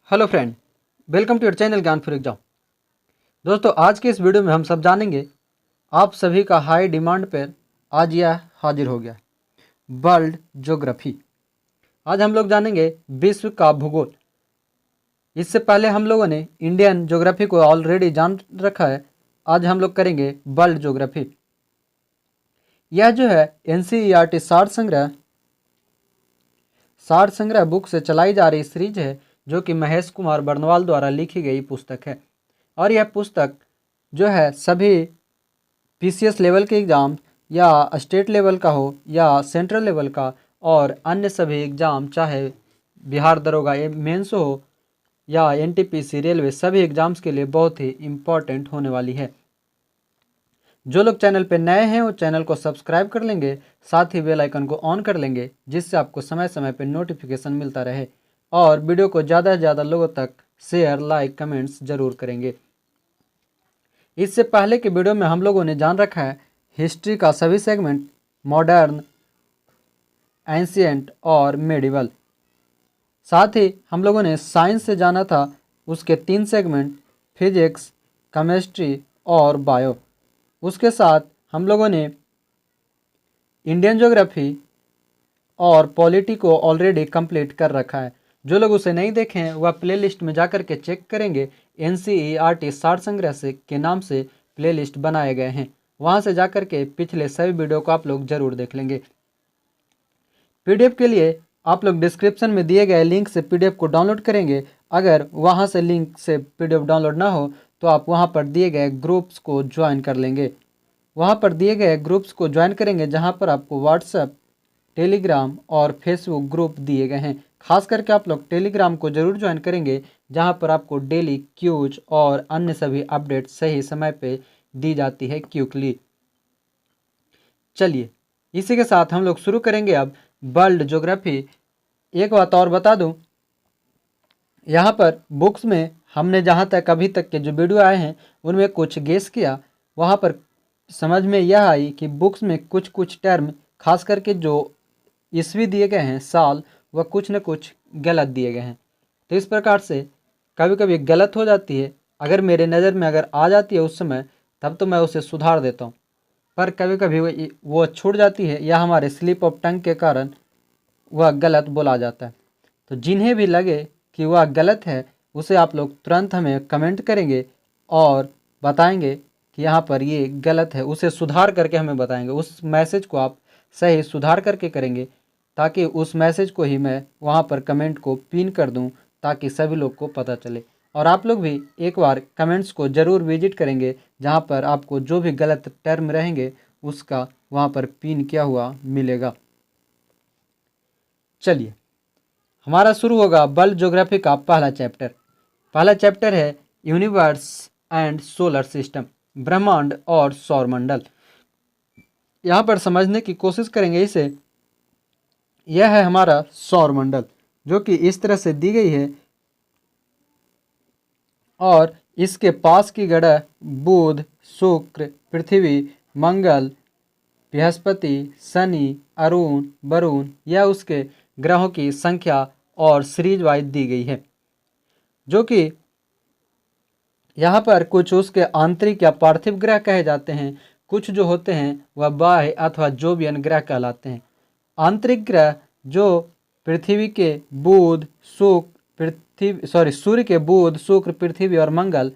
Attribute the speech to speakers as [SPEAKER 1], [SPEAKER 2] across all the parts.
[SPEAKER 1] Hello friend, welcome to your channel Gyan for exam. दोस्तों, आज के इस वीडियो में हम सब जानेंगे आप सभी का हाई डिमांड पर आज यह हाजिर हो गया वर्ल्ड ज्योग्राफी। आज हम लोग जानेंगे विश्व का भूगोल। इससे पहले हम लोगों ने इंडियन ज्योग्राफी को ऑलरेडी जान रखा है। आज हम लोग करेंगे वर्ल्ड ज्योग्राफी। यह जो है NCERT सार संग्रह बुक से चलाई जा रही सीरीज है, जो कि महेश कुमार बर्नवाल द्वारा लिखी गई पुस्तक है। और यह पुस्तक जो है सभी PCS लेवल के एग्ज़ाम या स्टेट लेवल का हो या सेंट्रल लेवल का और अन्य सभी एग्ज़ाम, चाहे बिहार दरोगा मेंस हो या NTPC रेलवे, सभी एग्ज़ाम्स के लिए बहुत ही इम्पॉर्टेंट होने वाली है। जो लोग चैनल पर नए हैं वो चैनल को सब्सक्राइब कर लेंगे, साथ ही बेल आइकन को ऑन कर लेंगे, जिससे आपको समय समय पर नोटिफिकेशन मिलता रहे। और वीडियो को ज़्यादा से ज़्यादा लोगों तक शेयर, लाइक, कमेंट्स जरूर करेंगे। इससे पहले के वीडियो में हम लोगों ने जान रखा है हिस्ट्री का सभी सेगमेंट, मॉडर्न, एंशिएंट और मेडिवल। साथ ही हम लोगों ने साइंस से जाना था उसके 3 सेगमेंट, फिजिक्स, केमिस्ट्री और बायो। उसके साथ हम लोगों ने इंडियन ज्योग्राफी और पॉलिटी को ऑलरेडी कंप्लीट कर रखा है। जो लोग उसे नहीं देखे हैं वह प्लेलिस्ट में जाकर के चेक करेंगे। NCERT सार संग्रह से के नाम से प्लेलिस्ट बनाए गए हैं, वहां से जाकर के पिछले सभी वीडियो को आप लोग जरूर देख लेंगे। PDF के लिए आप लोग डिस्क्रिप्शन में दिए गए लिंक से PDF को डाउनलोड करेंगे। अगर वहां से लिंक से PDF डाउनलोड ना हो तो आप वहां पर दिए गए ग्रुप्स को ज्वाइन कर लेंगे। वहां पर दिए गए ग्रुप्स को ज्वाइन करेंगे जहां पर आपको WhatsApp, टेलीग्राम और फेसबुक ग्रुप दिए गए हैं। खास करके आप लोग टेलीग्राम को जरूर ज्वाइन करेंगे, जहां पर आपको डेली क्यूज और अन्य सभी अपडेट सही समय पे दी जाती है क्विकली। चलिए, इसी के साथ हम लोग शुरू करेंगे अब वर्ल्ड ज्योग्राफी। एक बात और बता दूं, यहाँ पर बुक्स में हमने जहाँ तक अभी तक के जो वीडियो आए हैं उनमें कुछ गेस किया। वहाँ पर समझ में यह आई कि बुक्स में कुछ कुछ टर्म, खास करके जो ईस्वी दिए गए हैं, साल, वह कुछ न कुछ गलत दिए गए हैं। तो इस प्रकार से कभी कभी गलत हो जाती है। अगर मेरे नज़र में अगर आ जाती है उस समय, तब तो मैं उसे सुधार देता हूँ, पर कभी कभी वो छूट जाती है या हमारे स्लिप ऑफ टंग के कारण वह गलत बोला जाता है। तो जिन्हें भी लगे कि वह गलत है उसे आप लोग तुरंत हमें कमेंट करेंगे और बताएंगे कि यहाँ पर ये गलत है, उसे सुधार करके हमें बताएंगे। उस मैसेज को आप सही सुधार करके करेंगे, ताकि उस मैसेज को ही मैं वहाँ पर कमेंट को पिन कर दूँ, ताकि सभी लोग को पता चले। और आप लोग भी एक बार कमेंट्स को ज़रूर विजिट करेंगे, जहाँ पर आपको जो भी गलत टर्म रहेंगे उसका वहाँ पर पिन किया हुआ मिलेगा। चलिए, हमारा शुरू होगा वर्ल्ड ज्योग्राफी का पहला चैप्टर। पहला चैप्टर है यूनिवर्स एंड सोलर सिस्टम, ब्रह्मांड और सौरमंडल। यहाँ पर समझने की कोशिश करेंगे इसे। यह है हमारा सौरमंडल, जो कि इस तरह से दी गई है, और इसके पास की ग्रह बुध, शुक्र, पृथ्वी, मंगल, बृहस्पति, शनि, अरुण, वरुण, यह उसके ग्रहों की संख्या और सीरीज वाइज दी गई है। जो कि यहाँ पर कुछ उसके आंतरिक या पार्थिव ग्रह कहे जाते हैं, कुछ जो होते हैं वह बाह्य अथवा जोवियन ग्रह कहलाते हैं। आंतरिक ग्रह जो पृथ्वी के बुध, सूर्य के बुध, शुक्र, पृथ्वी और मंगल।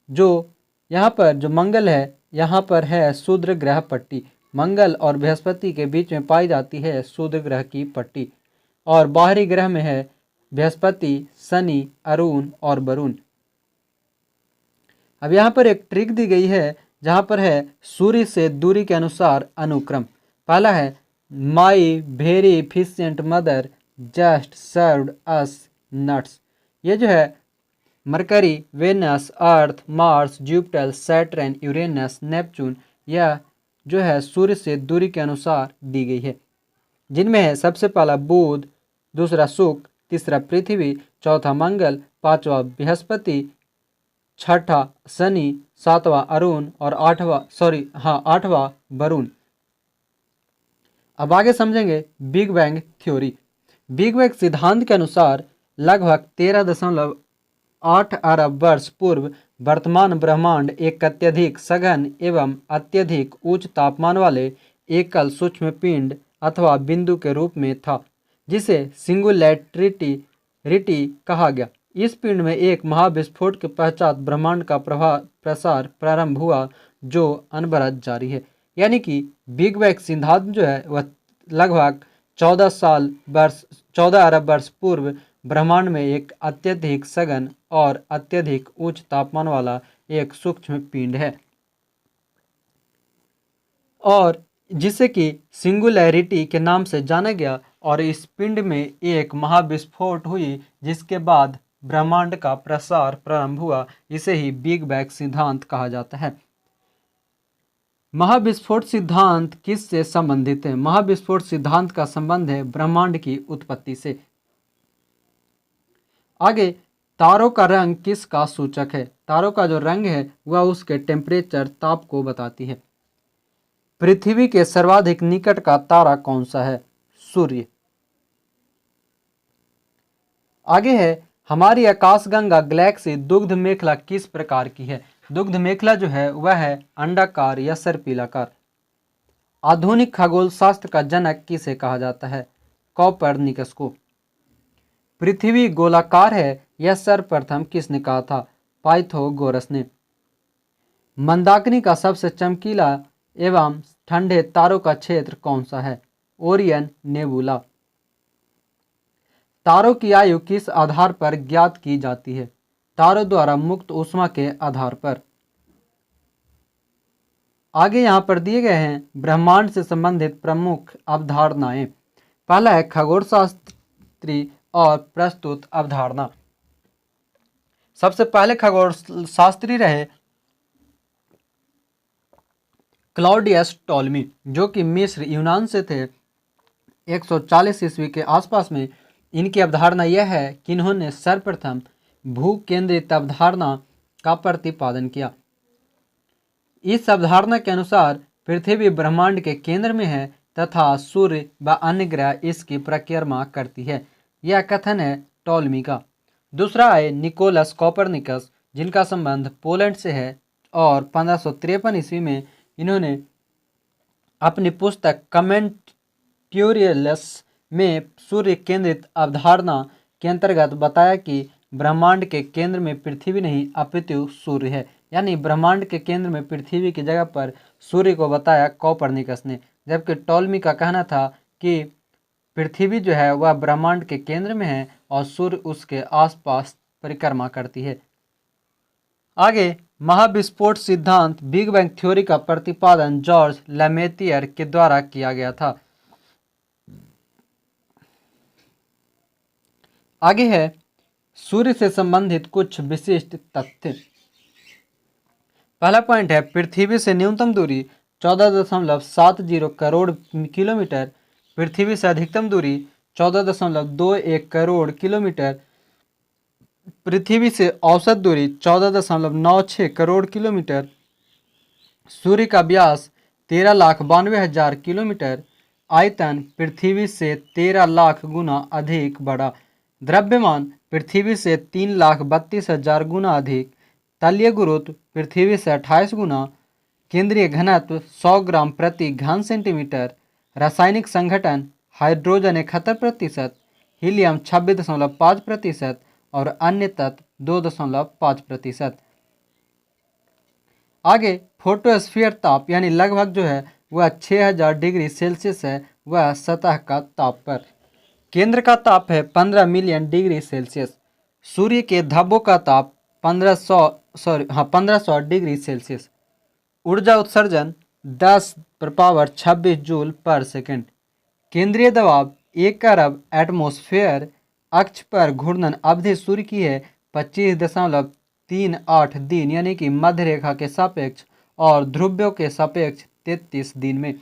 [SPEAKER 1] जो यहाँ पर जो मंगल है, यहाँ पर है शूद्र ग्रह पट्टी। मंगल और बृहस्पति के बीच में पाई जाती है शूद्र ग्रह की पट्टी। और बाहरी ग्रह में है बृहस्पति, शनि, अरुण और वरुण। अब यहाँ पर एक ट्रिक दी गई है, जहाँ पर है सूर्य से दूरी के अनुसार अनुक्रम। पहला है my very efficient mother just served us nuts. ये जो है Mercury, Venus, Earth, Mars, Jupiter, Saturn, Uranus, Neptune, यह जो है सूर्य से दूरी के अनुसार दी गई है, जिनमें है सबसे पहला बुध, दूसरा शुक्र, तीसरा पृथ्वी, चौथा मंगल, पांचवा बृहस्पति, छठा शनि, सातवां अरुण और आठवां वरुण। अब आगे समझेंगे big bang theory. Big bang सिद्धांत के अनुसार लगभग 8 अरब वर्ष पूर्व वर्तमान ब्रह्मांड एक अत्यधिक सघन एवं अत्यधिक उच्च तापमान वाले एकल सूक्ष्म पिंड अथवा बिंदु के रूप में था, जिसे सिंगुलैरिटी कहा गया। इस पिंड में एक महाविस्फोट के पश्चात ब्रह्मांड का प्रसार प्रारंभ हुआ, जो अनवरत जारी है। यानी कि बिग बैंग सिद्धांत जो है वह लगभग 14 अरब वर्ष पूर्व ब्रह्मांड में एक अत्यधिक सघन और अत्यधिक उच्च तापमान वाला एक सूक्ष्म पिंड है, और जिसे कि सिंगुलैरिटी के नाम से जाना गया। और इस पिंड में एक महाविस्फोट हुई, जिसके बाद ब्रह्मांड का प्रसार प्रारंभ हुआ। इसे ही बिग बैंग सिद्धांत कहा जाता है। महाविस्फोट सिद्धांत किससे संबंधित है? महाविस्फोट सिद्धांत का संबंध है ब्रह्मांड की उत्पत्ति से। आगे, तारों का रंग किसका सूचक है? तारों का जो रंग है वह उसके टेम्परेचर, ताप को बताती है। पृथ्वी के सर्वाधिक निकट का तारा कौन सा है? सूर्य। आगे है, हमारी आकाशगंगा गैलेक्सी दुग्ध मेखला किस प्रकार की है? दुग्ध मेखला जो है वह है अंडाकार या सर्पिलाकार। आधुनिक खगोल शास्त्र का जनक किसे कहा जाता है? कोपरनिकस को। पृथ्वी गोलाकार है यह सर्वप्रथम किसने कहा था? पाइथागोरस ने। मंदाकिनी का सबसे चमकीला एवं ठंडे तारों का क्षेत्र कौन सा है? Orion nebula. तारों की आयु किस आधार पर ज्ञात की जाती है? तारों द्वारा मुक्त ऊष्मा के आधार पर। आगे यहाँ पर दिए गए हैं ब्रह्मांड से संबंधित प्रमुख अवधारणाएं। पहला है खगोलशास्त्री और प्रस्तुत अवधारणा। सबसे पहले खगोलशास्त्री रहे क्लॉडियस टॉलमी, जो कि मिस्र यूनान से थे। 140 ईस्वी के आसपास में इनकी अवधारणा यह है कि इन्होंने सर्वप्रथम भू केंद्रित अवधारणा का प्रतिपादन किया। इस अवधारणा के अनुसार पृथ्वी ब्रह्मांड के केंद्र में है तथा सूर्य व अन्य ग्रह इसकी परिक्रमा करती है। यह कथन है टॉलमी का। दूसरा है निकोलस कोपरनिकस, जिनका संबंध पोलैंड से है, और 1553 ईस्वी में इन्होंने अपनी पुस्तक कमेंट्यूरियल्स में सूर्य केंद्रित अवधारणा के अंतर्गत बताया कि ब्रह्मांड के केंद्र में पृथ्वी नहीं अपितु सूर्य है। यानी ब्रह्मांड के केंद्र में पृथ्वी की जगह पर सूर्य को बताया कोपरनिकस ने, जबकि टॉलमी का कहना था कि पृथ्वी जो है वह ब्रह्मांड के केंद्र में है और सूर्य उसके आसपास परिक्रमा करती है। आगे, महाविस्फोट सिद्धांत बिग बैंग थ्योरी का प्रतिपादन जॉर्ज लेमेतियर के द्वारा किया गया था। आगे है सूर्य से संबंधित कुछ विशिष्ट तथ्य। पहला पॉइंट है, पृथ्वी से न्यूनतम दूरी 14.70 करोड़ किलोमीटर, पृथ्वी से अधिकतम दूरी 14.21 करोड़ किलोमीटर, पृथ्वी से औसत दूरी 14.96 करोड़ किलोमीटर, सूर्य का व्यास 13,92,000 किलोमीटर, आयतन पृथ्वी से 13 लाख गुना अधिक बड़ा, द्रव्यमान पृथ्वी से 3,32,000 गुना अधिक, तलीय गुरुत्व पृथ्वी से 28 गुना, केंद्रीय घनत्व 100 ग्राम प्रति घन सेंटीमीटर, रासायनिक संगठन हाइड्रोजन 71%, हीलियम 26.5% और अन्य तत्व 2.5%। आगे, फोटोस्फीयर ताप यानी लगभग जो है वह 6000 डिग्री सेल्सियस है, वह सतह का ताप पर। केंद्र का ताप है 15 मिलियन डिग्री सेल्सियस। सूर्य के धब्बों का ताप 1500 डिग्री सेल्सियस। ऊर्जा उत्सर्जन 10⁻26 जूल पर सेकंड। केंद्रीय दबाव 1 अरब एटमॉस्फेयर। अक्ष पर घूर्णन अवधि सूर्य की है 25.38 दिन यानी कि मध्य रेखा के सापेक्ष और ध्रुवों के सापेक्ष 33 दिन में।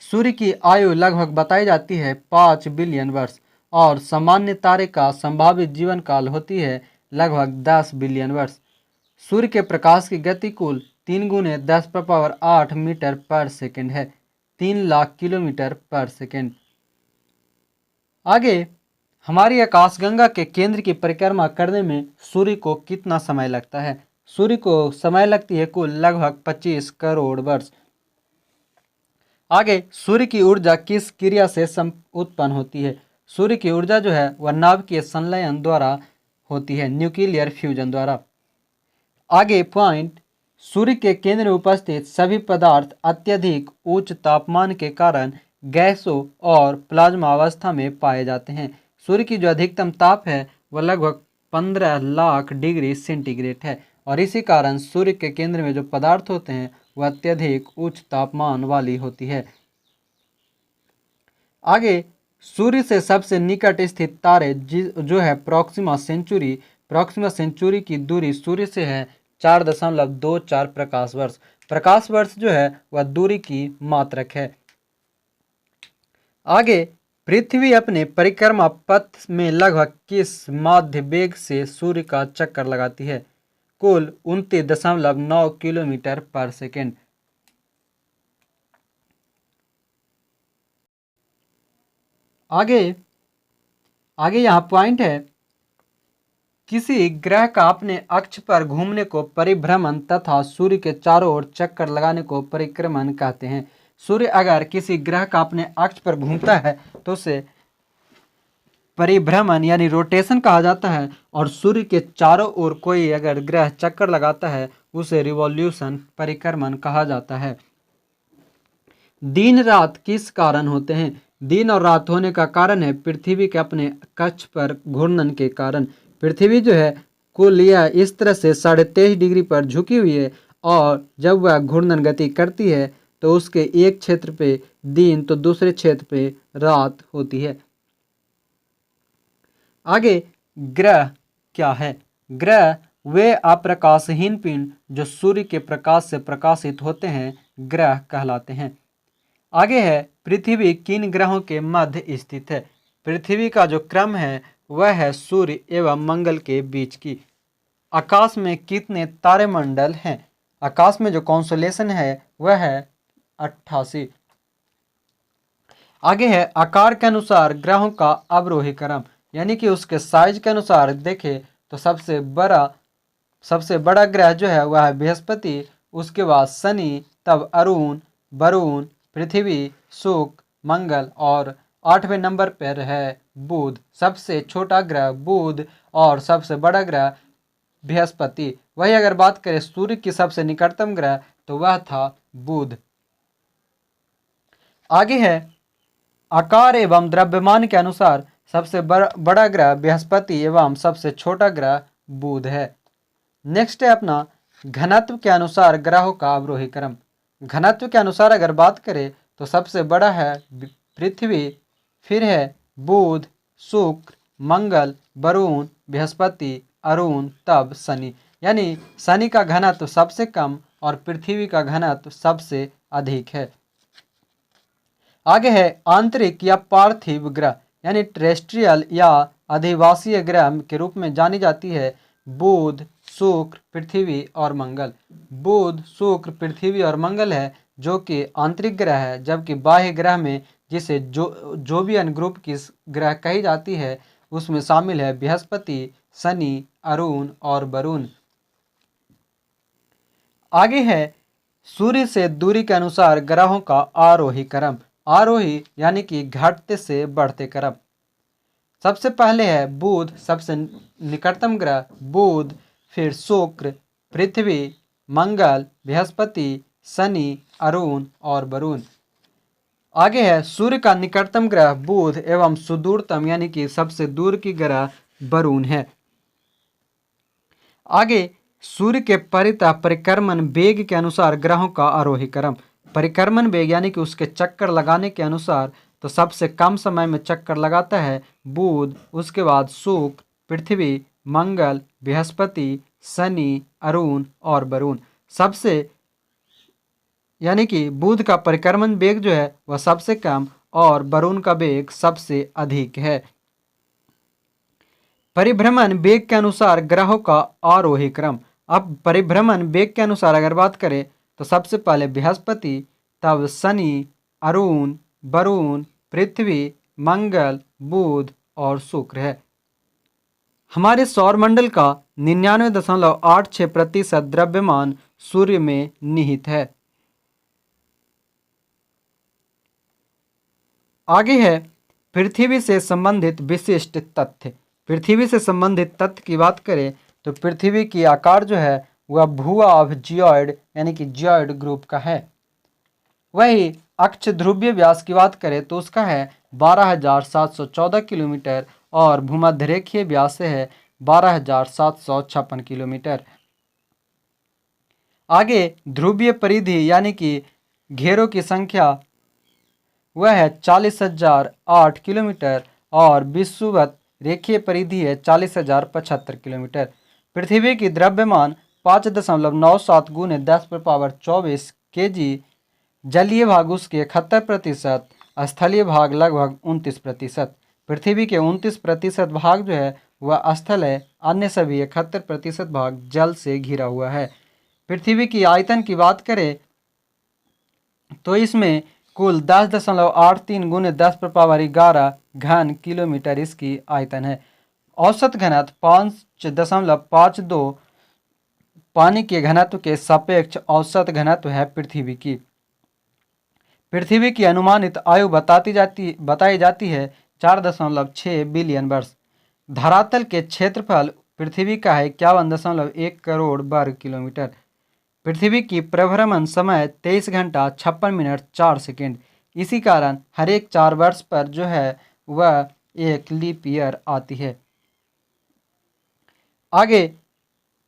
[SPEAKER 1] सूर्य की आयु लगभग बताई जाती है 5 बिलियन वर्ष और सामान्य तारे का संभावित जीवन काल होती है लगभग 10 बिलियन वर्ष। सूर्य के प्रकाश की गति कुल 3 गुने 10⁸ मीटर पर सेकंड है, 3 लाख किलोमीटर पर सेकंड। आगे हमारी आकाशगंगा के केंद्र की परिक्रमा करने में सूर्य को कितना समय लगता है? सूर्य को समय लगती है कुल लगभग 25 करोड़ वर्ष। आगे, सूर्य की ऊर्जा किस क्रिया से उत्पन्न होती है? सूर्य की ऊर्जा जो है वह नाभिकीय संलयन द्वारा होती है, न्यूक्लियर फ्यूजन द्वारा। आगे पॉइंट, सूर्य के केंद्र में उपस्थित सभी पदार्थ अत्यधिक उच्च तापमान के कारण गैसों और प्लाज्मा अवस्था में पाए जाते हैं। सूर्य की जो अधिकतम ताप है वह लगभग 15 लाख डिग्री सेंटीग्रेड है और इसी कारण सूर्य के केंद्र में जो पदार्थ होते हैं वह अत्यधिक उच्च तापमान वाली होती है। आगे, सूर्य से सबसे निकट स्थित तारे जो है प्रॉक्सिमा सेंचुरी की दूरी सूर्य से है 4.24 प्रकाश वर्ष। प्रकाश वर्ष जो है वह दूरी की मात्रक है। आगे, पृथ्वी अपने परिक्रमा पथ में लगभग किस माध्य वेग से सूर्य का चक्कर लगाती है? कुल 29.9 किलोमीटर पर सेकेंड। आगे यहाँ पॉइंट है, किसी ग्रह का अपने अक्ष पर घूमने को परिभ्रमण तथा सूर्य के चारों ओर चक्कर लगाने को परिक्रमण कहते हैं। सूर्य अगर किसी ग्रह का अपने अक्ष पर घूमता है तो उसे परिभ्रमण यानी रोटेशन कहा जाता है और सूर्य के चारों ओर कोई अगर ग्रह चक्कर लगाता है उसे रिवॉल्यूशन परिक्रमण कहा जाता है। दिन रात किस कारण होते हैं? दिन और रात होने का कारण है पृथ्वी के अपने कक्ष पर घूर्णन के कारण। पृथ्वी जो है कुल यह इस तरह से 23.5 डिग्री पर झुकी हुई है और जब वह घूर्णन गति करती है तो उसके एक क्षेत्र पे दिन तो दूसरे क्षेत्र पे रात होती है। आगे, ग्रह क्या है? ग्रह वे अप्रकाशहीन पिंड जो सूर्य के प्रकाश से प्रकाशित होते हैं ग्रह कहलाते हैं। आगे है, पृथ्वी किन ग्रहों के मध्य स्थित है? पृथ्वी का जो क्रम है वह है सूर्य एवं मंगल के बीच की। आकाश में कितने तारेमंडल हैं? आकाश में जो कॉन्स्टेलेशन है वह है 88। आगे है, आकार के अनुसार ग्रहों का अवरोही क्रम, यानी कि उसके साइज के अनुसार देखें तो सबसे बड़ा ग्रह जो है वह है बृहस्पति, उसके बाद शनि, तब अरुण, वरुण, पृथ्वी, शुक्र, मंगल और 8वें नंबर पर है बुध। सबसे छोटा ग्रह बुध और सबसे बड़ा ग्रह बृहस्पति। वही अगर बात करें सूर्य की सबसे निकटतम ग्रह तो वह था बुध। आगे है, आकार एवं द्रव्यमान के अनुसार सबसे बड़ा ग्रह बृहस्पति एवं सबसे छोटा ग्रह बुध है। नेक्स्ट है अपना घनत्व के अनुसार ग्रहों का अवरोही क्रम। घनत्व के अनुसार अगर बात करें तो सबसे बड़ा है पृथ्वी, फिर है बुध, शुक्र, मंगल, वरुण, बृहस्पति, अरुण, तब शनि। यानी शनि का घनत्व सबसे कम और पृथ्वी का घनत्व सबसे अधिक है। आगे है, आंतरिक या पार्थिव ग्रह यानी टेरेस्ट्रियल या अधिवासीय ग्रह के रूप में जानी जाती है बुध, शुक्र, पृथ्वी और मंगल। बुध, शुक्र, पृथ्वी और मंगल है जो कि आंतरिक ग्रह है, जबकि बाह्य ग्रह में जिसे जोवियन ग्रुप की ग्रह कही जाती है उसमें शामिल है बृहस्पति, शनि, अरुण और वरुण। आगे है, सूर्य से दूरी के अनुसार ग्रहों का आरोही क्रम। आरोही यानी कि घटते से बढ़ते क्रम। सबसे पहले है बुध, सबसे निकटतम ग्रह बुध, फिर शुक्र, पृथ्वी, मंगल, बृहस्पति, शनि, अरुण और वरुण। आगे है, सूर्य का निकटतम ग्रह बुध एवं सुदूरतम यानी कि सबसे दूर की ग्रह वरुण है। आगे, सूर्य के परितः परिक्रमण वेग के अनुसार ग्रहों का आरोही क्रम। परिक्रमण वेग यानी कि उसके चक्कर लगाने के अनुसार तो सबसे कम समय में चक्कर लगाता है बुध, उसके बाद शुक्र, पृथ्वी, मंगल, बृहस्पति, शनि, अरुण और वरुण। सबसे यानी कि बुध का परिक्रमण वेग जो है वह सबसे कम और वरुण का वेग सबसे अधिक है। परिभ्रमण वेग के अनुसार ग्रहों का आरोही क्रम। अब परिभ्रमण वेग के अनुसार अगर बात करें तो सबसे पहले बृहस्पति, तब शनि, अरुण, वरुण, पृथ्वी, मंगल, बुध और शुक्र है। हमारे सौरमंडल का 99.86% द्रव्यमान सूर्य में निहित है। आगे है पृथ्वी से संबंधित विशिष्ट तथ्य। पृथ्वी से संबंधित तथ्य की बात करें तो पृथ्वी की आकार जो है वह भूआभ जियोइड यानी कि जियोइड ग्रुप का है। वही अक्ष ध्रुवीय व्यास की बात करें तो उसका है 12,714 किलोमीटर और भूमध्य रेखीय व्यास है 12,756 किलोमीटर। आगे ध्रुवीय परिधि यानी कि घेरों की संख्या वह है 40,008 किलोमीटर और विषुवत रेखीय परिधि है 40,075 किलोमीटर। पृथ्वी की द्रव्यमान 5.97 गुने 10⁻24 kg, जलीय भाग उसके 71%, स्थलीय भाग लगभग 29%। पृथ्वी के 29% भाग जो है वह स्थल है, अन्य सभी 71% भाग जल से घिरा हुआ है। पृथ्वी की आयतन की बात करें तो इसमें कुल 10.83 गुने 10⁻11 घन किलोमीटर इसकी आयतन है। औसत घनत्व 5.52 पानी के घनत्व के सापेक्ष औसत घनत्व है पृथ्वी की। पृथ्वी की अनुमानित आयु बताई जाती है 4.6 बिलियन वर्ष। धरातल के क्षेत्रफल पृथ्वी का है 51.1 करोड़ वर्ग किलोमीटर। पृथ्वी की परिभ्रमण समय 23 घंटा 56 मिनट 4 सेकेंड। इसी कारण हर एक 4 वर्ष पर जो है वह एक लीप ईयर आती है। आगे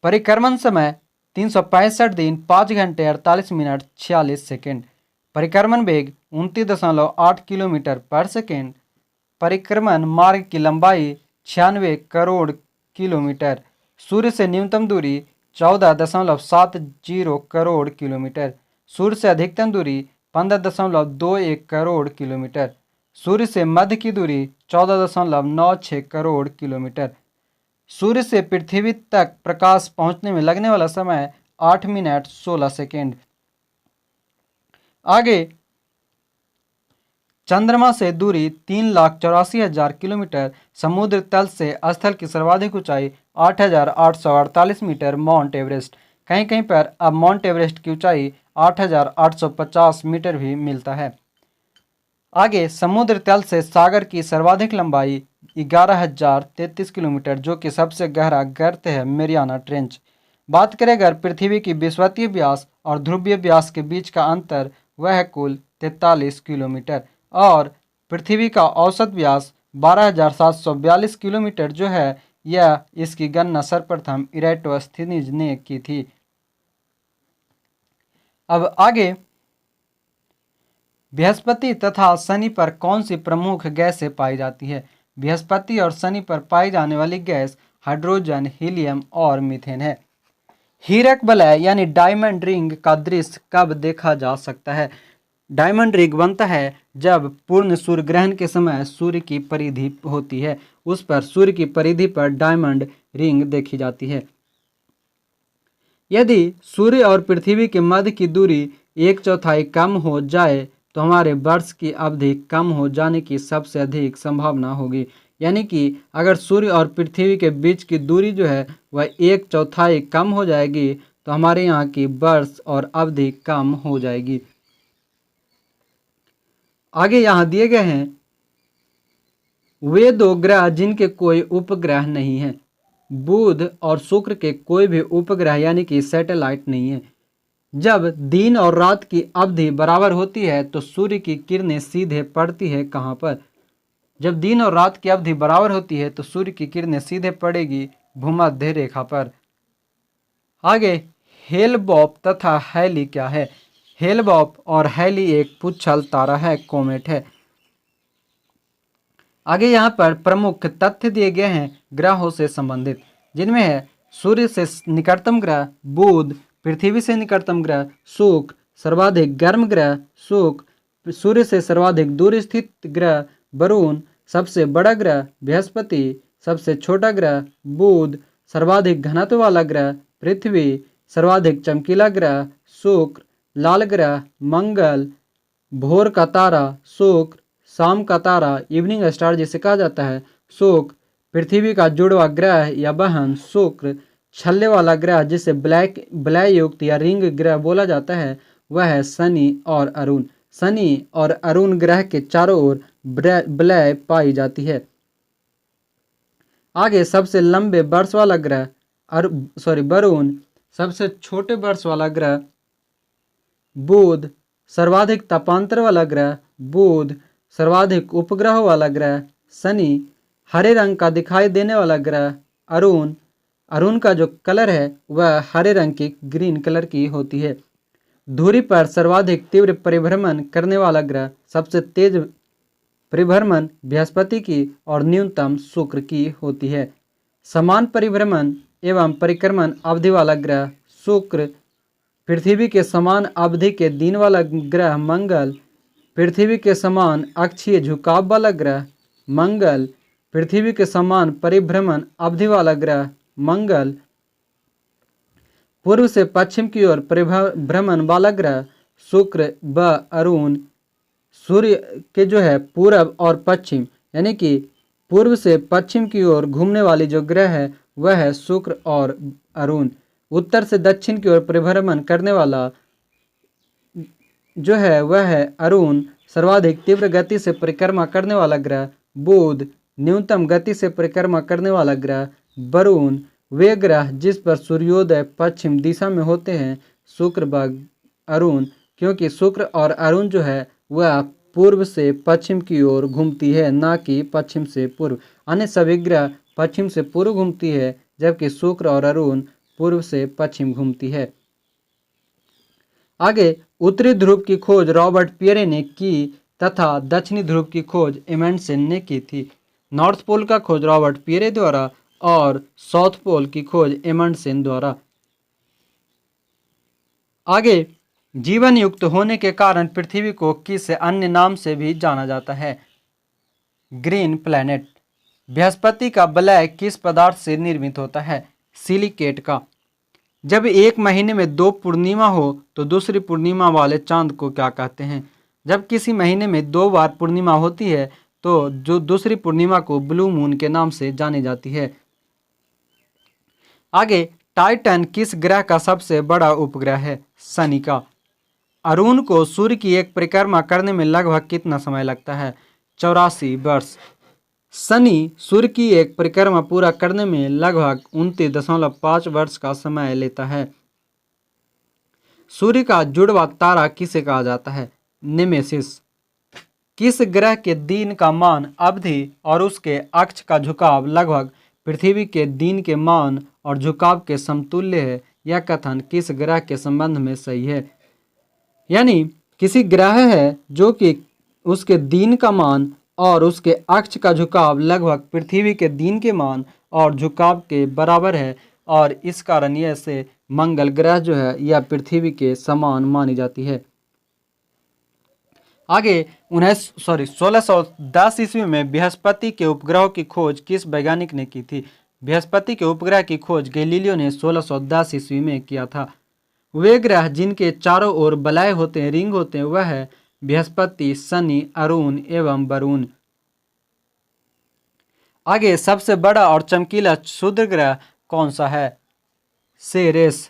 [SPEAKER 1] परिक्रमण समय 365 दिन 5 घंटे 48 मिनट 46 सेकेंड। परिक्रमण वेग 29.8 किलोमीटर पर सेकेंड। परिक्रमण मार्ग की लंबाई 96 करोड़ किलोमीटर। सूर्य से न्यूनतम दूरी 14.70 करोड़ किलोमीटर। सूर्य से अधिकतम दूरी 15.21 करोड़ किलोमीटर। सूर्य से मध्य की दूरी 14.96 करोड़ किलोमीटर। सूर्य से पृथ्वी तक प्रकाश पहुंचने में लगने वाला समय 8 मिनट 16 सेकेंड। आगे चंद्रमा से दूरी 3,84,000 किलोमीटर। समुद्र तल से स्थल की सर्वाधिक ऊंचाई 8,848 मीटर माउंट एवरेस्ट। कहीं कहीं पर अब माउंट एवरेस्ट की ऊंचाई 8,850 मीटर भी मिलता है। आगे समुद्र तल से सागर की सर्वाधिक लंबाई 11,033 किलोमीटर, जो कि सबसे गहरा गर्त है मेरियाना ट्रेंच। बात करें अगर पृथ्वी की विषुवतीय व्यास और ध्रुवीय व्यास के बीच का अंतर, वह है कुल 43 किलोमीटर और पृथ्वी का औसत व्यास 12,742 किलोमीटर जो है यह इसकी गणना सर्वप्रथम इरेटोस्थीनिज ने की थी। अब आगे बृहस्पति तथा शनि पर कौन सी प्रमुख गैसें पाई जाती है। बृहस्पति और शनि पर पाई जाने वाली गैस हाइड्रोजन, हीलियम और मीथेन है। हीरक वलय यानी डायमंड रिंग का दृश्य कब देखा जा सकता है। डायमंड रिंग बनता है जब पूर्ण सूर्य ग्रहण के समय सूर्य की परिधि होती है, उस पर सूर्य की परिधि पर डायमंड रिंग देखी जाती है। यदि सूर्य और पृथ्वी के मध्य की दूरी 1/4 कम हो जाए तो हमारे वर्ष की अवधि कम हो जाने की सबसे अधिक संभावना होगी। यानी कि अगर सूर्य और पृथ्वी के बीच की दूरी जो है वह 1/4 कम हो जाएगी तो हमारे यहाँ की वर्ष और अवधि कम हो जाएगी। आगे यहाँ दिए गए हैं वे 2 ग्रह जिनके कोई उपग्रह नहीं है। बुध और शुक्र के कोई भी उपग्रह यानी कि सैटेलाइट नहीं है। जब दिन और रात की अवधि बराबर होती है तो सूर्य की किरणें सीधे पड़ती है कहाँ पर। जब दिन और रात की अवधि बराबर होती है तो सूर्य की किरणें सीधे पड़ेगी भूमध्य रेखा पर। आगे हेल-बोप तथा हैली क्या है। हेल-बोप और हैली एक पुच्छल तारा है, कोमेट है। आगे यहाँ पर प्रमुख तथ्य दिए गए हैं ग्रहों से संबंधित, जिनमें है सूर्य से निकटतम ग्रह बुध, पृथ्वी से निकटतम ग्रह शुक्र, सर्वाधिक गर्म ग्रह शुक्र, सूर्य से सर्वाधिक दूर स्थित ग्रह वरुण, सबसे बड़ा ग्रह बृहस्पति, सबसे छोटा ग्रह बुध, सर्वाधिक घनत्व वाला ग्रह पृथ्वी, सर्वाधिक चमकीला ग्रह शुक्र, लाल ग्रह मंगल, भोर का तारा शुक्र, शाम का तारा इवनिंग स्टार जिसे कहा जाता है शुक्र पृथ्वी का जुड़वा ग्रह या बहन, शुक्र छल्ले वाला ग्रह जिसे बलय युक्त या रिंग ग्रह बोला जाता है, वह है शनि और अरुण। शनि और अरुण ग्रह के चारों ओर बलय पाई जाती है। आगे सबसे लंबे वर्ष वाला ग्रह वरुण, सबसे छोटे वर्ष वाला ग्रह बुध, सर्वाधिक तापांतर वाला ग्रह बुध, सर्वाधिक उपग्रह वाला ग्रह शनि, हरे रंग का दिखाई देने वाला ग्रह अरुण। अरुण का जो कलर है वह हरे रंग की ग्रीन कलर की होती है। धुरी पर सर्वाधिक तीव्र परिभ्रमण करने वाला ग्रह, सबसे तेज परिभ्रमण बृहस्पति की और न्यूनतम शुक्र की होती है। समान परिभ्रमण एवं परिक्रमण अवधि वाला ग्रह शुक्र, पृथ्वी के समान अवधि के दिन वाला ग्रह मंगल, पृथ्वी के समान अक्षीय झुकाव वाला ग्रह मंगल, पृथ्वी के समान परिभ्रमण अवधि वाला ग्रह मंगल, पूर्व से पश्चिम की ओर परिभ्रमण वाला ग्रह शुक्र व अरुण। सूर्य के जो है पूरब और पश्चिम यानी कि पूर्व से पश्चिम की ओर घूमने वाली जो ग्रह है वह है शुक्र और अरुण। उत्तर से दक्षिण की ओर परिभ्रमण करने वाला जो है वह है अरुण। सर्वाधिक तीव्र गति से परिक्रमा करने वाला ग्रह बुध, न्यूनतम गति से परिक्रमा करने वाला ग्रह वरुण। वे ग्रह जिस पर सूर्योदय पश्चिम दिशा में होते हैं शुक्र व अरुण, क्योंकि शुक्र और अरुण जो है वह पूर्व से पश्चिम की ओर घूमती है, ना कि पश्चिम से पूर्व। अन्य सभी ग्रह पश्चिम से पूर्व घूमती है, जबकि शुक्र और अरुण पूर्व से पश्चिम घूमती है। आगे उत्तरी ध्रुव की खोज रॉबर्ट पियरे ने की तथा दक्षिणी ध्रुव की खोज एमंडसेन ने की थी। नॉर्थ पोल का खोज रॉबर्ट पियरे द्वारा और साउथ पोल की खोज एमंडसेन द्वारा। आगे जीवन युक्त होने के कारण पृथ्वी को किस अन्य नाम से भी जाना जाता है? Green planet. बृहस्पति का वलय किस पदार्थ से निर्मित होता है? सिलिकेट का। जब एक महीने में 2 पूर्णिमा हो तो दूसरी पूर्णिमा वाले चांद को क्या कहते हैं? जब किसी महीने में 2 बार पूर्णिमा होती है तो जो दूसरी पूर्णिमा को ब्लू मून के नाम से जानी जाती है। आगे टाइटन किस ग्रह का सबसे बड़ा उपग्रह है? शनि का। अरुण को सूर्य की एक परिक्रमा करने में लगभग कितना समय लगता है? 84 वर्ष। शनि सूर्य की एक परिक्रमा पूरा करने में लगभग 29.5 वर्ष का समय लेता है। सूर्य का जुड़वा तारा किसे कहा जाता है? नेमेसिस। किस ग्रह के दिन का मान अवधि और उसके अक्ष का झुकाव लगभग पृथ्वी के दिन के मान और झुकाव के समतुल्य है? यह कथन किस ग्रह के संबंध में सही है? यानी किसी ग्रह है जो कि उसके दिन का मान और उसके अक्ष का झुकाव लगभग पृथ्वी के दिन के मान और झुकाव के बराबर है, और इस कारण यह से मंगल ग्रह जो है यह पृथ्वी के समान मानी जाती है। आगे 1610 ईस्वी में बृहस्पति के उपग्रहों की खोज किस वैज्ञानिक ने की थी? बृहस्पति के उपग्रह की खोज गैलीलियो ने 1610 ईस्वी में किया था। वे ग्रह जिनके चारों ओर बलय होते हैं, रिंग होते हैं, वह है बृहस्पति, शनि, अरुण एवं वरुण। आगे सबसे बड़ा और चमकीला क्षुद्र ग्रह कौन सा है? सेरेस।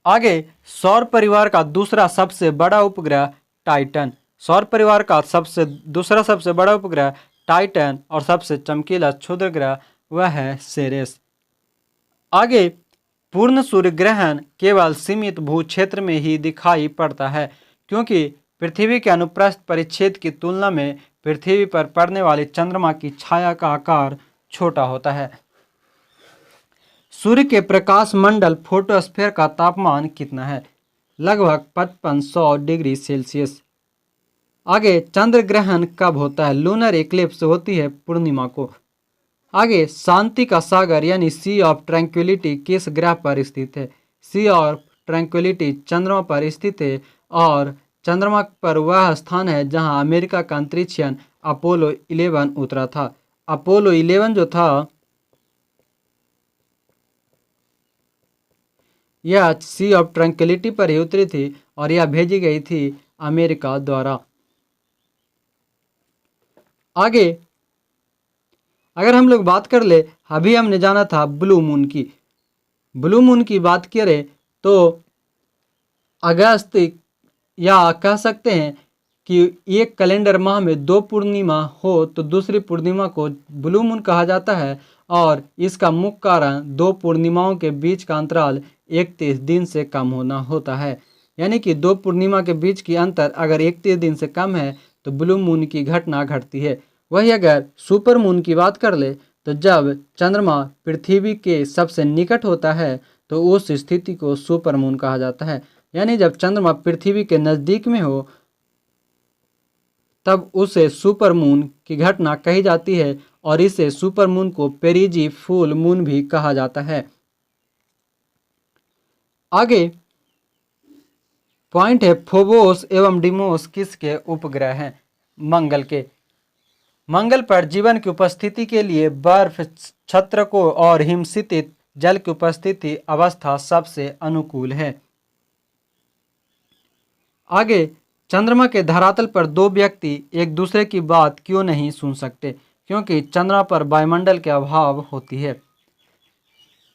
[SPEAKER 1] आगे सौर परिवार का दूसरा सबसे बड़ा उपग्रह टाइटन। सौर परिवार का दूसरा सबसे बड़ा उपग्रह टाइटन और सबसे चमकीला क्षुद्र ग्रह वह है सेरेस। आगे पूर्ण सूर्य ग्रहण केवल सीमित भूक्षेत्र में ही दिखाई पड़ता है, क्योंकि पृथ्वी के अनुप्रस्थ परिच्छेद की तुलना में पृथ्वी पर पड़ने वाली चंद्रमा की छाया का आकार छोटा होता है। सूर्य के प्रकाश मंडल फोटोस्फीयर का तापमान कितना है? लगभग 5500 डिग्री सेल्सियस। आगे चंद्र ग्रहण कब होता है? लूनर इक्लिप्स होती है पूर्णिमा को। आगे शांति का सागर यानी सी ऑफ ट्रैंक्विलिटी किस ग्रह पर स्थित है? सी ऑफ ट्रैंक्विलिटी चंद्रमा पर स्थित है, और चंद्रमा पर वह स्थान है जहां अमेरिका का अंतरिक्षयान अपोलो 11 उतरा था। अपोलो 11 जो था यह सी ऑफ ट्रैंक्विलिटी पर ही उतरी थी और यह भेजी गई थी अमेरिका द्वारा। आगे अगर हम लोग बात कर ले, अभी हमने जाना था ब्लू मून की। ब्लू मून की बात करें तो अगस्त, या कह सकते हैं कि एक कैलेंडर माह में 2 पूर्णिमा हो तो दूसरी पूर्णिमा को ब्लू मून कहा जाता है। और इसका मुख्य कारण 2 पूर्णिमाओं के बीच का अंतराल 31 दिन से कम होना होता है। यानी कि 2 पूर्णिमा के बीच की अंतर अगर 31 दिन से कम है तो ब्लू मून की घटना घटती है। वही अगर सुपर मून की बात कर ले तो जब चंद्रमा पृथ्वी के सबसे निकट होता है तो उस स्थिति को सुपर मून कहा जाता है। यानी जब चंद्रमा पृथ्वी के नज़दीक में हो तब उसे सुपर मून की घटना कही जाती है, और इसे सुपर मून को पेरिजी फुल मून भी कहा जाता है। आगे पॉइंट है, फोबोस एवं डिमोस किसके उपग्रह हैं? मंगल के। मंगल पर जीवन की उपस्थिति के लिए बर्फ, छत्रकों और हिमसितित जल की उपस्थिति अवस्था सबसे अनुकूल है। आगे, चंद्रमा के धरातल पर 2 व्यक्ति एक दूसरे की बात क्यों नहीं सुन सकते? क्योंकि चंद्रमा पर वायुमंडल के अभाव होती है।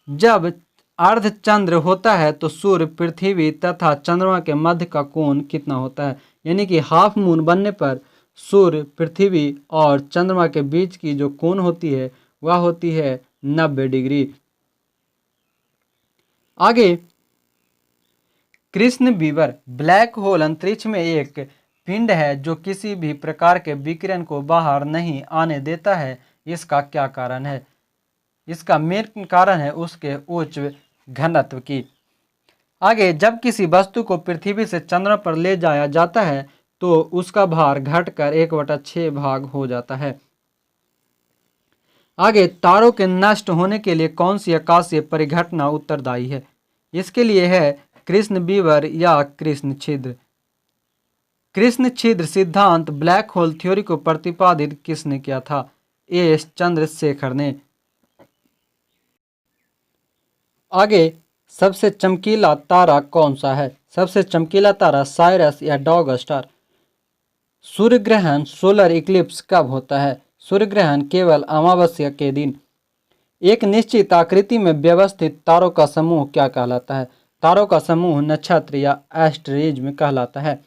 [SPEAKER 1] जब अर्धचंद्र होता है तो सूर्य, पृथ्वी तथा चंद्रमा के मध्य का कोण कितना होता है? यानी कि हाफ मून बनने पर सूर्य, पृथ्वी और चंद्रमा के बीच की जो कोण होती है वह होती है 90 डिग्री। आगे, कृष्ण बीवर, ब्लैक होल अंतरिक्ष में एक पिंड है जो किसी भी प्रकार के विकिरण को बाहर नहीं आने देता है। इसका क्या कारण है? इसका मेन कारण है उसके उच्च घनत्व की। आगे, जब किसी वस्तु को पृथ्वी से चंद्रमा पर ले जाया जाता है तो उसका भार घटकर 1/6 भाग हो जाता है। आगे, तारों के नष्ट होने के लिए कौन सी आकाशीय परिघटना उत्तरदायी है? इसके लिए है कृष्ण बीवर या कृष्ण छिद्र। कृष्ण छिद्र सिद्धांत, ब्लैक होल थ्योरी को प्रतिपादित किसने किया था? एस चंद्रशेखर ने। आगे, सबसे चमकीला तारा कौन सा है? सबसे चमकीला तारा साइरस या डॉग स्टार। सूर्य ग्रहण, सोलर इक्लिप्स कब होता है? सूर्य ग्रहण केवल अमावस्या के दिन। एक निश्चित आकृति में व्यवस्थित तारों का समूह क्या कहलाता है? तारों का समूह नक्षत्र या एस्टेरॉइड में कहलाता है।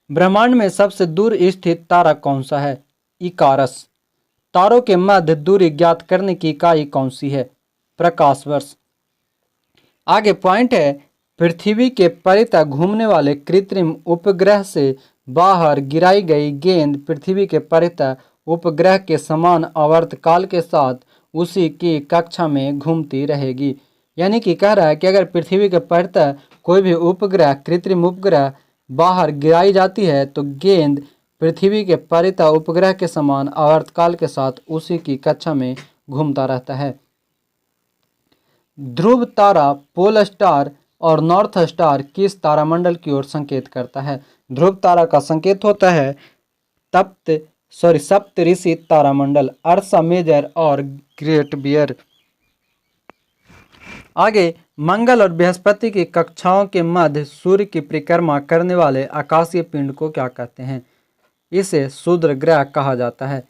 [SPEAKER 1] ब्रह्मांड में सबसे दूर स्थित तारा कौन सा है? इकारस। तारों के मध्य दूरी ज्ञात करने की इकाई कौन सी है? प्रकाश वर्ष। आगे पॉइंट है, पृथ्वी के परितः घूमने वाले कृत्रिम उपग्रह से बाहर गिराई गई गेंद पृथ्वी के परितः उपग्रह के समान आवर्तकाल के साथ उसी की कक्षा में घूमती रहेगी। यानी कि कह रहा है कि अगर पृथ्वी के परितः कोई भी उपग्रह, कृत्रिम उपग्रह बाहर गिराई जाती है तो गेंद पृथ्वी के परितः उपग्रह के समान आवर्तकाल के साथ उसी की कक्षा में घूमता रहता है। ध्रुव तारा, पोल स्टार और नॉर्थ स्टार किस तारामंडल की ओर संकेत करता है? ध्रुव तारा का संकेत होता है सप्तऋषि तारामंडल, अर्सा मेजर और ग्रेट बियर। आगे, मंगल और बृहस्पति की कक्षाओं के मध्य सूर्य की परिक्रमा करने वाले आकाशीय पिंड को क्या कहते हैं? इसे क्षुद्र ग्रह कहा जाता है।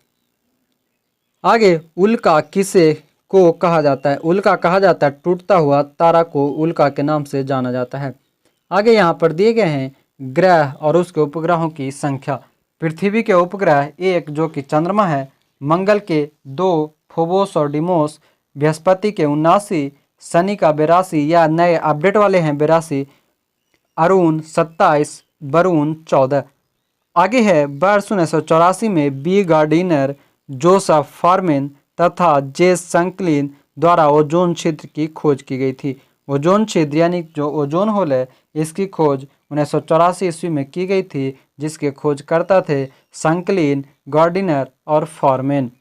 [SPEAKER 1] आगे, उल्का किसे को कहा जाता है? उल्का कहा जाता है टूटता हुआ तारा को उल्का के नाम से जाना जाता है। आगे यहाँ पर दिए गए हैं ग्रह और उसके उपग्रहों की संख्या। पृथ्वी के उपग्रह 1 जो कि चंद्रमा है, मंगल के 2 फोबोस और डिमोस, बृहस्पति के 79, शनि का 82 या नए अपडेट वाले हैं 82, अरुण 27, वरुण 14। आगे है, वर्ष 1984 में बी गार्डिनर, जोसेफ फॉरमैन तथा जे संकलिन द्वारा ओजोन छिद्र की खोज की गई थी। ओजोन छिद्र यानी जो ओजोन होल है इसकी खोज 1984 ईस्वी में की गई थी, जिसके खोजकर्ता थे संकलिन, गार्डिनर और फॉरमैन।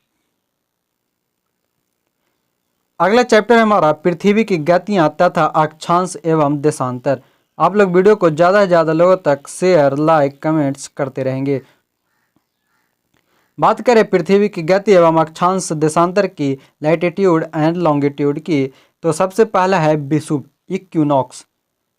[SPEAKER 1] अगला चैप्टर है हमारा पृथ्वी की गतियां तथा अक्षांश एवं देशांतर। आप लोग वीडियो को ज़्यादा से ज़्यादा लोगों तक शेयर, लाइक, कमेंट्स करते रहेंगे। बात करें पृथ्वी की गति एवं अक्षांश देशांतर की, लैटिट्यूड एंड लॉन्गिट्यूड की, तो सबसे पहला है विषुव, इक्विनॉक्स।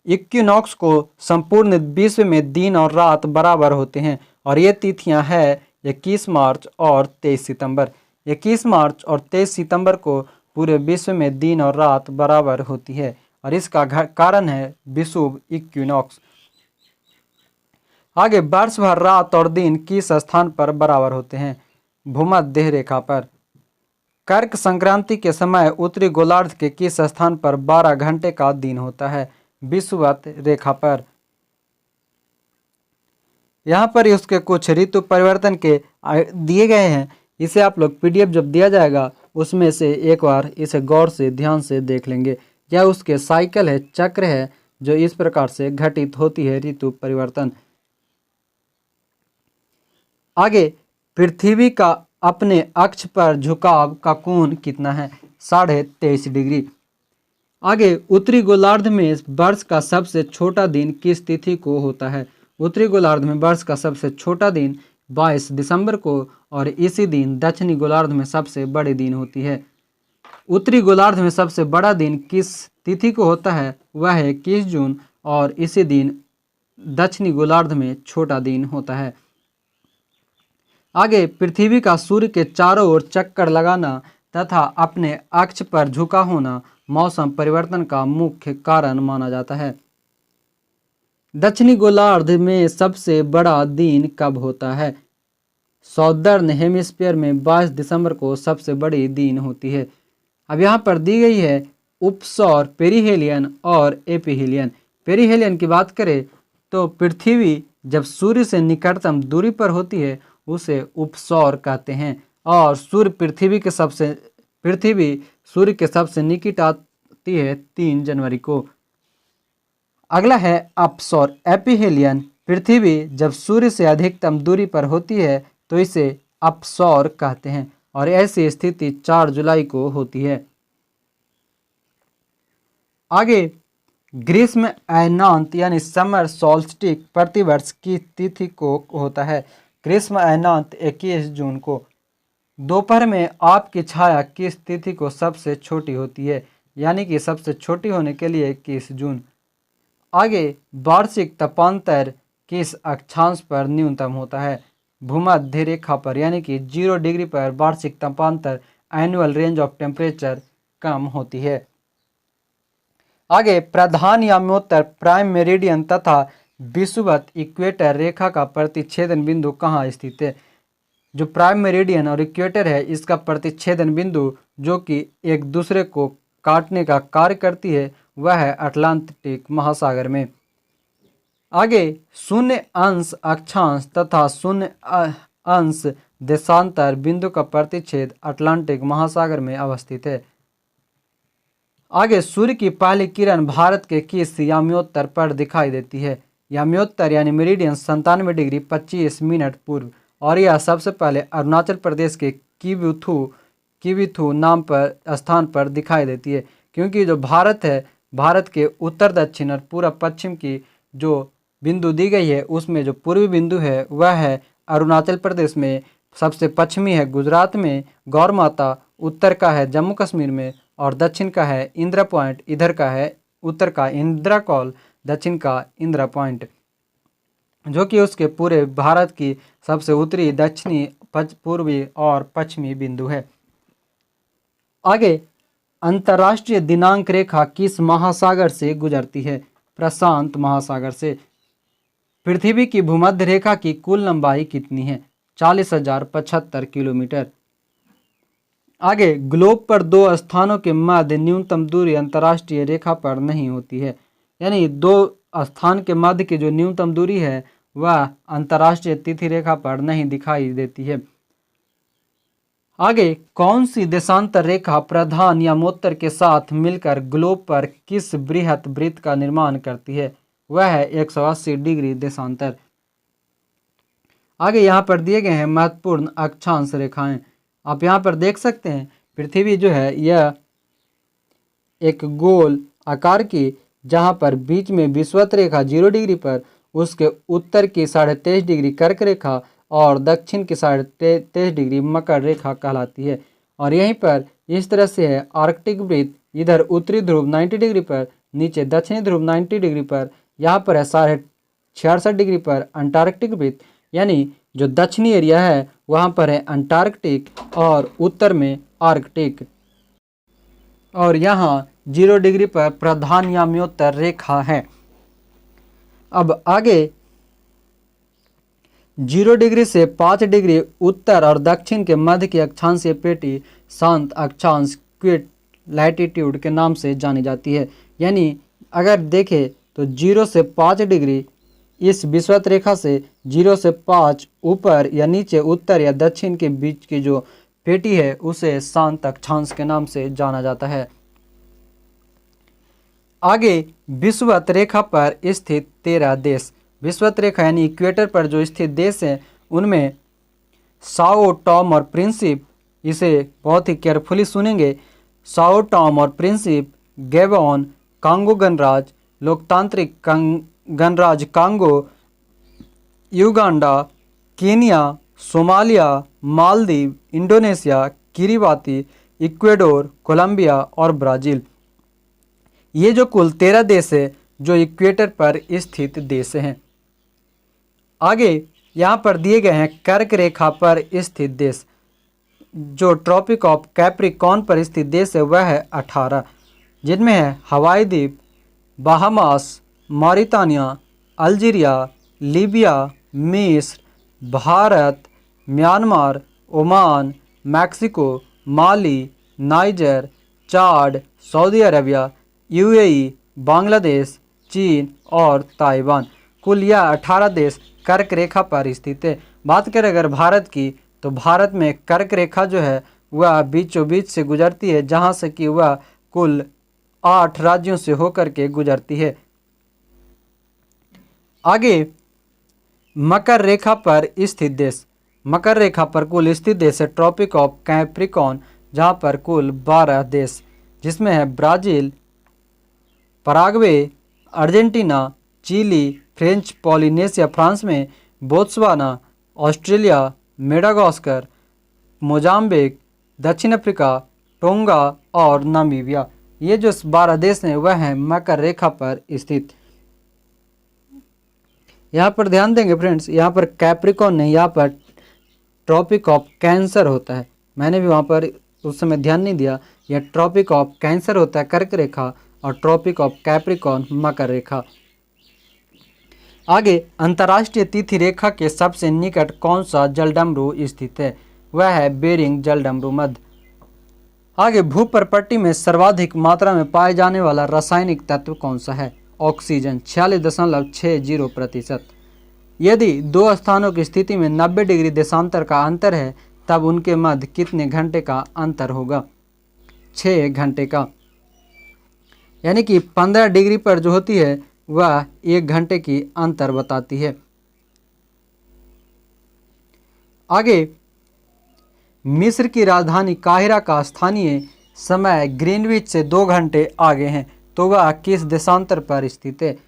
[SPEAKER 1] इक्विनॉक्स को संपूर्ण विश्व में दिन और रात बराबर होते हैं और ये तिथियां हैं 21 मार्च और 23 सितंबर। 21 मार्च और 23 सितंबर को पूरे विश्व में दिन और रात बराबर होती है और इसका कारण है विषुव इक्विनॉक्स। आगे वर्ष भर रात और दिन किस स्थान पर बराबर होते हैं? भूमध्य रेखा पर। कर्क संक्रांति के समय उत्तरी गोलार्ध के किस स्थान पर 12 घंटे का दिन होता है? विषुवत रेखा पर। यहाँ पर उसके कुछ ऋतु परिवर्तन के दिए गए हैं। इसे आप लोग PDF जब दिया जाएगा उसमें से एक बार इसे गौर से ध्यान से देख लेंगे। यह उसके साइकिल है, चक्र है, जो इस प्रकार से घटित होती है ऋतु परिवर्तन। आगे पृथ्वी का अपने अक्ष पर झुकाव का कोण कितना है? 23.5 डिग्री। आगे उत्तरी गोलार्ध में वर्ष का सबसे छोटा दिन किस तिथि को होता है? उत्तरी गोलार्ध में वर्ष का सबसे छोटा दिन 22 दिसंबर को और इसी दिन दक्षिणी गोलार्ध में सबसे बड़ी दिन होती है। उत्तरी गोलार्ध में सबसे बड़ा दिन किस तिथि को होता है? वह है 21 जून और इसी दिन दक्षिणी गोलार्ध में छोटा दिन होता है। आगे पृथ्वी का सूर्य के चारों ओर चक्कर लगाना तथा अपने अक्ष पर झुका होना मौसम परिवर्तन का मुख्य कारण माना जाता है। दक्षिणी गोलार्ध में सबसे बड़ा दिन कब होता है? सौदर्न हेमिस्फीयर में 22 दिसंबर को सबसे बड़ी दिन होती है। अब यहाँ पर दी गई है उपसौर, पेरिहेलियन और एपिहेलियन। पेरिहेलियन की बात करें तो पृथ्वी जब सूर्य से निकटतम दूरी पर होती है उसे उपसौर कहते हैं और पृथ्वी सूर्य के सबसे निकट आती है 3 जनवरी को। अगला है अपसौर, एपिहेलियन। पृथ्वी जब सूर्य से अधिकतम दूरी पर होती है तो इसे अपसौर कहते हैं और ऐसी स्थिति 4 जुलाई को होती है। आगे ग्रीष्म अयनांत यानी समर सोल्स्टिस प्रतिवर्ष की तिथि को होता है? ग्रीष्म अयनांत 21 जून को। दोपहर में आपकी छाया किस तिथि को सबसे छोटी होती है? यानी कि सबसे छोटी होने के लिए 21 जून। आगे वार्षिक तापांतर किस अक्षांश पर न्यूनतम होता है? भूमध्य रेखा पर, यानी कि 0 डिग्री पर वार्षिक तापांतर एनुअल रेंज ऑफ टेम्परेचर कम होती है। आगे प्रधान याम्योत्तर प्राइम मेरिडियन तथा विषुवत इक्वेटर रेखा का प्रतिच्छेदन बिंदु कहाँ स्थित है? जो प्राइम मेरिडियन और इक्वेटर है इसका प्रतिच्छेदन बिंदु जो कि एक दूसरे को काटने का कार्य करती है वह है अटलांटिक महासागर में। आगे 0 अंश अक्षांश तथा 0 अंश देशांतर बिंदु का प्रतिच्छेद अटलांटिक महासागर में अवस्थित है। आगे सूर्य की पहली किरण भारत के किस याम्योत्तर पर दिखाई देती है? याम्योत्तर यानी मेरिडियन 97 डिग्री 25 मिनट पूर्व और यह सबसे पहले अरुणाचल प्रदेश के किविथु नाम पर स्थान पर दिखाई देती है, क्योंकि जो भारत है, भारत के उत्तर दक्षिण और पूर्व पश्चिम की जो बिंदु दी गई है उसमें जो पूर्वी बिंदु है वह है अरुणाचल प्रदेश में, सबसे पश्चिमी है गुजरात में गौर माता, उत्तर का है जम्मू कश्मीर में और दक्षिण का है इंदिरा पॉइंट, इधर का है उत्तर का इंदिरा कॉल, दक्षिण का इंदिरा पॉइंट, जो कि उसके पूरे भारत की सबसे उत्तरी, दक्षिणी, पूर्वी और पश्चिमी बिंदु है। आगे अंतर्राष्ट्रीय दिनांक रेखा किस महासागर से गुजरती है? प्रशांत महासागर से। पृथ्वी की भूमध्य रेखा की कुल लंबाई कितनी है? 40,075 किलोमीटर। आगे ग्लोब पर 2 स्थानों के मध्य न्यूनतम दूरी अंतर्राष्ट्रीय रेखा पर नहीं होती है, यानी 2 स्थान के मध्य की जो न्यूनतम दूरी है वह अंतर्राष्ट्रीय तिथि रेखा पर नहीं दिखाई देती है। आगे कौन सी देशांतर रेखा प्रधान यामोत्तर के साथ मिलकर ग्लोब पर किस बृहत वृत्त का निर्माण करती है? वह है 180 डिग्री देशांतर। आगे यहाँ पर दिए गए हैं महत्वपूर्ण अक्षांश रेखाएं। आप यहाँ पर देख सकते हैं पृथ्वी जो है यह एक गोल आकार की, जहाँ पर बीच में विषुवत रेखा 0 डिग्री पर, उसके उत्तर की 23.5 डिग्री कर्क रेखा और दक्षिण की 23.5 डिग्री मकर रेखा कहलाती है। और यहीं पर इस तरह से है आर्कटिक वृत्त, इधर उत्तरी ध्रुव 90 डिग्री पर, नीचे दक्षिणी ध्रुव 90 डिग्री पर, यहाँ पर है 66.5 डिग्री पर अंटार्कटिक वृत्त, यानी जो दक्षिणी एरिया है वहाँ पर है अंटार्कटिक और उत्तर में आर्कटिक। और यहाँ 0 डिग्री पर प्रधान याम्योत्तर रेखा है। अब आगे 0 डिग्री से 5 डिग्री उत्तर और दक्षिण के मध्य की अक्षांशीय पेटी शांत अक्षांश क्विट लैटिट्यूड के नाम से जानी जाती है। यानी अगर देखें तो 0 से 5 डिग्री इस विषुवत रेखा से 0 से 5 ऊपर या नीचे उत्तर या दक्षिण के बीच की जो पेटी है उसे शांत अक्षांश के नाम से जाना जाता है। आगे विषुवत रेखा पर स्थित 13 देश। विषुवत रेखा यानी इक्वेटर पर जो स्थित देश हैं उनमें साओ टॉम और प्रिंसिप, इसे बहुत ही केयरफुली सुनेंगे, साओ टॉम और प्रिंसिप, गैबोन, कांगो गणराज, लोकतांत्रिक गणराज Congo, Uganda, Kenya, Somalia, Maldives, Indonesia, Kiribati, Ecuador, Colombia और ब्राज़ील। ये जो कुल 13 देश है जो इक्वेटर पर स्थित देश हैं। आगे यहाँ पर दिए गए हैं कर्क रेखा पर स्थित देश। जो ट्रॉपिक ऑफ कैप्रिकॉर्न पर स्थित देश है वह है 18, जिनमें है हवाई द्वीप, बहामास, मॉरिटानिया, अल्जीरिया, लीबिया, मिस्र, भारत, म्यांमार, ओमान, मैक्सिको, माली, नाइजर, चाड, सऊदी अरबिया, यूएई, बांग्लादेश, चीन और ताइवान। कुल यह 18 देश कर्क रेखा पर स्थित है। बात करें अगर भारत की तो भारत में कर्क रेखा जो है वह बीचों बीच से गुजरती है, जहां से कि वह कुल 8 राज्यों से होकर के गुजरती है। आगे मकर रेखा पर स्थित देश। मकर रेखा पर कुल स्थित देश है ट्रॉपिक ऑफ कैप्रिकॉर्न, जहां पर कुल 12 देश, जिसमें है Brazil, Paraguay, Argentina, Chile, French Polynesia France में, बोत्सवाना, ऑस्ट्रेलिया, मेडागास्कर, मोजाम्बिक, दक्षिण अफ्रीका, टोंगा और नामीबिया। ये जो 12 देश हैं वह हैं मकर रेखा पर स्थित। यहाँ पर ध्यान देंगे फ्रेंड्स, यहाँ पर कैप्रिकॉर्न नहीं, यहाँ पर ट्रॉपिक ऑफ कैंसर होता है। मैंने भी वहाँ पर उस समय ध्यान नहीं दिया। यह ट्रॉपिक ऑफ कैंसर होता है कर्क रेखा और ट्रॉपिक ऑफ कैप्रिकॉर्न मकर रेखा। आगे अंतर्राष्ट्रीय तिथि रेखा के सबसे निकट कौन सा जलडमरू स्थित है? वह है बेरिंग जलडमरू मध्य। आगे भूपर्पट्टी में सर्वाधिक मात्रा में पाए जाने वाला रासायनिक तत्व कौन सा है? ऑक्सीजन 46.60%। यदि दो स्थानों की स्थिति में 90 डिग्री देशांतर का अंतर है तब उनके मध्य कितने घंटे का अंतर होगा? 6 घंटे का। यानी कि 15 डिग्री पर जो होती है वह 1 घंटे की अंतर बताती है। आगे मिस्र की राजधानी काहिरा का स्थानीय समय ग्रीनविच से 2 घंटे आगे है, तो वह किस देशांतर पर स्थित है?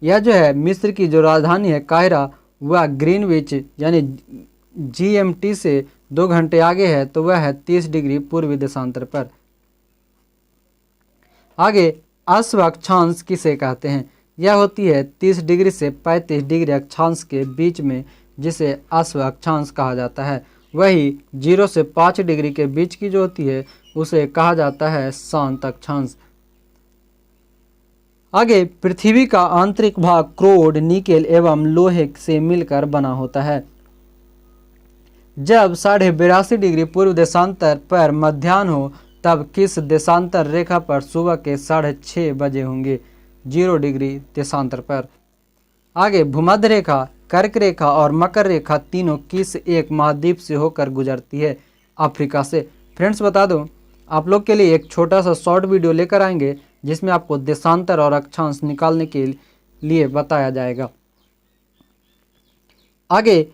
[SPEAKER 1] यह जो है मिस्र की जो राजधानी है काहिरा वह ग्रीनविच यानी GMT से 2 घंटे आगे है, तो वह है 30 डिग्री पूर्वी देशांतर पर। आगे अश्व अक्षांश किसे कहते हैं? यह होती है 30 डिग्री से 35 डिग्री अक्षांश के बीच में, जिसे अश्व अक्षांश कहा जाता है। वही 0 से 5 डिग्री के बीच की जो होती है उसे कहा जाता है शांत अक्षांश। आगे पृथ्वी का आंतरिक भाग क्रोड, निकेल एवं लोहे से मिलकर बना होता है। जब 82.5 डिग्री पूर्व देशांतर पर मध्याह्न हो तब किस देशांतर रेखा पर सुबह के 6:30 बजे होंगे? 0 डिग्री देशांतर पर। आगे भूमध्य रेखा, कर्क रेखा और मकर रेखा तीनों किस एक महाद्वीप से होकर गुजरती है? अफ्रीका से। फ्रेंड्स बता दूं, आप लोग के लिए एक छोटा सा शॉर्ट वीडियो लेकर आएंगे जिसमें आपको देशांतर और अक्षांश निकालने के लिए बताया जाएगा। आगे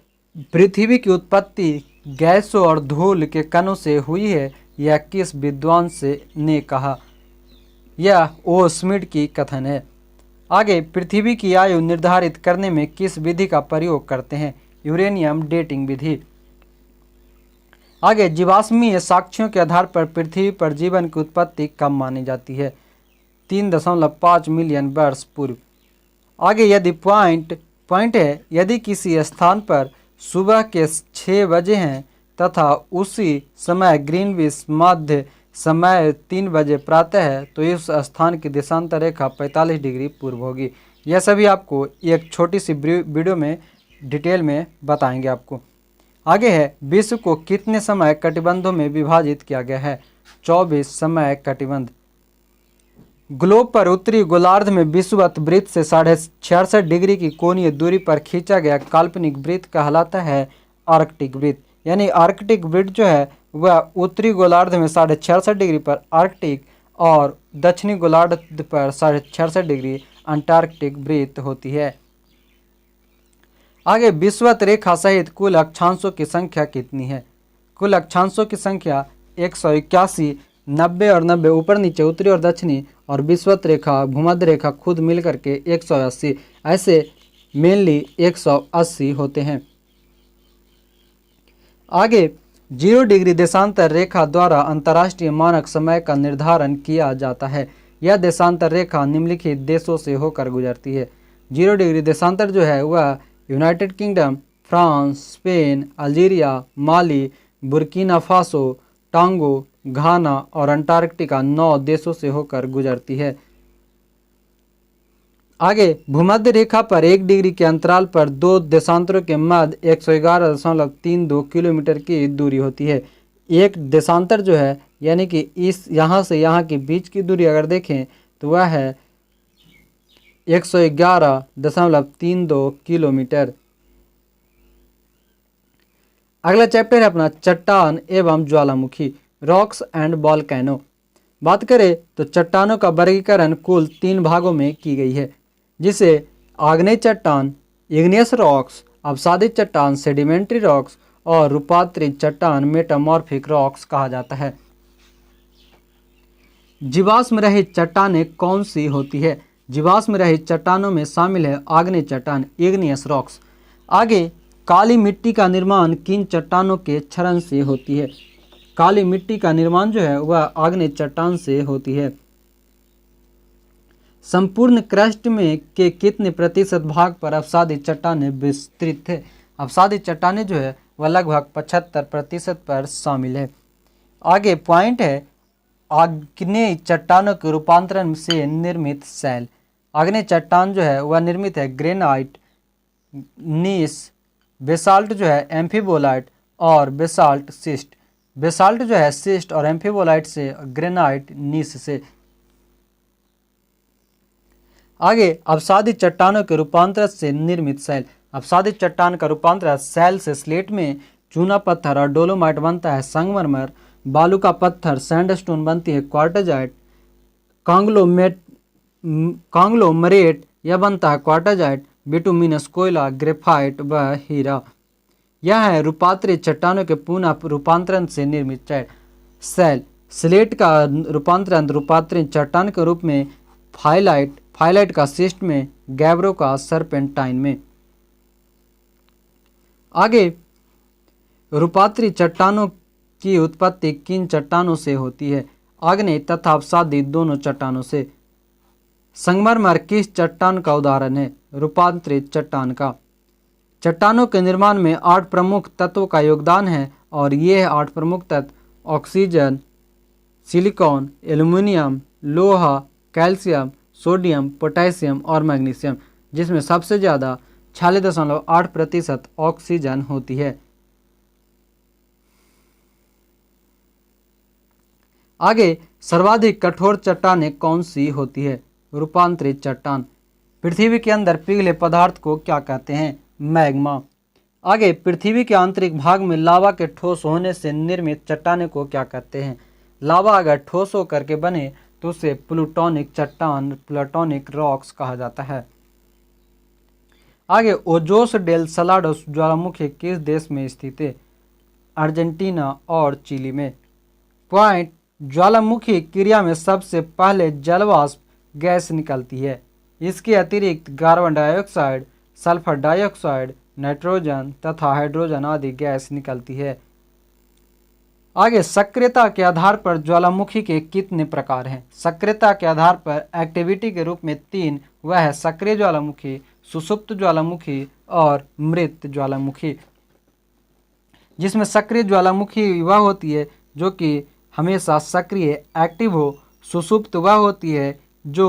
[SPEAKER 1] पृथ्वी की उत्पत्ति गैसों और धूल के कणों से हुई है, यह किस विद्वान ने कहा? यह ओ स्मिथ की कथन है। आगे पृथ्वी की आयु निर्धारित करने में किस विधि का प्रयोग करते हैं? यूरेनियम डेटिंग विधि। आगे जीवाश्मीय साक्ष्यों के आधार पर पृथ्वी पर जीवन की उत्पत्ति कब मानी जाती है? 3.5 मिलियन वर्ष पूर्व। आगे यदि पॉइंट है, यदि किसी स्थान पर सुबह के 6 बजे हैं तथा उसी समय ग्रीनविच मध्य समय 3 बजे प्रातः है, तो इस स्थान की देशांतर रेखा 45 डिग्री पूर्व होगी। यह सभी आपको एक छोटी सी वीडियो में डिटेल में बताएंगे आपको। आगे है, विश्व को कितने समय कटिबंधों में विभाजित किया गया है? 24 समय कटिबंध। ग्लोब पर उत्तरी गोलार्ध में विषुवत वृत्त से 66.5 डिग्री की कोणीय दूरी पर खींचा गया काल्पनिक वृत्त कहलाता है आर्कटिक वृत्त। यानी आर्कटिक वृत्त जो है वह उत्तरी गोलार्ध में 66.5 डिग्री पर आर्कटिक और दक्षिणी गोलार्ध पर 66.5 डिग्री अंटार्कटिक वृत्त होती है। आगे, विषुवत रेखा सहित कुल अक्षांशों की संख्या कितनी है? कुल अक्षांशों की संख्या 181, 90 और 90 ऊपर नीचे उत्तरी और दक्षिणी, और विषुवत रेखा भूमध्य रेखा खुद मिलकर के 180, ऐसे मेनली 180 होते हैं। आगे, 0 डिग्री देशांतर रेखा द्वारा अंतर्राष्ट्रीय मानक समय का निर्धारण किया जाता है। यह देशांतर रेखा निम्नलिखित देशों से होकर गुजरती है। 0 डिग्री देशांतर जो है वह United Kingdom, France, Spain, Algeria, Mali, Burkina Faso, Togo, Ghana और अंटार्कटिका 9 देशों से होकर गुजरती है। आगे, भूमध्य रेखा पर 1 डिग्री के अंतराल पर 2 देशांतरों के मध्य 111.32 किलोमीटर की दूरी होती है। एक देशांतर जो है यानी कि इस यहाँ से यहाँ के बीच की दूरी अगर देखें तो वह है 111.32 किलोमीटर। अगला चैप्टर है अपना चट्टान एवं ज्वालामुखी, रॉक्स एंड वॉल्केनो। बात करें तो चट्टानों का वर्गीकरण कुल 3 भागों में की गई है, जिसे आग्नेय चट्टान, इग्नियस रॉक्स, अवसादित चट्टान, सेडिमेंट्री रॉक्स और रूपांतरित चट्टान, मेटामॉर्फिक रॉक्स कहा जाता है। जीवाश्म रहित चट्टानें कौन सी होती है? जीवाश्म रहित चट्टानों में शामिल है आग्नेय चट्टान, इग्नियस रॉक्स। आगे, काली मिट्टी का निर्माण किन चट्टानों के क्षरण से होती है? काली मिट्टी का निर्माण जो है वह आग्नेय चट्टान से होती है। संपूर्ण क्रस्ट में के कितने प्रतिशत भाग पर अवसादित चट्टानें विस्तृत है? अवसादित चट्टानें जो है वह लगभग 75% पर शामिल है। आगे पॉइंट है, आग्नेय चट्टानों के रूपांतरण से निर्मित शैल। आग्नेय चट्टान जो है वह निर्मित है ग्रेनाइट, नीस, बेसाल्ट जो है एम्फीबोलाइट और बेसाल्ट सिस्ट। बेसाल्ट जो है सिस्ट और एम्फीबोलाइट से, ग्रेनाइट नीस से। आगे, अवसादित चट्टानों के रूपांतरण से निर्मित शैल। अवसादित चट्टान का रूपांतरण शैल से स्लेट में चूना पत्थर और डोलोमाइट बनता है संगमरमर, बालू का पत्थर सैंडस्टोन बनती है क्वार्टजाइट, कांग्लोमरेट यह बनता है क्वार्टजाइट, बिटुमिनस कोयला, ग्रेफाइट व हीरा। यह है रूपांतरित चट्टानों के पुनः रूपांतरण से निर्मित शैल। स्लेट का रूपांतरण रूपांतरित चट्टान के रूप में फाइलाइट, फाइलाइट का सिस्ट में, गैब्रो का सरपेंटाइन में। आगे, रूपांतरित चट्टानों की उत्पत्ति किन चट्टानों से होती है? आग्नेय तथा अवसादित दोनों चट्टानों से। संगमरमर किस चट्टान का उदाहरण है? रूपांतरित चट्टान का। चट्टानों के निर्माण में 8 प्रमुख तत्वों का योगदान है और ये 8 प्रमुख तत्व ऑक्सीजन, सिलिकॉन, एल्युमिनियम, लोहा, कैल्शियम, सोडियम, पोटेशियम और मैग्नीशियम, जिसमें सबसे ज़्यादा 46.8% ऑक्सीजन होती है। आगे, सर्वाधिक कठोर चट्टानें कौन सी होती है? रूपांतरित चट्टान। पृथ्वी के अंदर पिघले पदार्थ को क्या कहते हैं? मैग्मा। आगे, पृथ्वी के आंतरिक भाग में लावा के ठोस होने से निर्मित चट्टानों को क्या कहते हैं? लावा अगर ठोस होकर के बने तो उसे प्लूटोनिक चट्टान, प्लूटोनिक रॉक्स कहा जाता है। आगे, ओजोस डेल सलाडोस ज्वालामुखी किस देश में स्थित है? अर्जेंटीना और चिली में। पॉइंट, ज्वालामुखी क्रिया में सबसे पहले जलवाष्प गैस निकलती है। इसके अतिरिक्त carbon dioxide, sulphur dioxide, nitrogen तथा हाइड्रोजन आदि गैस निकलती है। आगे, सक्रियता के आधार पर ज्वालामुखी के कितने प्रकार हैं? सक्रियता के आधार पर एक्टिविटी के रूप में 3, वह है सक्रिय ज्वालामुखी, सुषुप्त ज्वालामुखी और मृत ज्वालामुखी। जिसमें सक्रिय ज्वालामुखी वह होती है जो कि हमेशा सक्रिय एक्टिव हो। सुषुप्त वह होती है जो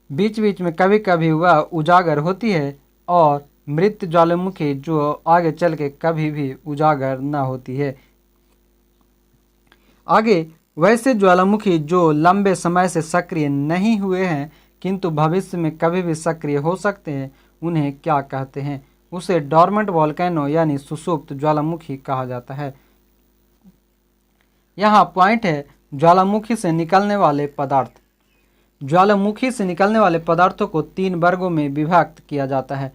[SPEAKER 1] बीच बीच में कभी कभी वह उजागर होती है। और मृत ज्वालामुखी जो आगे चल के कभी भी उजागर न होती है। आगे वैसे ज्वालामुखी जो लंबे समय से सक्रिय नहीं हुए हैं किंतु भविष्य में कभी भी सक्रिय हो सकते हैं, उन्हें क्या कहते हैं? उसे डॉर्मेंट वोल्केनो यानी सुषुप्त ज्वालामुखी कहा जाता है। यहाँ पॉइंट है, ज्वालामुखी से निकलने वाले पदार्थ। ज्वालामुखी से निकलने वाले पदार्थों को 3 वर्गों में विभक्त किया जाता है।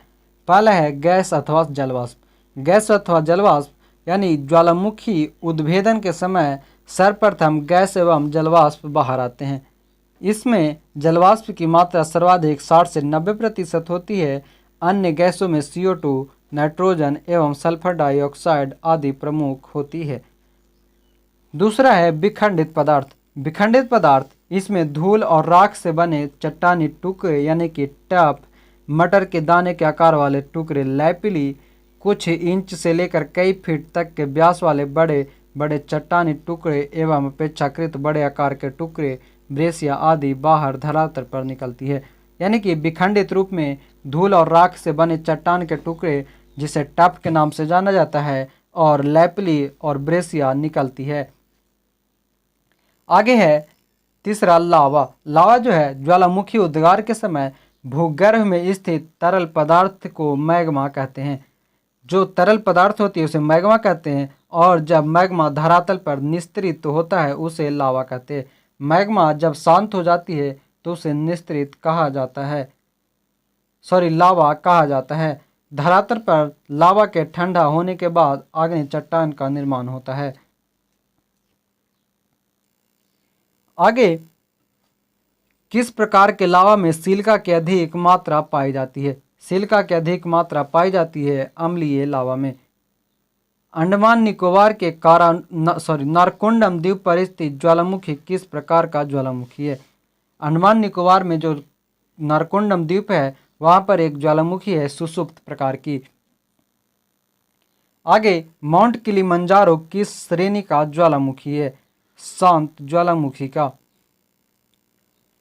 [SPEAKER 1] पहला है गैस अथवा जलवाष्प। गैस अथवा जलवाष्प यानी ज्वालामुखी उद्भेदन के समय सर्वप्रथम गैस एवं जलवाष्प बाहर आते हैं। इसमें जलवाष्प की मात्रा सर्वाधिक 60 से 90% होती है। अन्य गैसों में CO2, नाइट्रोजन एवं सल्फर डाइऑक्साइड आदि प्रमुख होती है। दूसरा है विखंडित पदार्थ। विखंडित पदार्थ, इसमें धूल और राख से बने चट्टानी टुकड़े यानी कि टफ, मटर के दाने के आकार वाले टुकड़े लैपिली, कुछ इंच से लेकर कई फीट तक के व्यास वाले बड़े बड़े चट्टानी टुकड़े एवं अपेक्षाकृत बड़े आकार के टुकड़े ब्रेसिया आदि बाहर धरातल पर निकलती है। यानी कि विखंडित रूप में धूल और राख से बने चट्टान के टुकड़े जिसे टफ के नाम से जाना जाता है और लैपिली और ब्रेसिया निकलती है। आगे है तीसरा लावा। लावा जो है ज्वालामुखी उद्गार के समय भूगर्भ में स्थित तरल पदार्थ को मैग्मा कहते हैं। जो तरल पदार्थ होती है उसे मैग्मा कहते हैं और जब मैग्मा धरातल पर निस्तरित होता है उसे लावा कहते हैं। मैग्मा जब शांत हो जाती है तो उसे निस्तरित कहा जाता है, लावा कहा जाता है। धरातल पर लावा के ठंडा होने के बाद आग्नेय चट्टान का निर्माण होता है। आगे किस प्रकार के लावा में सिलिका की अधिक मात्रा पाई जाती है? सिलिका की अधिक मात्रा पाई जाती है अम्लीय लावा में। अंडमान निकोबार के नारकोंडम द्वीप पर स्थित ज्वालामुखी किस प्रकार का ज्वालामुखी है? अंडमान निकोबार में जो नारकोंडम द्वीप है वहां पर एक ज्वालामुखी है सुषुप्त प्रकार की। आगे माउंट किलिमंजारो किस श्रेणी का ज्वालामुखी है? शांत ज्वालामुखी का।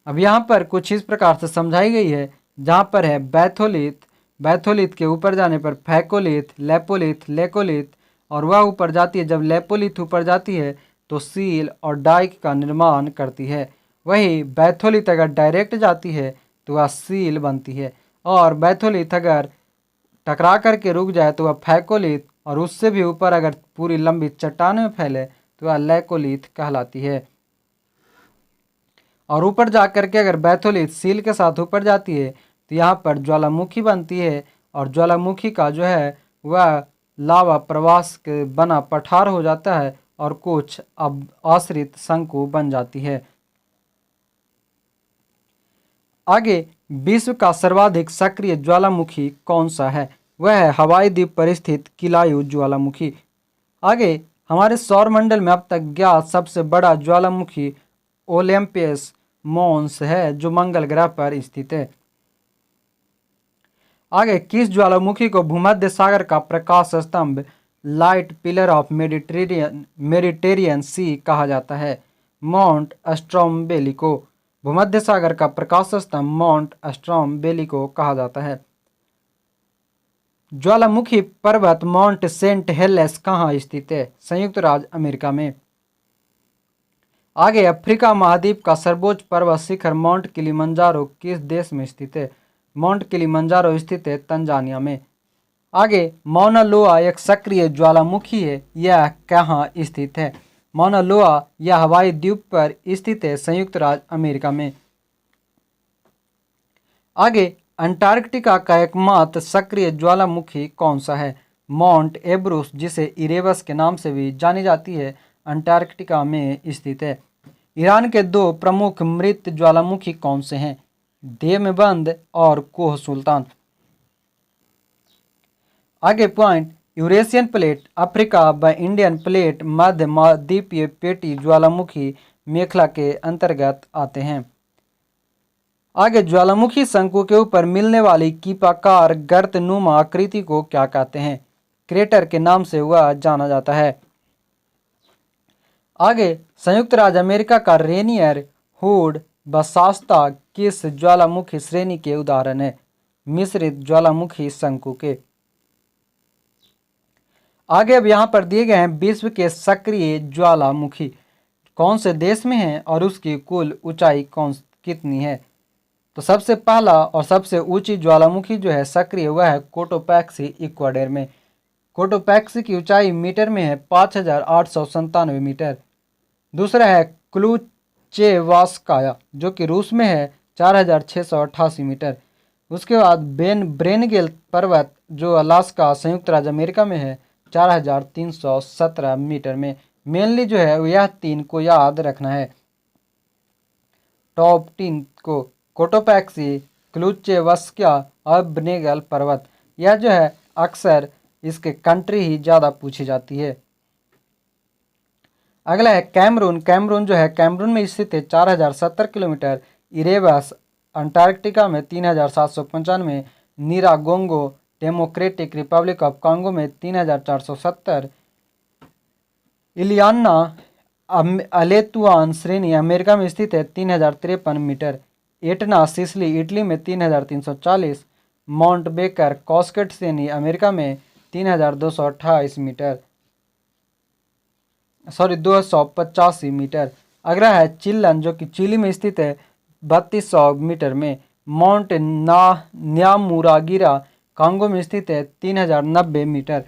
[SPEAKER 1] अब यहाँ पर कुछ इस प्रकार से समझाई गई है, जहाँ पर है बैथोलिथ, बैथोलिथ के ऊपर जाने पर फैकोलिथ, लेपोलिथ, लेकोलिथ, और वह ऊपर जाती है। जब लेपोलिथ ऊपर जाती है तो सील और डाइक का निर्माण करती है। वही बैथोलिथ अगर डायरेक्ट जाती है तो वह सील बनती है, और बैथोलिथ अगर टकरा करके रुक जाए तो वह फैकोलिथ, और उससे भी ऊपर अगर पूरी लंबी चट्टान में फैले तो वह लेकोलिथ कहलाती है। और ऊपर जा करके अगर बैथोलिथ सील के साथ ऊपर जाती है तो यहाँ पर ज्वालामुखी बनती है, और ज्वालामुखी का जो है वह लावा प्रवास के बना पठार हो जाता है और कुछ अब आश्रित शंकु बन जाती है। आगे विश्व का सर्वाधिक सक्रिय ज्वालामुखी कौन सा है? वह है हवाई द्वीप पर स्थित किलायु ज्वालामुखी। आगे हमारे सौरमंडल में अब तक ज्ञात सबसे बड़ा ज्वालामुखी ओलंपस मॉन्स है जो मंगल ग्रह पर स्थित है। आगे किस ज्वालामुखी को भूमध्य सागर का प्रकाश स्तंभ लाइट पिलर ऑफ मेडिटेरियन सी कहा जाता है? माउंट स्ट्रोम्बेली को। भूमध्य सागर का प्रकाश स्तंभ माउंट स्ट्रोम्बेली को कहा जाता है। ज्वालामुखी पर्वत माउंट सेंट हेलेस कहाँ स्थित है? संयुक्त राज्य अमेरिका में। आगे अफ्रीका महाद्वीप का सर्वोच्च पर्वत शिखर माउंट किलिमंजारो किस देश में स्थित है? माउंट किलिमंजारो स्थित है तंजानिया में। आगे मौना लोआ एक सक्रिय ज्वालामुखी है, यह कहाँ स्थित है? मौना लोआ यह हवाई द्वीप पर स्थित है संयुक्त राज्य अमेरिका में। आगे अंटार्कटिका का एकमात्र सक्रिय ज्वालामुखी कौन सा है? माउंट एब्रूस, जिसे इरेबस के नाम से भी जानी जाती है, अंटार्कटिका में स्थित है। ईरान के 2 प्रमुख मृत ज्वालामुखी कौन से हैं? देमबंद और कोह सुल्तान। आगे पॉइंट, यूरेशियन प्लेट, अफ्रीका व इंडियन प्लेट मध्य महाद्वीपीय पेटी ज्वालामुखी मेखला के अंतर्गत आते हैं। आगे ज्वालामुखी शंकु के ऊपर मिलने वाली कीपाकार गर्तनुमा आकृति को क्या कहते हैं? क्रेटर के नाम से हुआ जाना जाता है। आगे, संयुक्त राज्य अमेरिका का रेनियर, हुड व शास्ता किस ज्वालामुखी श्रेणी के उदाहरण है? मिश्रित ज्वालामुखी शंकु के। आगे अब यहाँ पर दिए गए हैं विश्व के सक्रिय ज्वालामुखी कौन से देश में है और उसकी कुल ऊंचाई कितनी है? तो सबसे पहला और सबसे ऊंची ज्वालामुखी जो है सक्रिय हुआ है कोटोपैक्सी इक्वाडोर में। कोटोपैक्सी की ऊंचाई मीटर में है 5,897 मीटर। दूसरा है क्लूचेवास्काया जो कि रूस में है 4,688 मीटर। उसके बाद ब्रेनगेल पर्वत जो अलास्का संयुक्त राज्य अमेरिका में है 4,317 मीटर में। मेनली जो है यह 3 को याद रखना है, टॉप 3 को, कोटोपैक्सी, क्लूचेवास्का और ब्रेनगेल पर्वत। यह जो है अक्सर इसके कंट्री ही ज़्यादा पूछी जाती है। अगला है कैमरून। कैमरून जो है कैमरून में स्थित है 4,070 किलोमीटर। इरेबस अंटार्कटिका में 3,795। निरागोंगो डेमोक्रेटिक रिपब्लिक ऑफ कॉन्गो में 3,470। इलियाना अलेतुआन श्रेणी अमेरिका में स्थित है 3,053 मीटर। एटना सिसिली इटली में 3,340। माउंट बेकर कॉस्केट श्रेणी अमेरिका में 3,228 मीटर, 285 मीटर। अगला है चिल्लन जो कि चिली में स्थित है 3,200 मीटर में। माउंट न्यामुरागिरा कांगो में स्थित है 3,090 मीटर।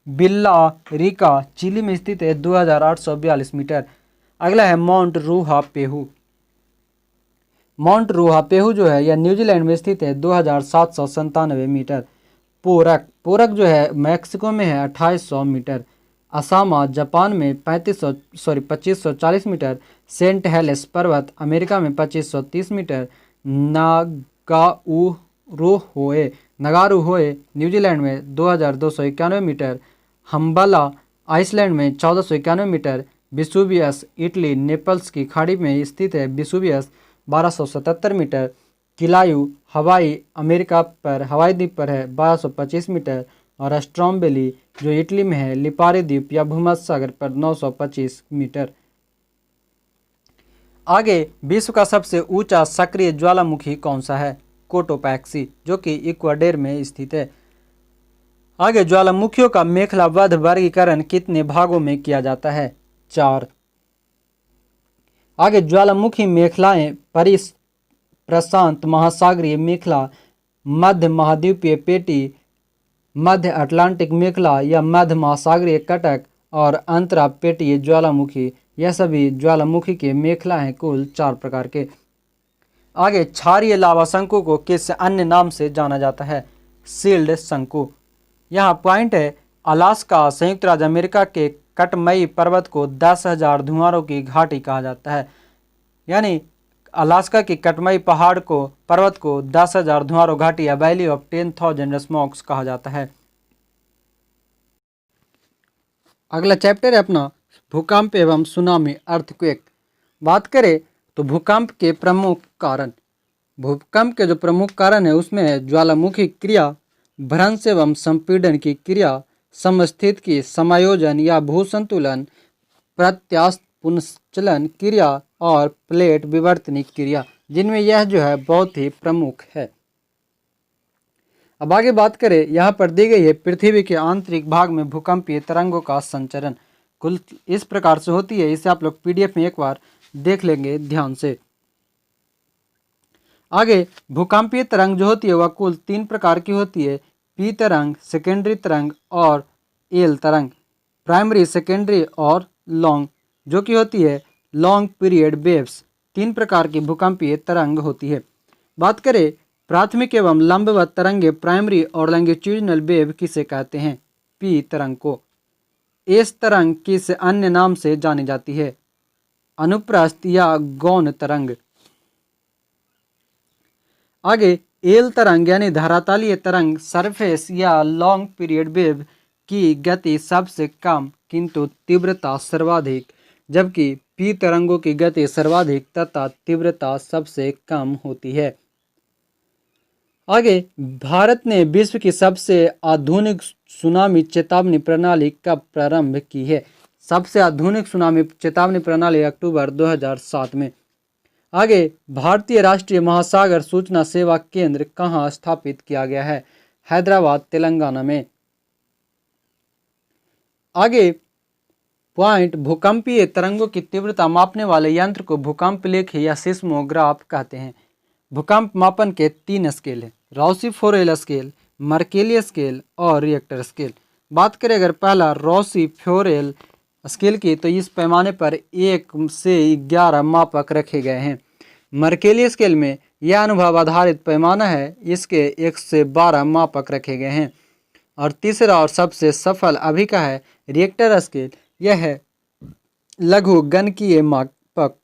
[SPEAKER 1] बिल्ला रिका चिली में स्थित है 2,842 मीटर। अगला है माउंट रूहापेहू। माउंट रूहापेहू जो है यह न्यूजीलैंड में स्थित है 2,797 मीटर। पोरक जो है मैक्सिको में है 2,800 मीटर। असामा जापान में 2,540 मीटर। सेंट हेलेस पर्वत अमेरिका में 2,530 मीटर। नगारुहोए न्यूजीलैंड में 2,291 मीटर। हम्बला आइसलैंड में 1,491 मीटर। विसुवियस इटली नेपल्स की खाड़ी में स्थित है विसुवियस 1,277 मीटर। किलायू हवाई अमेरिका पर हवाई द्वीप पर है 1,225 मीटर। और स्ट्रॉम्बेली जो इटली में है लिपारी द्वीप या भूमध्य सागर पर 925 मीटर। आगे, विश्व का सबसे ऊंचा सक्रिय ज्वालामुखी कौन सा है? कोटोपैक्सी जो कि इक्वाडोर में स्थित है। आगे, ज्वालामुखियों का मेखलाबद्ध वर्गीकरण कितने भागों में किया जाता है? 4। आगे, ज्वालामुखी मेखलाएं प्रशांत महासागरीय मेखला, मध्य महाद्वीपीय पेटी, मध्य अटलांटिक मेखला या मध्य महासागरीय कटक और अंतरापेटीय ज्वालामुखी, यह सभी ज्वालामुखी के मेखला हैं, कुल 4 प्रकार के। आगे, क्षारीय लावा शंकु को किस अन्य नाम से जाना जाता है? शील्ड शंकु। यहाँ पॉइंट है, अलास्का संयुक्त राज्य अमेरिका के कटमई पर्वत को 10,000 धुआरों की घाटी कहा जाता है। यानी अलास्का की कटमई पहाड़ को पर्वत को 10,000 धुआरों घाटी या वैली ऑफ 10,000 स्मोक्स कहा जाता है। अगला चैप्टर है अपना भूकंप एवं सुनामी अर्थक्वेक। बात करें तो भूकंप के प्रमुख कारण। भूकंप के जो प्रमुख कारण है उसमें है ज्वालामुखी क्रिया, भ्रंश एवं संपीड़न की क्रिया, समस्थित की समायोजन या भूसंतुलन, प्रत्यास्थ पुनश्चलन क्रिया और प्लेट विवर्तनिक क्रिया, जिनमें यह जो है बहुत ही प्रमुख है। अब आगे बात करें, यहाँ पर दी गई है पृथ्वी के आंतरिक भाग में भूकंपीय तरंगों का संचरण कुल इस प्रकार से होती है। इसे आप लोग पीडीएफ में एक बार देख लेंगे ध्यान से। आगे, भूकंपीय तरंग जो होती है वह कुल 3 प्रकार की होती है। पी तरंग, सेकेंडरी तरंग और एल तरंग। प्राइमरी, सेकेंडरी और लॉन्ग जो कि होती है लॉन्ग पीरियड वेव्स। 3 प्रकार की भूकंपीय तरंग होती है। बात करें प्राथमिक एवं लंबवत तरंगे प्राइमरी और लॉन्गिट्यूडिनल वेव किसे कहते हैं? पी तरंग को। एस तरंग किस अन्य नाम से जानी जाती है? अनुप्रस्थ या गौण तरंग। आगे, एल तरंग यानी धरातलीय तरंग सरफेस या लॉन्ग पीरियड वेव की गति सबसे कम किंतु तीव्रता सर्वाधिक, जबकि पी तरंगों की गति सर्वाधिक तथा तीव्रता सबसे कम होती है। आगे, भारत ने विश्व की सबसे आधुनिक सुनामी चेतावनी प्रणाली कब प्रारंभ की है? सबसे आधुनिक सुनामी चेतावनी प्रणाली अक्टूबर 2007 में। आगे, भारतीय राष्ट्रीय महासागर सूचना सेवा केंद्र कहाँ स्थापित किया गया है? हैदराबाद, तेलंगाना में। आगे, पॉइंट, भूकंपीय तरंगों की तीव्रता मापने वाले यंत्र को भूकंप लेख या सिस्मोग्राफ कहते हैं। भूकंप मापन के 3 स्केल हैं: रॉसी-फोरेल स्केल, मर्केली स्केल और रिएक्टर स्केल। बात करें अगर पहला रॉसी-फोरेल स्केल की, तो इस पैमाने पर 1 से 11 मापक रखे गए हैं। मर्केली स्केल में यह अनुभव आधारित पैमाना है, इसके 1 से 12 मापक रखे गए हैं। और तीसरा और सबसे सफल अभी का है रिएक्टर स्केल। यह है लघु गणकीय मापक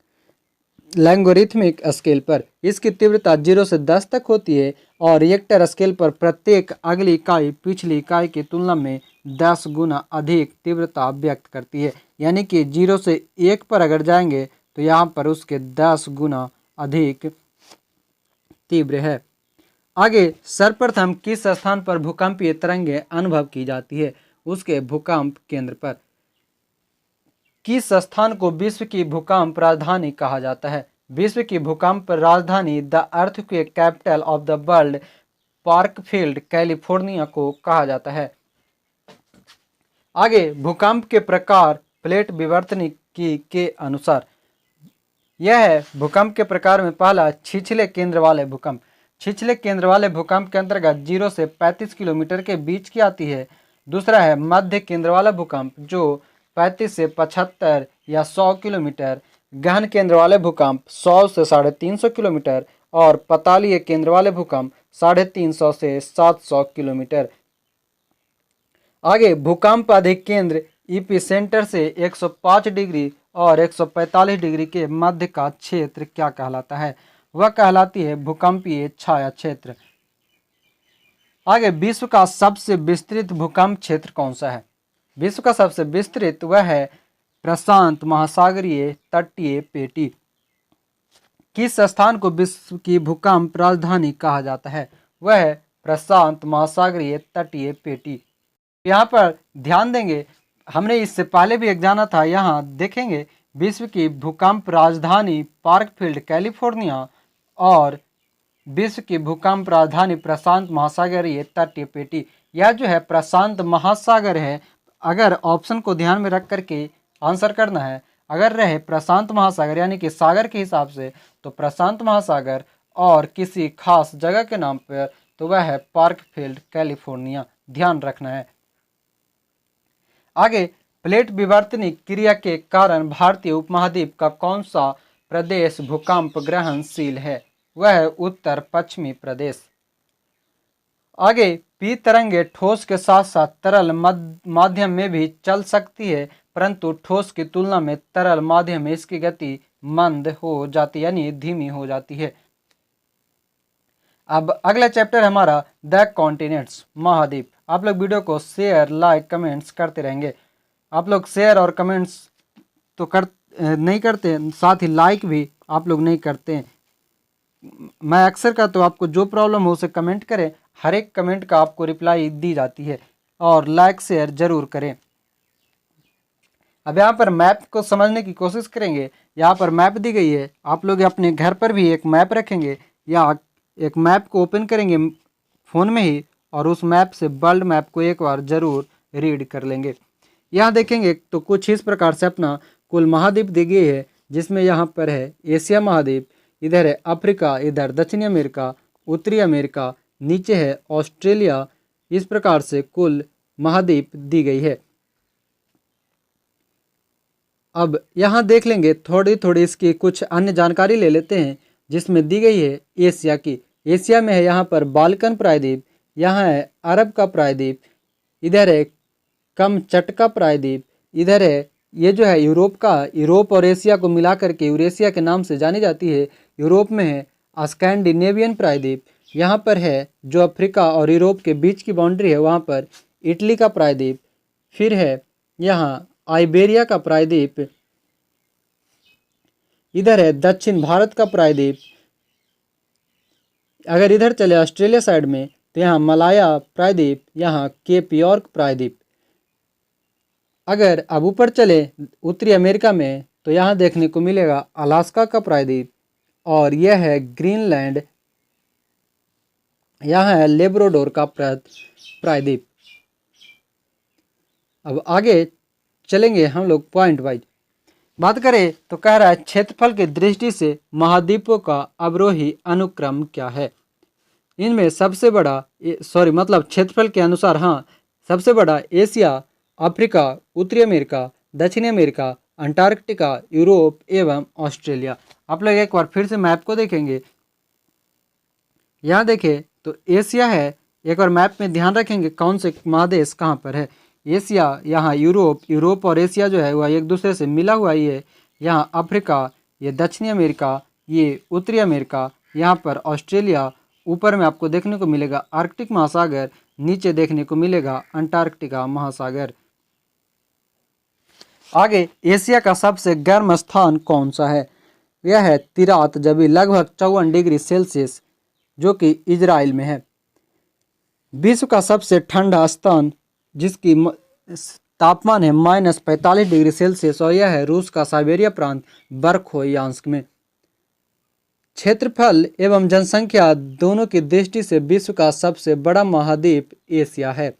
[SPEAKER 1] लैंगोरिथमिक स्केल पर। इसकी तीव्रता 0 से 10 तक होती है और रिएक्टर स्केल पर प्रत्येक अगली इकाई पिछली इकाई की तुलना में 10 गुना अधिक तीव्रता व्यक्त करती है। यानी कि 0 से 1 पर अगर जाएंगे तो यहाँ पर उसके 10 गुना अधिक तीव्र है। आगे, सर्वप्रथम किस स्थान पर भूकंपीय तरंगें अनुभव की जाती है? उसके भूकंप केंद्र पर। किस स्थान को विश्व की भूकंप राजधानी कहा जाता है? विश्व की भूकंप राजधानी the earthquake capital of the world Parkfield, California को कहा जाता है। आगे, भूकंप के प्रकार प्लेट विवर्तनिकी के अनुसार। यह है भूकंप के प्रकार में पहला छिछले केंद्र वाले भूकंप। छिछले केंद्र वाले भूकंप के अंतर्गत 0 से 35 किलोमीटर के बीच की आती है। दूसरा है मध्य केंद्र वाला भूकंप, जो 35 से 75 या 100 किलोमीटर। गहन केंद्र वाले भूकंप 100 से 350 किलोमीटर और पतालीय केंद्र वाले भूकंप 350 से 700 किलोमीटर। आगे, भूकंप अधिक केंद्र इपिसेंटर से 105 डिग्री और 145 डिग्री के मध्य का क्षेत्र क्या कहलाता है? वह कहलाती है भूकंपीय छाया क्षेत्र। आगे, विश्व का सबसे विस्तृत भूकंप क्षेत्र कौन सा है? विश्व का सबसे विस्तृत वह है प्रशांत महासागरीय तटीय पेटी। किस स्थान को विश्व की भूकंप राजधानी कहा जाता है? वह है प्रशांत महासागरीय तटीय पेटी। यहाँ पर ध्यान देंगे, हमने इससे पहले भी एक जाना था। यहाँ देखेंगे विश्व की भूकंप राजधानी पार्कफील्ड, कैलिफोर्निया और विश्व की भूकंप राजधानी प्रशांत महासागरीय तटीय पेटी। यह जो है प्रशांत महासागर है। अगर ऑप्शन को ध्यान में रख करके आंसर करना है, अगर रहे प्रशांत महासागर यानी कि सागर के हिसाब से, तो प्रशांत महासागर, और किसी खास जगह के नाम पर तो वह है पार्कफील्ड, कैलिफोर्निया। ध्यान रखना है। आगे, प्लेट विवर्तनिक क्रिया के कारण भारतीय उपमहाद्वीप का कौन सा प्रदेश भूकंप ग्रहणशील है? वह है उत्तर पश्चिमी प्रदेश। आगे, पी तरंगे ठोस के साथ साथ तरल माध्यम में भी चल सकती है, परंतु ठोस की तुलना में तरल माध्यम में इसकी गति मंद हो जाती है, यानी धीमी हो जाती है। अब अगला चैप्टर हमारा द कॉन्टिनेंट्स, महाद्वीप। आप लोग वीडियो को शेयर, लाइक, कमेंट्स करते रहेंगे। आप लोग शेयर और कमेंट्स तो नहीं करते, साथ ही लाइक भी आप लोग नहीं करते। मैं अक्सर का तो आपको जो प्रॉब्लम हो उसे कमेंट करें, हर एक कमेंट का आपको रिप्लाई दी जाती है, और लाइक शेयर जरूर करें। अब यहाँ पर मैप को समझने की कोशिश करेंगे। यहाँ पर मैप दी गई है, आप लोग अपने घर पर भी एक मैप रखेंगे या एक मैप को ओपन करेंगे फ़ोन में ही, और उस मैप से वर्ल्ड मैप को एक बार ज़रूर रीड कर लेंगे। यहाँ देखेंगे तो कुछ इस प्रकार से अपना कुल महाद्वीप दी गई है, जिसमें यहाँ पर है एशिया महाद्वीप, इधर है अफ्रीका, इधर दक्षिणी अमेरिका, उत्तरी अमेरिका, नीचे है ऑस्ट्रेलिया। इस प्रकार से कुल महाद्वीप दी गई है। अब यहाँ देख लेंगे थोड़ी थोड़ी इसकी कुछ अन्य जानकारी ले लेते हैं, जिसमें दी गई है एशिया की। एशिया में है यहाँ पर बाल्कन प्रायद्वीप, यहाँ है अरब का प्रायद्वीप, इधर है कमचटका प्रायद्वीप, इधर है ये जो है यूरोप का, यूरोप और एशिया को मिला करके यूरेशिया के नाम से जानी जाती है। यूरोप में है स्कैंडिनेवियन प्रायद्वीप, यहाँ पर है जो अफ्रीका और यूरोप के बीच की बाउंड्री है, वहाँ पर इटली का प्रायद्वीप। फिर है यहाँ आइबेरिया का प्रायद्वीप, इधर है दक्षिण भारत का प्रायद्वीप, अगर इधर चले ऑस्ट्रेलिया साइड में तो यहाँ मलाया प्रायद्वीप, यहाँ केप यॉर्क प्रायद्वीप। अगर अब ऊपर चले उत्तरी अमेरिका में तो यहाँ देखने को मिलेगा अलास्का का प्रायद्वीप, और यह है ग्रीनलैंड, यहाँ है लेब्राडोर का प्रायद्वीप। अब आगे चलेंगे हम लोग पॉइंट वाइज। बात करें तो कह रहा है क्षेत्रफल की दृष्टि से महाद्वीपों का अवरोही अनुक्रम क्या है। इनमें सबसे बड़ा मतलब क्षेत्रफल के अनुसार हाँ, सबसे बड़ा एशिया, अफ्रीका, उत्तरी अमेरिका, दक्षिणी अमेरिका, अंटार्कटिका, यूरोप एवं ऑस्ट्रेलिया। आप लोग एक बार फिर से मैप को देखेंगे, यहाँ देखें तो एशिया है, एक बार मैप में ध्यान रखेंगे कौन से महादेश कहाँ पर है। एशिया, यहाँ यूरोप और एशिया जो है वह एक दूसरे से मिला हुआ ही है। यहाँ अफ्रीका, ये दक्षिणी अमेरिका, ये उत्तरी अमेरिका, यहाँ पर ऑस्ट्रेलिया, ऊपर में आपको देखने को मिलेगा आर्कटिक महासागर, नीचे देखने को मिलेगा अंटार्कटिका महासागर। आगे एशिया का सबसे गर्म स्थान कौन सा है। यह है तिरात जबी, लगभग 54 डिग्री सेल्सियस, जो कि इजराइल में है। विश्व का सबसे ठंडा स्थान जिसकी तापमान है -45 डिग्री सेल्सियस, और यह है रूस का साइबेरिया प्रांत बरखोयांस्क में। क्षेत्रफल एवं जनसंख्या दोनों की दृष्टि से विश्व का सबसे बड़ा महाद्वीप एशिया है।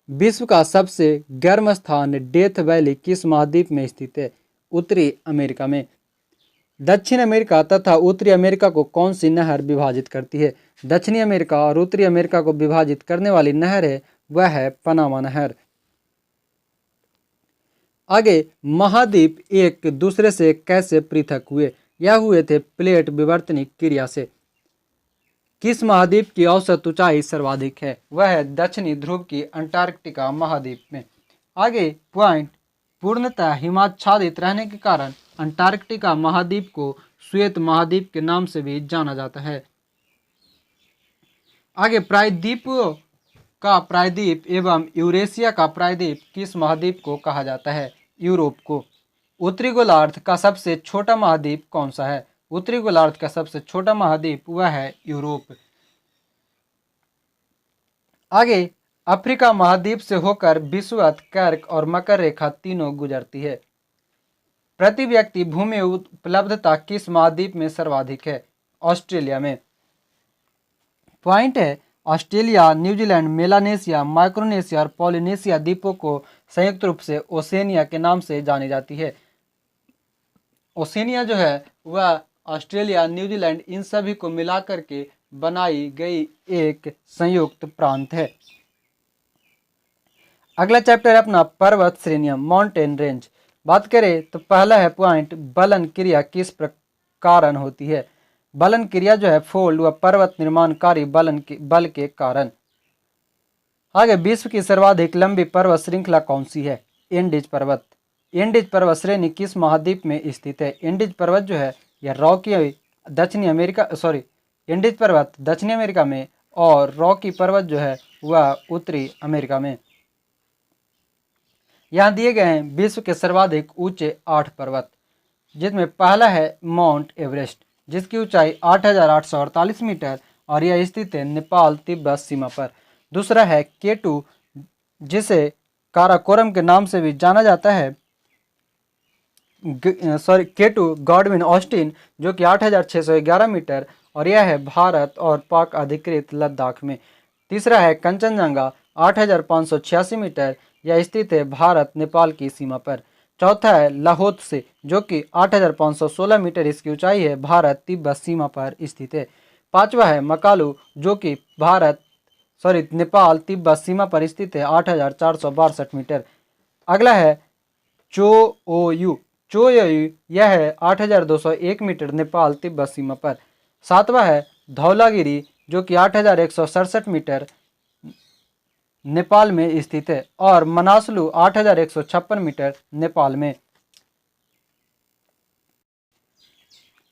[SPEAKER 1] विश्व का सबसे गर्म स्थान डेथ वैली किस महाद्वीप में स्थित है। उत्तरी अमेरिका में। दक्षिण अमेरिका तथा उत्तरी अमेरिका को कौन सी नहर विभाजित करती है। दक्षिणी अमेरिका और उत्तरी अमेरिका को विभाजित करने वाली नहर है वह है पनामा नहर। आगे महाद्वीप एक दूसरे से कैसे पृथक हुए। यह हुए थे प्लेट विवर्तनिक क्रिया से। किस महाद्वीप की औसत ऊंचाई सर्वाधिक है। वह है दक्षिणी ध्रुव की अंटार्कटिका महाद्वीप में। आगे पॉइंट, पूर्णतः हिमाच्छादित रहने के कारण अंटार्कटिका महाद्वीप को श्वेत महाद्वीप के नाम से भी जाना जाता है। आगे प्रायद्वीपों का प्रायद्वीप एवं यूरेशिया का प्रायद्वीप किस महाद्वीप को कहा जाता है। यूरोप को। उत्तरी गोलार्ध का सबसे छोटा महाद्वीप कौन सा है। उत्तरी गोलार्ध का सबसे छोटा महाद्वीप वह है यूरोप। आगे अफ्रीका महाद्वीप से होकर विषुवत, कर्क और मकर रेखा तीनों गुजरती है। प्रति व्यक्ति भूमि उपलब्धता किस महाद्वीप में सर्वाधिक है। ऑस्ट्रेलिया में। पॉइंट है ऑस्ट्रेलिया, न्यूजीलैंड, मेलानेशिया, माइक्रोनेशिया और पॉलिनेशिया द्वीपों को संयुक्त रूप से ओसेनिया के नाम से जानी जाती है। ओसेनिया जो है वह ऑस्ट्रेलिया, न्यूजीलैंड इन सभी को मिलाकर के बनाई गई एक संयुक्त प्रांत है। अगला चैप्टर है अपना पर्वत श्रेणियां, माउंटेन रेंज। बात करें तो पहला है पॉइंट, बलन क्रिया किस कारण होती है। बलन क्रिया जो है फोल्ड व पर्वत निर्माणकारी बल के कारण। आगे विश्व की सर्वाधिक लंबी पर्वत श्रृंखला कौन सी है। एंडीज पर्वत। एंडीज पर्वत श्रेणी किस महाद्वीप में स्थित है। एंडीज पर्वत जो है यह रॉकी दक्षिणी अमेरिका एंडीज पर्वत दक्षिणी अमेरिका में, और रॉकी पर्वत जो है वह उत्तरी अमेरिका में। यहाँ दिए गए हैं विश्व के सर्वाधिक ऊंचे 8 पर्वत, जिसमें पहला है माउंट एवरेस्ट जिसकी ऊंचाई 8,848 मीटर और यह स्थित है नेपाल तिब्बत सीमा पर। दूसरा है K2 जिसे काराकोरम के नाम से भी जाना जाता है, K2 गॉडविन ऑस्टिन, जो कि 8,611 मीटर और यह है भारत और पाक अधिकृत लद्दाख में। तीसरा है कंचनजंगा 8,586 मीटर, यह स्थित है भारत नेपाल की सीमा पर। चौथा है लाहोत्से जो कि 8,516 मीटर इसकी ऊंचाई है, भारत तिब्बत सीमा पर स्थित है। पांचवा है मकालू जो कि नेपाल तिब्बत सीमा पर स्थित है, 8,462 मीटर। अगला है चोओयू यह है 8,201 मीटर, नेपाल तिब्बत सीमा पर। सातवां है धौलागिरी जो कि 8,167 मीटर नेपाल में स्थित है, और मनासलू 8,156 मीटर नेपाल में।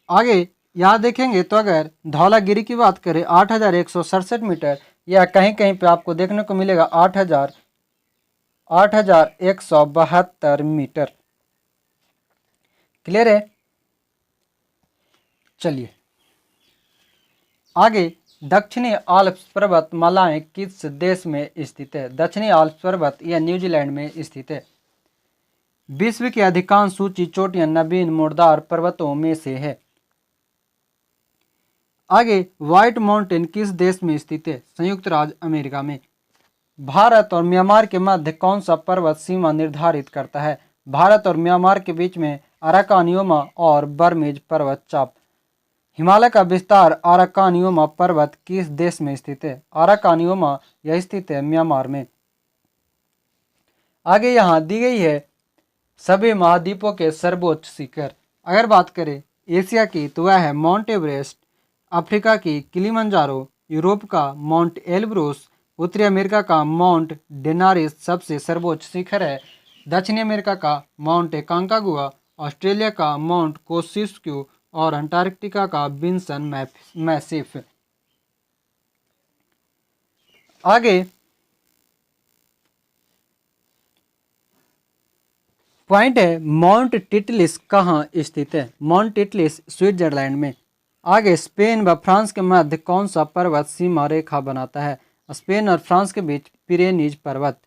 [SPEAKER 1] आगे यहाँ देखेंगे तो अगर धौलागिरी की बात करें 8,167 मीटर, यह कहीं कहीं पे आपको देखने को मिलेगा 8,172 मीटर। क्लियर है। चलिए आगे, दक्षिणी आल्प्स पर्वतमालाएं किस देश में स्थित है? दक्षिणी आल्प्स पर्वत यह न्यूजीलैंड में स्थित है। विश्व की अधिकांश ऊंची चोटियां नवीन मुर्दार पर्वतों में से है। आगे, व्हाइट माउंटेन किस देश में स्थित है? संयुक्त राज्य अमेरिका में। भारत और म्यांमार के मध्य कौन सा पर्वत सीमा निर्धारित करता है? भारत और म्यांमार के बीच में अराकानियोमा और बर्मेज पर्वत चाप। हिमालय का विस्तार अराकानियोमा पर्वत किस देश में स्थित है? अराकानियोमा यह स्थित है म्यांमार में। आगे यहाँ दी गई है सभी महाद्वीपों के सर्वोच्च शिखर। अगर बात करें एशिया की तो वह है माउंट एवरेस्ट, अफ्रीका की किलिमंजारो, यूरोप का माउंट एल्ब्रूस, उत्तरी अमेरिका का माउंट डेनारिस सबसे सर्वोच्च शिखर है, दक्षिणी अमेरिका का माउंट एकांकागुआ, ऑस्ट्रेलिया का माउंट कोसिस्क्यू और अंटार्कटिका का विंसन मैसिफ। आगे पॉइंट है माउंट टिटलिस कहाँ स्थित है? माउंट टिटलिस स्विट्जरलैंड में। आगे, स्पेन व फ्रांस के मध्य कौन सा पर्वत सीमा रेखा बनाता है? स्पेन और फ्रांस के बीच पिरेनीज पर्वत।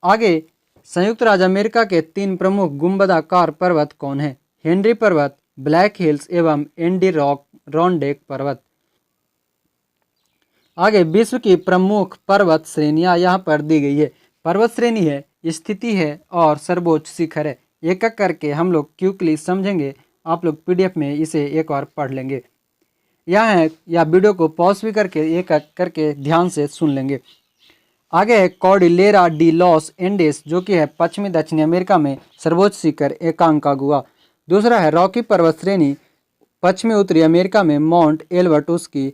[SPEAKER 1] आगे, संयुक्त राज्य अमेरिका के 3 प्रमुख गुंबदाकार पर्वत कौन है? हेनरी पर्वत, ब्लैक हिल्स एवं एंडिरोंडेक पर्वत। आगे, विश्व की प्रमुख पर्वत श्रेणियां यहाँ पर दी गई है। पर्वत श्रेणी है, स्थिति है और सर्वोच्च शिखर है। एक एक करके हम लोग क्विकली समझेंगे। आप लोग पीडीएफ में इसे एक बार पढ़ लेंगे। यहाँ है या वीडियो को पॉज भी करके एक एक करके ध्यान से सुन लेंगे। आगे है कॉर्डिलेरा डी लॉस एंडेस, जो कि है पश्चिमी दक्षिणी अमेरिका में सर्वोच्च शिखर एकांकागुआ। दूसरा है रॉकी पर्वत श्रेणी, पश्चिमी उत्तरी अमेरिका में माउंट एल्बर्टस की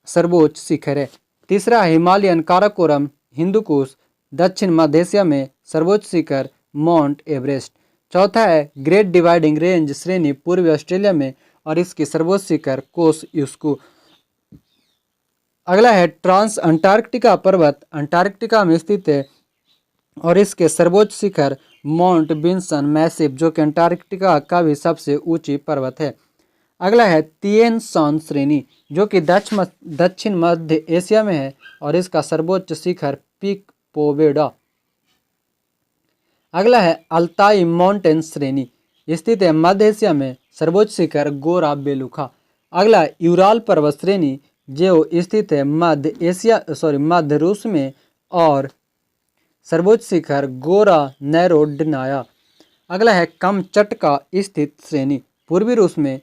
[SPEAKER 1] सर्वोच्च शिखर है। तीसरा है हिमालयन काराकोरम हिंदुकुश, दक्षिण मध्य एशिया में सर्वोच्च शिखर माउंट एवरेस्ट। चौथा है ग्रेट डिवाइडिंग रेंज श्रेणी पूर्वी ऑस्ट्रेलिया में और इसकी सर्वोच्च शिखर कोस-युस्कू। अगला है ट्रांस अंटार्कटिका पर्वत अंटार्कटिका में स्थित है और इसके सर्वोच्च शिखर माउंट विंसन मैसिफ, जो कि अंटार्कटिका का भी सबसे ऊंची पर्वत है। अगला है तिएन सान श्रेणी, जो कि दक्षिण मध्य एशिया में है और इसका सर्वोच्च शिखर पीक पोवेडा। अगला है अल्ताई माउंटेन श्रेणी, स्थित है मध्य एशिया में, सर्वोच्च शिखर गोरा बेलुखा। अगला यूराल पर्वत श्रेणी, जो स्थित है मध्य रूस में और सर्वोच्च शिखर गोरा नैरोडनाया। अगला है कमचटका स्थित श्रेणी, पूर्वी रूस में,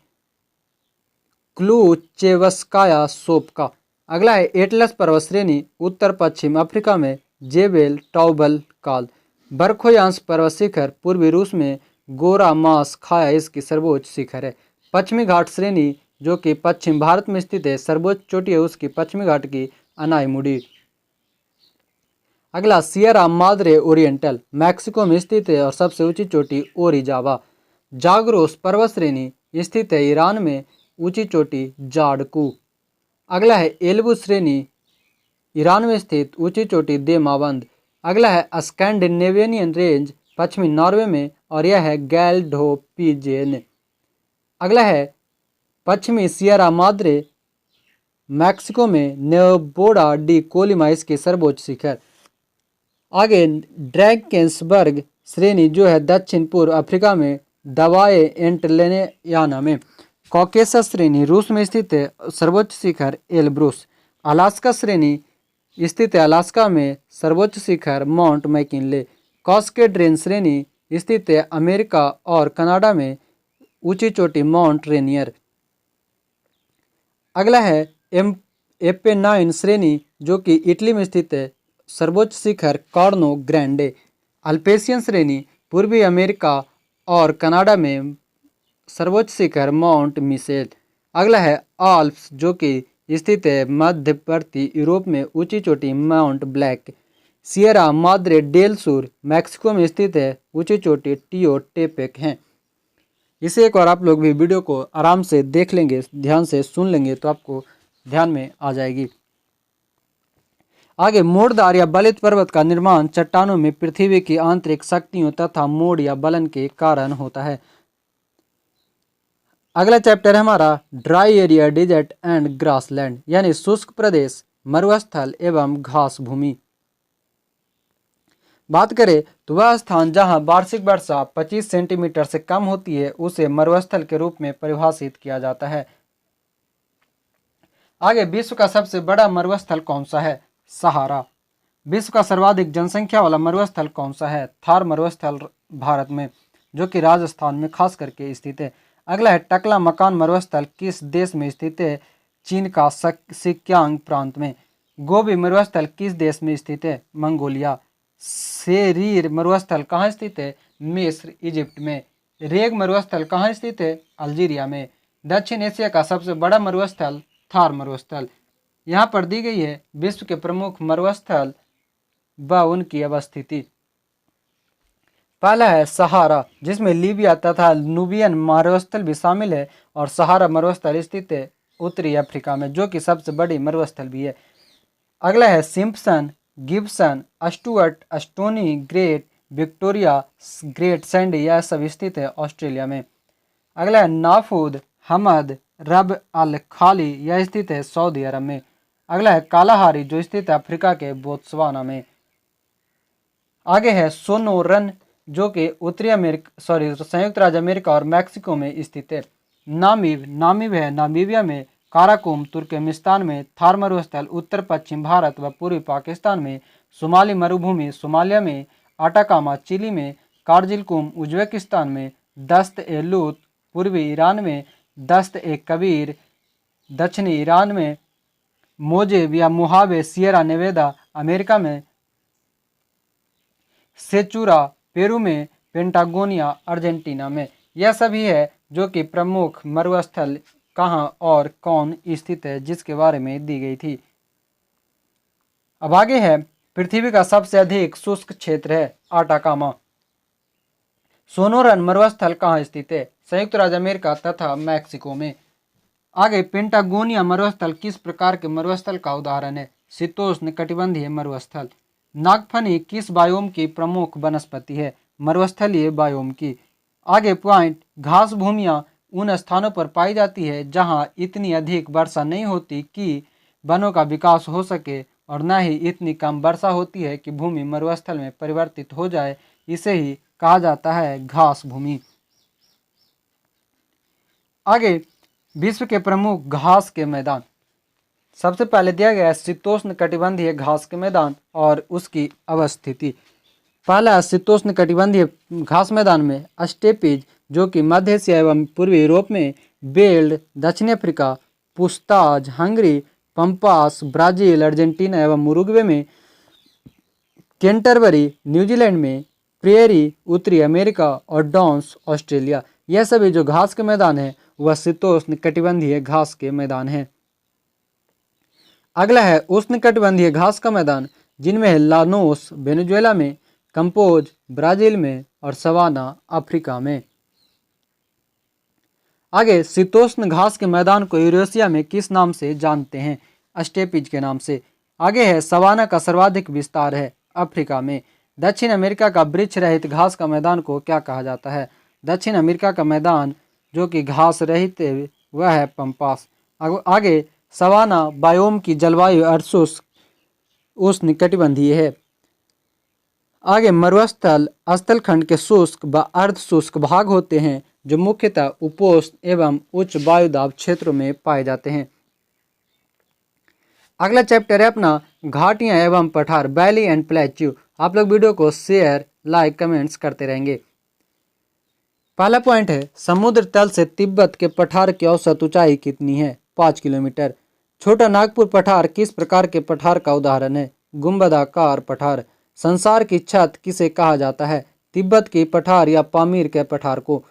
[SPEAKER 1] क्लूचेवस्काया सोपका। अगला है एटलस पर्वत श्रेणी, उत्तर पश्चिम अफ्रीका में, जेबेल टॉबल काल। बरखोयांश पर्वत शिखर, पूर्वी रूस में, गोरा मास खाया इसकी सर्वोच्च शिखर है। पश्चिमी घाट श्रेणी, जो कि पश्चिम भारत में स्थित है, सर्वोच्च चोटी है उसकी पश्चिमी घाट की अनाईमुडी। अगला सियरा माद्रे ओरिएंटल, मैक्सिको में स्थित है और सबसे ऊंची चोटी ओरिजावा। जाग्रोस पर्वत श्रेणी, स्थित है ईरान में, ऊंची चोटी जाडकू। अगला है एल्बू श्रेणी, ईरान में स्थित, ऊंची चोटी देमावंद। अगला है स्कैंडिनेवियन रेंज, पश्चिमी नॉर्वे में और यह है गैल्डोपिजेन। अगला है पश्चिमी सियरा माद्रे, मैक्सिको में, नेवोबोडा डी कोलिमा इसकी सर्वोच्च शिखर। आगे ड्रैकेंसबर्ग श्रेणी, जो है दक्षिण पूर्व अफ्रीका में, दवाए एंटलेनियाना में। कॉकेसस श्रेणी, रूस में स्थित है, सर्वोच्च शिखर एल्ब्रूस। अलास्का श्रेणी, स्थित है अलास्का में, सर्वोच्च शिखर माउंट मैकिनले। कास्केड रेंज श्रेणी, स्थित है अमेरिका और कनाडा में, ऊंची चोटी माउंट रेनियर। अगला है एपेनाइन श्रेणी, जो कि इटली में स्थित है, सर्वोच्च शिखर कॉर्नो ग्रैंडे। अल्पेशियन श्रेणी, पूर्वी अमेरिका और कनाडा में, सर्वोच्च शिखर माउंट मिशेल। अगला है आल्प्स, जो कि स्थित है मध्यवर्ती यूरोप में, ऊंची चोटी Mount Black. Sierra Madre del Sur, Mexico में स्थित है, ऊंची चोटी टियोटेपेक हैं। इसे एक बार आप लोग भी वीडियो को आराम से देख लेंगे, ध्यान से सुन लेंगे तो आपको ध्यान में आ जाएगी। आगे मोड़दार या बलित पर्वत का निर्माण चट्टानों में पृथ्वी की आंतरिक शक्तियों तथा मोड़ या बलन के कारण होता है। अगला चैप्टर है हमारा dry area, desert and grassland, यानी शुष्क प्रदेश, मरुस्थल एवं घास भूमि। बात करें तो वह स्थान जहां वार्षिक वर्षा 25 सेंटीमीटर से कम होती है उसे मरुस्थल के रूप में परिभाषित किया जाता है। आगे, विश्व का सबसे बड़ा मरुस्थल कौन सा है? सहारा। विश्व का सर्वाधिक जनसंख्या वाला मरुस्थल कौन सा है? थार मरुस्थल, भारत में, जो कि राजस्थान में खास करके स्थित है। अगला है टकला मकान मरुस्थल किस देश में स्थित है? चीन का सिक्यांग प्रांत में। गोबी मरुस्थल किस देश में स्थित है? मंगोलिया। सेरीर मरुस्थल कहाँ स्थित है? मिस्र, इजिप्ट में। रेग मरुस्थल कहाँ स्थित है? अल्जीरिया में। दक्षिण एशिया का सबसे बड़ा मरुस्थल थार मरुस्थल। यहाँ पर दी गई है विश्व के प्रमुख मरुस्थल व उनकी अवस्थिति। पहला है सहारा, जिसमें लीबिया तथा नूबियन मरुस्थल भी शामिल है, और सहारा मरुस्थल स्थित है उत्तरी अफ्रीका में, जो कि सबसे बड़ी मरुस्थल भी है। अगला है Simpson, Gibson, Stuart, stony, great Victoria, great Sandy, यह सब स्थित है ऑस्ट्रेलिया में। अगला है नाफूद हमद रब अल खाली, यह स्थित है सऊदी अरब में। अगला है कालाहारी, जो स्थित है अफ्रीका के बोत्सवाना में। आगे है सोनोरन, जो कि संयुक्त राज्य अमेरिका और मैक्सिको में स्थित है। नामीब है नामीबिया में। काराकोम तुर्कमेनिस्तान में। थार मरुस्थल उत्तर पश्चिम भारत व पूर्वी पाकिस्तान में। सोमाली मरुभूमि सोमालिया में। अटाकामा चिली में। कारजिलकुम उज्बेकिस्तान में। दस्त ए लूत पूर्वी ईरान में। दस्त ए कबीर दक्षिणी ईरान में। मोजेब या मोहावे सियरा नेवेदा अमेरिका में। सेचुरा पेरू में। पेंटागोनिया अर्जेंटीना में। यह सभी है जो कि प्रमुख मरुस्थल कहाँ और कौन स्थित है जिसके बारे में दी गई थी। अब आगे है पृथ्वी का सबसे अधिक शुष्क क्षेत्र है आटाकामा। सोनोरन मरुस्थल कहाँ स्थित है? संयुक्त राज्य अमेरिका तथा मैक्सिको में। आगे, पेंटागोनिया मरुस्थल किस प्रकार के मरुस्थल का उदाहरण है? शीतोष्ण कटिबंधीय मरुस्थल। नागफनी किस बायोम की प्रमुख वनस्पति है? मरुस्थलीय बायोम की। आगे पॉइंट, घास भूमियां उन स्थानों पर पाई जाती है जहां इतनी अधिक वर्षा नहीं होती कि वनों का विकास हो सके और न ही इतनी कम वर्षा होती है कि भूमि मरुस्थल में परिवर्तित हो जाए, इसे ही कहा जाता है घास भूमि। आगे, विश्व के प्रमुख घास के मैदान। सबसे पहले दिया गया है शीतोष्ण कटिबंधीय घास के मैदान और उसकी अवस्थिति। पहला शीतोष्ण कटिबंधीय घास मैदान में स्टेपीज, जो कि मध्य एशिया एवं पूर्वी यूरोप में। बेल्ड दक्षिण Africa. पुस्ताज Hungary. Pampas Brazil Argentina एवं उरुग्वे में। कैंटरबरी न्यूजीलैंड में। प्रेरी उत्तरी अमेरिका और डॉन्स ऑस्ट्रेलिया। यह सभी जो घास के मैदान है वह शीतोष्ण कटिबंधीय घास के मैदान है। अगला है उष्ण कटिबंधीय घास का मैदान, जिनमें है लानोस वेनेजुएला में। कंपोज ब्राजील में और सवाना अफ्रीका में। आगे, शीतोष्ण घास के मैदान को यूरेशिया में किस नाम से जानते हैं? स्टेपीज के नाम से। आगे है सवाना का सर्वाधिक विस्तार है अफ्रीका में। दक्षिण अमेरिका का वृक्ष रहित घास का मैदान को क्या कहा जाता है? दक्षिण अमेरिका का मैदान जो कि घास रहित है वह है पंपास। आगे, सवाना बायोम की जलवायु अर्धशुष्क उष्ण कटिबंधीय है। आगे, मरुस्थल स्थलखंड के शुष्क व अर्ध शुष्क भाग होते हैं जो मुख्यतः उपोष्ण एवं उच्च वायुदाब क्षेत्रों में पाए जाते हैं। अगला चैप्टर है अपना घाटियां एवं पठार, वैली एंड प्लेट्यू। आप लोग वीडियो को शेयर लाइक कमेंट्स करते रहेंगे। पहला पॉइंट है समुद्र तल से तिब्बत के पठार की औसत ऊंचाई कितनी है? 5 किलोमीटर। छोटा नागपुर पठार किस प्रकार के पठार का उदाहरण है? गुंबदाकार पठार। संसार की छत किसे कहा जाता है? तिब्बत की पठार या पामीर के पठार को।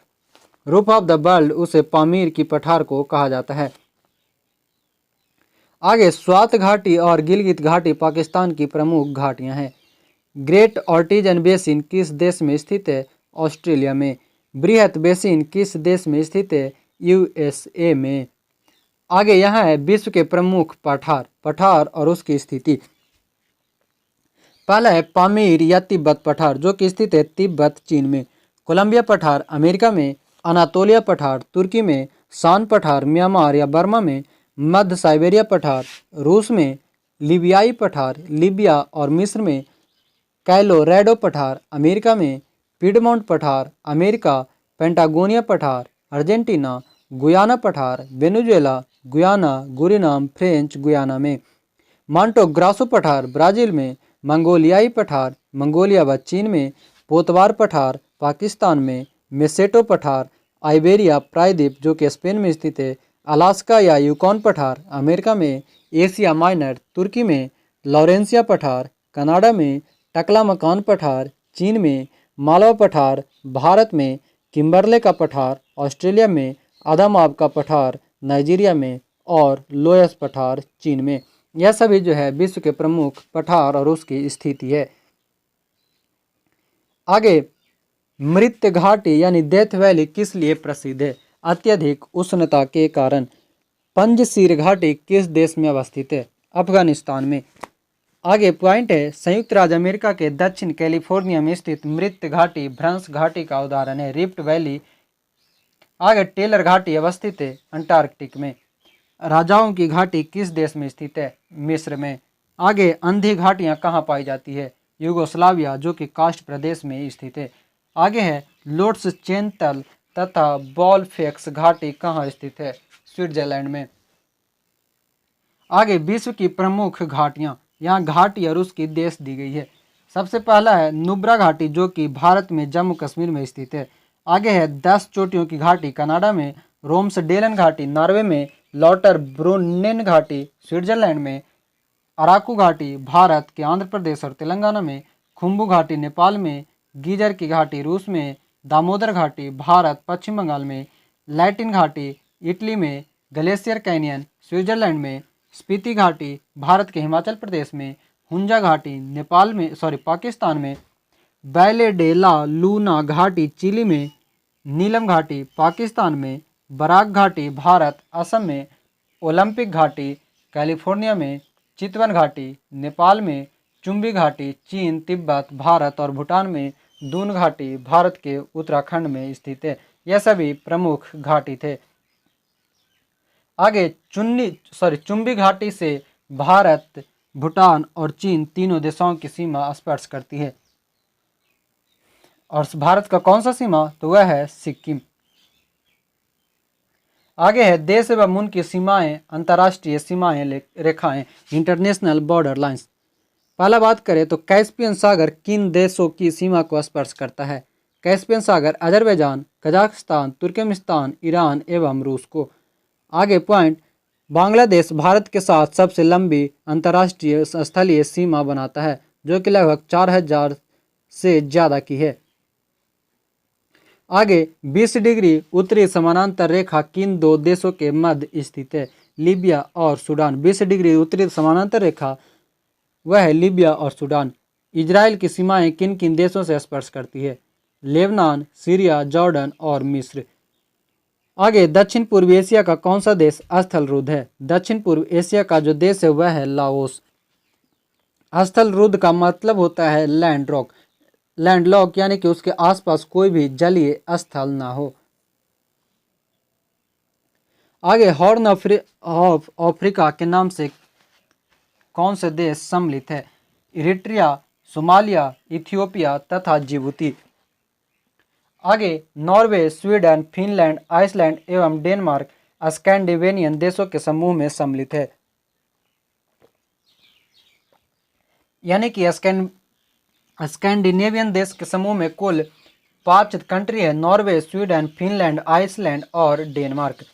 [SPEAKER 1] रूफ ऑफ द वर्ल्ड उसे पामीर की पठार को कहा जाता है। आगे, स्वात घाटी और गिलगित घाटी पाकिस्तान की प्रमुख घाटियां हैं। ग्रेट ऑर्टिजन बेसिन किस देश में स्थित है? ऑस्ट्रेलिया में। बृहत बेसिन किस देश में स्थित है? यूएसए में। आगे यहाँ है विश्व के प्रमुख पठार और उसकी स्थिति। पहला है पामीर या तिब्बत पठार, जो कि स्थित है तिब्बत चीन में। कोलंबिया पठार अमेरिका में। अनातोलिया पठार तुर्की में। शान पठार म्यांमार या बर्मा में, मध्य साइबेरिया पठार रूस में, लीबियाई पठार लीबिया और मिस्र में, कैलोरेडो पठार अमेरिका में, पीडमोंट पठार अमेरिका, पेंटागोनिया पठार अर्जेंटीना, गुयाना पठार वेनेजुएला, गुयाना गुरिनाम फ्रेंच गुयाना में, मांटो ग्रासो पठार ब्राज़ील में, मंगोलियाई पठार मंगोलिया व चीन में, पोतवार पठार पाकिस्तान में, मेसेटो पठार आइबेरिया प्रायद्वीप जो कि स्पेन में स्थित है, अलास्का या यूकॉन पठार अमेरिका में, एशिया माइनर तुर्की में, लॉरेंसिया पठार कनाडा में, टकला मकान पठार चीन में, मालवा पठार भारत में, किम्बरले का पठार ऑस्ट्रेलिया में, आदामाब का पठार नाइजीरिया में और लोयस पठार चीन में। यह सभी जो है विश्व के प्रमुख पठार और उसकी स्थिति है। आगे, मृत्य घाटी यानी डेथ वैली किस लिए प्रसिद्ध है? अत्यधिक उष्णता के कारण। पंजशीर घाटी किस देश में अवस्थित है? अफगानिस्तान में। आगे पॉइंट है, संयुक्त राज्य अमेरिका के दक्षिण कैलिफोर्निया में स्थित मृत्य घाटी भ्रंश घाटी का उदाहरण है। Rift valley. आगे, टेलर घाटी अवस्थित है अंटार्कटिक में। राजाओं की घाटी किस देश में स्थित है? मिस्र में। आगे, अंधी घाटियां कहाँ पाई जाती है? यूगोस्लाविया जो कि कास्ट प्रदेश में स्थित है। आगे है, लोट्स चेंतल तथा बॉलफेक्स घाटी कहाँ स्थित है? स्विट्जरलैंड में। आगे, विश्व की प्रमुख घाटियाँ। यहाँ घाटी और उसकी देश दी गई है। सबसे पहला है नुब्रा घाटी जो कि भारत में जम्मू कश्मीर में स्थित है। आगे है 10 चोटियों की घाटी कनाडा में, रोम्सडेलन घाटी नॉर्वे में, लॉटर ब्रुन्नेन घाटी स्विट्जरलैंड में, अराकू घाटी भारत के आंध्र प्रदेश और तेलंगाना में, खुम्बू घाटी नेपाल में, गीजर की घाटी रूस में, दामोदर घाटी भारत पश्चिम बंगाल में, लैटिन घाटी इटली में, ग्लेशियर कैनियन स्विट्जरलैंड में, स्पीति घाटी भारत के हिमाचल प्रदेश में, हुंजा घाटी नेपाल में पाकिस्तान में, वैले डे ला लूना घाटी चिली में, नीलम घाटी पाकिस्तान में, बराक घाटी भारत असम में, ओलंपिक घाटी कैलिफोर्निया में, चितवन घाटी नेपाल में, चुंबी घाटी चीन तिब्बत भारत और भूटान में, दून घाटी भारत के उत्तराखंड में स्थित है। यह सभी प्रमुख घाटी थे। आगे, चुंबी घाटी से भारत, भूटान और चीन तीनों देशों की सीमा स्पर्श करती है। और भारत का कौन सा सीमा? तो वह है सिक्किम। आगे है, देश एवं उनकी सीमाएं, अंतर्राष्ट्रीय सीमाएं रेखाएं, इंटरनेशनल बॉर्डर लाइंस। पहला बात करें तो कैस्पियन सागर किन देशों की सीमा को स्पर्श करता है? कैस्पियन सागर अजरबैजान, कजाकिस्तान, तुर्कमेनिस्तान, ईरान एवं रूस को। आगे पॉइंट, बांग्लादेश भारत के साथ सबसे लंबी अंतर्राष्ट्रीय स्थलीय सीमा बनाता है जो कि लगभग 4000 से ज़्यादा की है। आगे, 20 डिग्री उत्तरी समानांतर रेखा किन दो देशों के मध्य स्थित है? लीबिया और सूडान। 20 डिग्री उत्तरी समानांतर रेखा वह है लीबिया और सूडान। इजराइल की सीमाएं किन किन देशों से स्पर्श करती है? लेबनान, सीरिया, जॉर्डन और मिस्र। आगे, दक्षिण पूर्व एशिया का कौन सा देश स्थल रुद्ध है? दक्षिण पूर्व एशिया का जो देश है वह है लाओस। स्थल रुद्ध का मतलब होता है लैंडलॉक यानी कि उसके आसपास कोई भी जलीय स्थल ना हो। आगे, हॉर्न ऑफ अफ्रीका के नाम से कौन से देश सम्मिलित है? इरिट्रिया, सोमालिया, इथियोपिया तथा जिबूती। आगे, नॉर्वे, स्वीडन, फिनलैंड, आइसलैंड एवं डेनमार्क स्कैंडिनेवियन देशों के समूह में सम्मिलित है। यानी कि स्कैंडिनेवियन देश के समूह में कुल 5 कंट्री है: नॉर्वे, स्वीडन, फिनलैंड, आइसलैंड और डेनमार्क।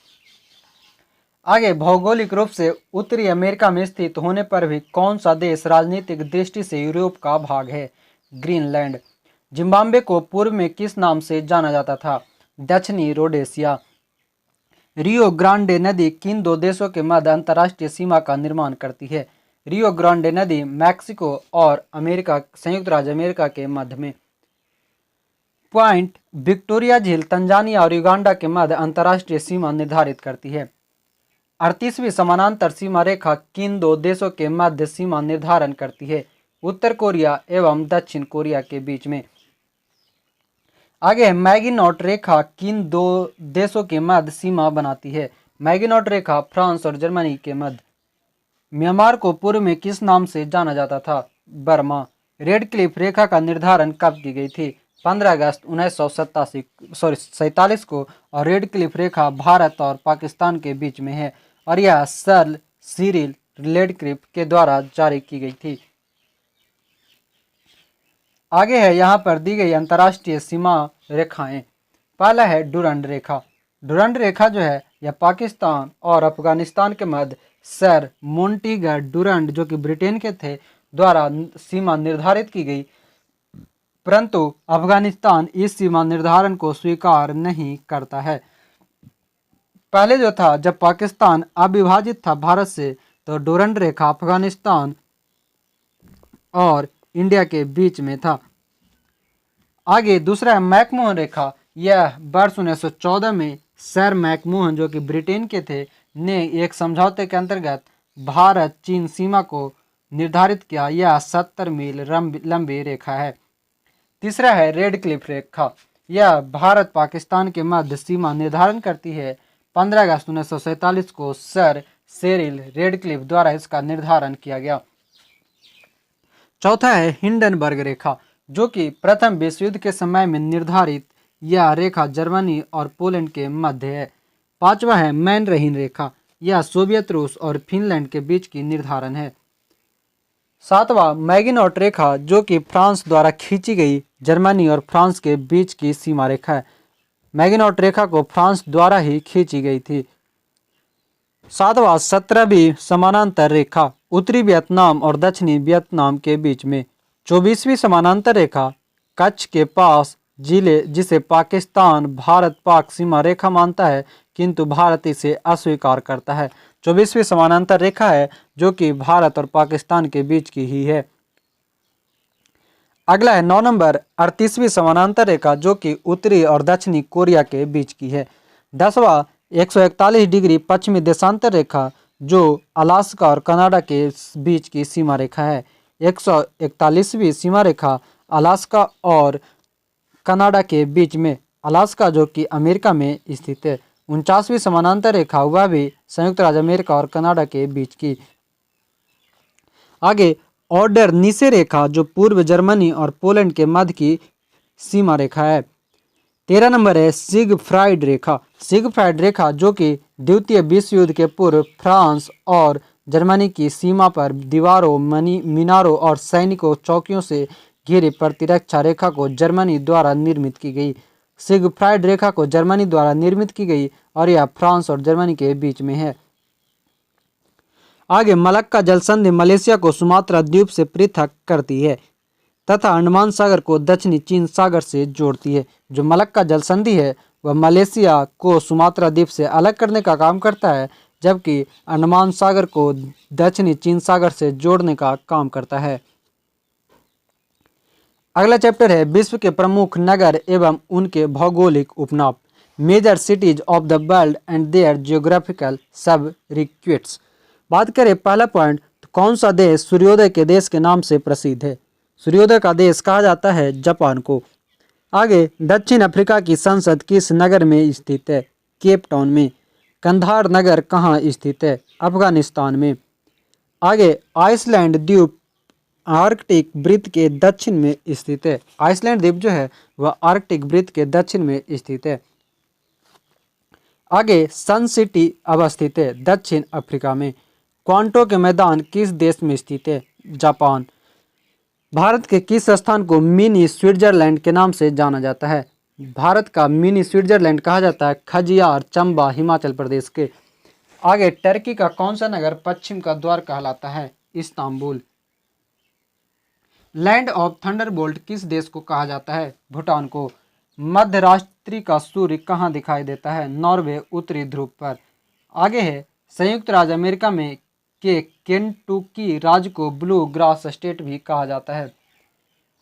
[SPEAKER 1] आगे, भौगोलिक रूप से उत्तरी अमेरिका में स्थित होने पर भी कौन सा देश राजनीतिक दृष्टि से यूरोप का भाग है? ग्रीनलैंड। जिम्बाब्वे को पूर्व में किस नाम से जाना जाता था? दक्षिणी रोडेशिया। रियो ग्रांडे नदी किन दो देशों के मध्य अंतर्राष्ट्रीय सीमा का निर्माण करती है? रियो ग्रांडे नदी मैक्सिको और संयुक्त राज्य अमेरिका के मध्य में। पॉइंट, विक्टोरिया झील तंजानिया और युगांडा के मध्य अंतर्राष्ट्रीय सीमा निर्धारित करती है। 38वीं समानांतर सीमा रेखा किन दो देशों के मध्य सीमा निर्धारण करती है? उत्तर कोरिया एवं दक्षिण कोरिया के बीच में। आगे है मैगिनॉट रेखा किन दो देशों के मध्य सीमा बनाती है। मैगिनॉट रेखा फ्रांस और जर्मनी के मध्य। म्यांमार को पूर्व में किस नाम से जाना जाता था? बर्मा। रेड क्लिफ रेखा का निर्धारण कब की गई थी? 15 अगस्त 1947 को। और रेड क्लिफ रेखा भारत और पाकिस्तान के बीच में है और यह सर सिरिल रेडक्लिफ के द्वारा जारी की गई थी। आगे है यहाँ पर दी गई अंतर्राष्ट्रीय सीमा रेखाएं। पहला है डुरंड रेखा। डुरंड रेखा जो है यह पाकिस्तान और अफगानिस्तान के मध्य सर मोंटीगा डुरंड जो कि ब्रिटेन के थे द्वारा सीमा निर्धारित की गई, परंतु अफगानिस्तान इस सीमा निर्धारण को स्वीकार नहीं करता है। पहले जो था जब पाकिस्तान अविभाजित था भारत से, तो डुरंड रेखा अफगानिस्तान और इंडिया के बीच में था। आगे दूसरा है मैकमोहन रेखा। यह वर्ष 1914 में सर मैकमोहन जो कि ब्रिटेन के थे ने एक समझौते के अंतर्गत भारत चीन सीमा को निर्धारित किया। यह 70 मील लंबी रेखा है। तीसरा है रेड क्लिफ रेखा। यह भारत पाकिस्तान के मध्य सीमा निर्धारण करती है। 15 अगस्त 1947 को सर सेरिल रेडक्लिफ द्वारा इसका निर्धारण किया गया। चौथा है हिंडनबर्ग रेखा, जो कि प्रथम विश्व युद्ध के समय में निर्धारित यह रेखा जर्मनी और पोलैंड के मध्य है। पांचवा है मैन रहीन रेखा। यह सोवियत रूस और फिनलैंड के बीच की निर्धारण है। सातवां मैगिनॉट रेखा, जो कि फ्रांस द्वारा खींची गई जर्मनी और फ्रांस के बीच की सीमा रेखा है। मैगिनॉट रेखा को फ्रांस द्वारा ही खींची गई थी। सातवां 17वीं समानांतर रेखा, उत्तरी वियतनाम और दक्षिणी वियतनाम के बीच में। 24वीं समानांतर रेखा, कच्छ के पास जिले जिसे पाकिस्तान भारत पाक सीमा रेखा मानता है, किंतु भारत इसे अस्वीकार करता है। 24वीं समानांतर रेखा है जो कि भारत और पाकिस्तान के बीच की ही है। अगला है 9 नंबर 38वीं समानांतर रेखा, जो कि उत्तरी और दक्षिणी कोरिया के बीच की है। 10वां 141 डिग्री पश्चिमी देशांतर रेखा, जो अलास्का और कनाडा के बीच की सीमा रेखा है। 141वीं सीमा रेखा अलास्का और कनाडा के बीच में, अलास्का जो कि अमेरिका में स्थित है। 49वीं समानांतर रेखा वह भी संयुक्त राज्य अमेरिका और कनाडा के बीच की। आगे ऑर्डर नीसे रेखा, जो पूर्व जर्मनी और पोलैंड के मध्य की सीमा रेखा है। 13 नंबर है सिगफ्राइड रेखा। सिगफ्राइड रेखा, जो कि द्वितीय विश्व युद्ध के पूर्व फ्रांस और जर्मनी की सीमा पर दीवारों, मीनारों और सैनिकों चौकियों से घिरी प्रतिरक्षा रेखा को जर्मनी द्वारा निर्मित की गई। सिगफ्राइड रेखा को जर्मनी द्वारा निर्मित की गई और यह फ्रांस और जर्मनी के बीच में है। आगे मलक्का जलसंधि मलेशिया को सुमात्रा द्वीप से पृथक करती है तथा अंडमान सागर को दक्षिणी चीन सागर से जोड़ती है। जो मलक्का जलसंधि है वह मलेशिया को सुमात्रा द्वीप से अलग करने का काम करता है, जबकि अंडमान सागर को दक्षिणी चीन सागर से जोड़ने का काम करता है। अगला चैप्टर है विश्व के प्रमुख नगर एवं उनके भौगोलिक उपनाम, major cities of the world and their geographical sobriquets. बात करें पहला पॉइंट, तो कौन सा देश सूर्योदय के देश के नाम से प्रसिद्ध है? सूर्योदय का देश कहा जाता है जापान को। आगे दक्षिण अफ्रीका की संसद किस नगर में स्थित है? केप टाउन में। कंधार नगर कहाँ स्थित है? अफगानिस्तान में। आगे आइसलैंड द्वीप आर्कटिक वृत्त के दक्षिण में स्थित है। आइसलैंड द्वीप जो है वह आर्कटिक वृत्त के दक्षिण में स्थित है। आगे सन सिटी अवस्थित है दक्षिण अफ्रीका में। क्वांटो के मैदान किस देश में स्थित है? जापान। भारत के किस स्थान को मिनी स्विट्जरलैंड के नाम से जाना जाता है? भारत का मिनी स्विट्जरलैंड कहा जाता है खजियार, चंबा, हिमाचल प्रदेश के। आगे टर्की का कौन सा नगर पश्चिम का द्वार कहलाता है? इस्तांबुल। लैंड ऑफ थंडरबोल्ट किस देश को कहा जाता है? भूटान को। मध्य रात्रि का सूर्य कहाँ दिखाई देता है? नॉर्वे उत्तरी ध्रुव पर। आगे है संयुक्त राज्य अमेरिका में के केंटुकी राज्य को ब्लू ग्रास स्टेट भी कहा जाता है।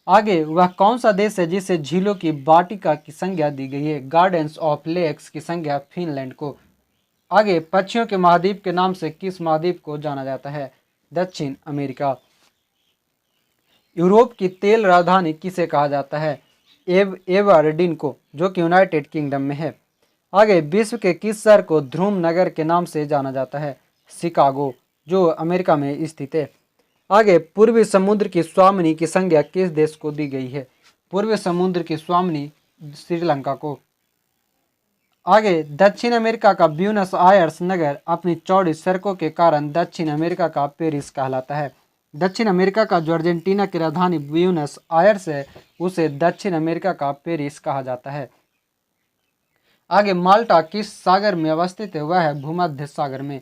[SPEAKER 1] आगे वह कौन सा देश है जिसे झीलों की वाटिका की संज्ञा दी गई है? गार्डन्स ऑफ लेक्स की संज्ञा फिनलैंड को। आगे पक्षियों के महाद्वीप के नाम से किस महाद्वीप को जाना जाता है? दक्षिण अमेरिका। यूरोप की तेल राजधानी किसे कहा जाता है? एबरडीन को, जो कि यूनाइटेड किंगडम में है। आगे, विश्व के किस शहर को ध्रुव नगर के नाम से जाना जाता है? शिकागो, जो अमेरिका में स्थित है। आगे, पूर्वी समुद्र की स्वामिनी की संज्ञा किस देश को दी गई है? पूर्वी समुद्र की स्वामिनी श्रीलंका को। आगे, दक्षिण अमेरिका का ब्यूनस आयर्स नगर अपनी चौड़ी सड़कों के कारण दक्षिण अमेरिका का पेरिस कहलाता है। दक्षिण अमेरिका का जो अर्जेंटीना की राजधानी ब्यूनस आयर्स है, उसे दक्षिण अमेरिका का पेरिस कहा जाता है। आगे, माल्टा किस सागर में अवस्थित है? वह है भूमध्य सागर में।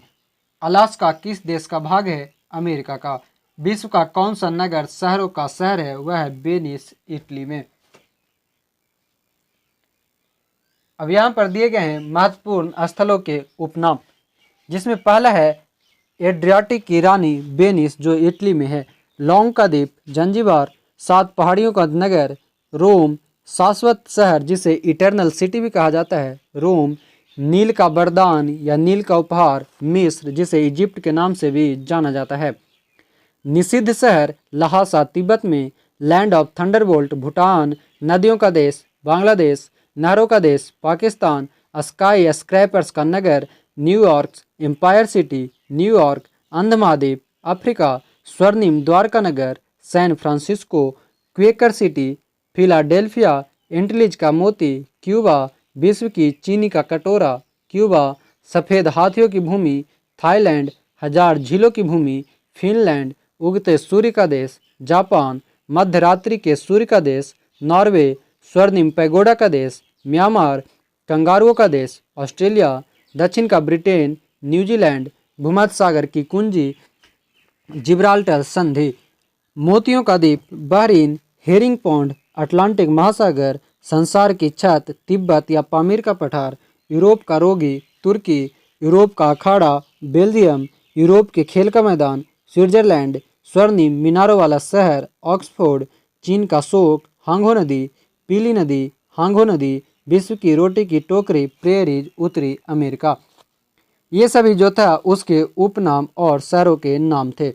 [SPEAKER 1] अलास्का किस देश का भाग है? अमेरिका का। विश्व का कौन सा नगर शहरों का शहर है? वह है वेनिस, इटली में। अब यहाँ पर दिए गए हैं महत्वपूर्ण स्थलों के उपनाम, जिसमें पहला है एड्रियाटिक की रानी वेनिस, जो इटली में है। लौंग का द्वीप, जंजीबार, 7 पहाड़ियों का नगर, रोम, शाश्वत शहर जिसे इटर्नल सिटी भी कहा जाता है, रोम। नील का वरदान या नील का उपहार, मिस्र, जिसे इजिप्ट के नाम से भी जाना जाता है। निषिद्ध शहर, लहासा, तिब्बत में। Land of Thunderbolt, Bhutan. नदियों का देश, बांग्लादेश। नहरों का देश, पाकिस्तान। स्काई स्क्रैपर्स का नगर, न्यूयॉर्क। Empire city, New York. अंध महाद्वीप, अफ्रीका। स्वर्णिम द्वारका नगर, San Francisco. Quaker city, Philadelphia. Antilles का मोती, क्यूबा। विश्व की चीनी का कटोरा, क्यूबा। सफ़ेद हाथियों की भूमि, थाईलैंड। 1000 झीलों की भूमि, फिनलैंड। उगते सूर्य का देश, जापान। मध्य रात्रि के सूर्य का देश, नॉर्वे। स्वर्णिम पैगोडा का देश, म्यांमार। कंगारुओं का देश, ऑस्ट्रेलिया। दक्षिण का ब्रिटेन, न्यूजीलैंड। भूमध्य सागर की कुंजी, जिब्राल्टर संधि। मोतियों का द्वीप, बहरीन। हेरिंग पौंड, अटलांटिक महासागर। संसार की छत, तिब्बत या पामीर का पठार। यूरोप का रोगी, तुर्की। यूरोप का अखाड़ा, बेल्जियम। यूरोप के खेल का मैदान, स्विट्जरलैंड। स्वर्णिम मीनारों वाला शहर, ऑक्सफोर्ड। चीन का शोक, हांगहो नदी। पीली नदी, हांगहो नदी। विश्व की रोटी की टोकरी, प्रेरीज, उत्तरी अमेरिका। ये सभी जो था उसके उपनाम और शहरों के नाम थे।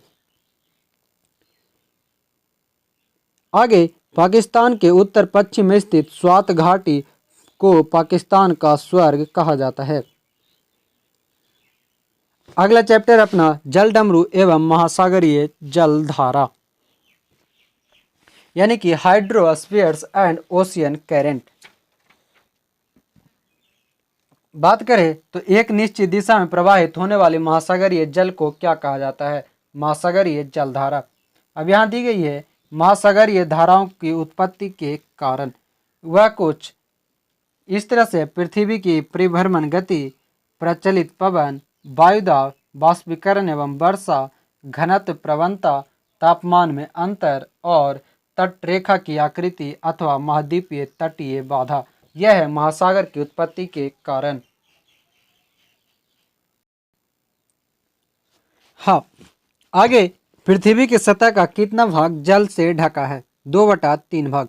[SPEAKER 1] आगे, पाकिस्तान के उत्तर पश्चिम में स्थित स्वात घाटी को पाकिस्तान का स्वर्ग कहा जाता है। अगला चैप्टर अपना जल डमरू एवं महासागरीय जलधारा, यानी कि हाइड्रोस्फीयर्स एंड ओशियन करेंट। बात करें तो एक निश्चित दिशा में प्रवाहित होने वाले महासागरीय जल को क्या कहा जाता है? महासागरीय जलधारा। अब यहाँ दी गई है महासागरीय धाराओं की उत्पत्ति के कारण। वह कुछ इस तरह से पृथ्वी की परिभ्रमण गति, प्रचलित पवन, वायुदाब, बाष्पीकरण एवं वर्षा, घनत्व, प्रवणता, तापमान में अंतर और तटरेखा की आकृति अथवा महाद्वीपीय तटीय बाधा, यह है महासागर की उत्पत्ति के कारण। हाँ, आगे, पृथ्वी की सतह का कितना भाग जल से ढका है? 2/3 भाग।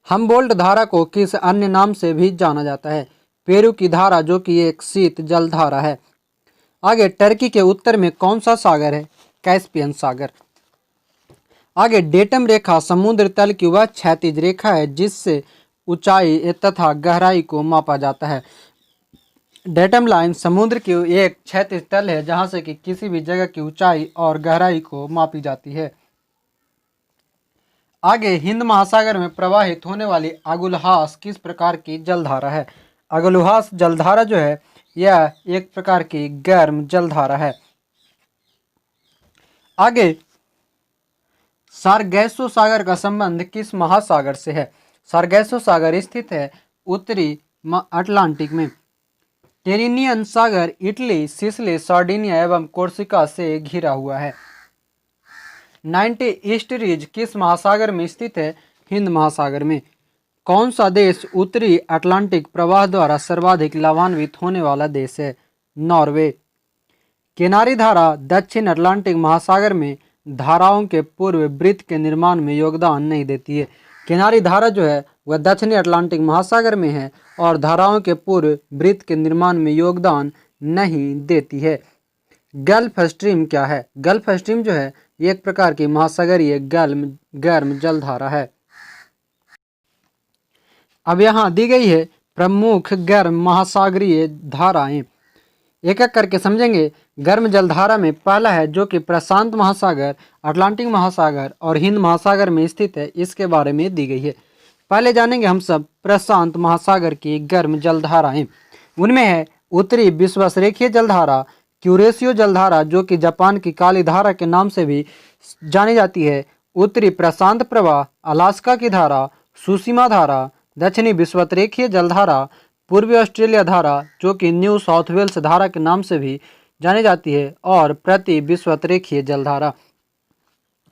[SPEAKER 1] हमबोल्ट धारा को किस अन्य नाम से भी जाना जाता है? पेरू की धारा, जो कि एक शीत जल धारा है। आगे, टर्की के उत्तर में कौन सा सागर है? कैस्पियन सागर। आगे, डेटम रेखा समुद्र तल की वह क्षैतिज रेखा है जिससे ऊंचाई तथा गहराई को मापा जाता है। डेटम लाइन समुद्र की एक क्षैतिज तल है जहां से कि किसी भी जगह की ऊंचाई और गहराई को मापी जाती है। आगे, हिंद महासागर में प्रवाहित होने वाली अगुलहास किस प्रकार की जलधारा है? अगुलहास जलधारा जो है यह एक प्रकार की गर्म जलधारा है। आगे, सारगैसो सागर का संबंध किस महासागर से है? सारगैसो सागर स्थित है उत्तरी अटलांटिक में। टेरिनियन सागर इटली, सिसिली, सार्डिनिया एवं कोर्सिका से घिरा हुआ है। 90 ईस्ट रीज किस महासागर में स्थित है? हिंद महासागर में। कौन सा देश उत्तरी अटलांटिक प्रवाह द्वारा सर्वाधिक लाभान्वित होने वाला देश है? नॉर्वे। किनारी धारा दक्षिण अटलांटिक महासागर में धाराओं के पूर्व वृत्त के निर्माण में योगदान नहीं देती है। किनारी धारा जो है वह दक्षिणी अटलांटिक महासागर में है और धाराओं के पूर्व वृत्त के निर्माण में योगदान नहीं देती है। गल्फ स्ट्रीम क्या है? गल्फ स्ट्रीम जो है एक प्रकार की महासागरीय गर्म जलधारा है। अब यहाँ दी गई है प्रमुख गर्म महासागरीय धाराएं, एक एक करके समझेंगे। गर्म जलधारा में पहला है जो कि प्रशांत महासागर, अटलांटिक महासागर और हिंद महासागर में स्थित है, इसके बारे में दी गई है। पहले जानेंगे हम सब प्रशांत महासागर की गर्म जलधाराएं। उनमें है उत्तरी विषुवरेखीय जलधारा, क्यूरेशियो जलधारा जो कि जापान की काली धारा के नाम से भी जानी जाती है, उत्तरी प्रशांत प्रवाह, अलास्का की धारा, सुशीमा धारा, दक्षिणी विषुवरेखीय जलधारा, पूर्वी ऑस्ट्रेलिया धारा जो कि न्यू साउथ वेल्स धारा के नाम से भी जानी जाती है, और प्रति विषुवरेखीय जलधारा।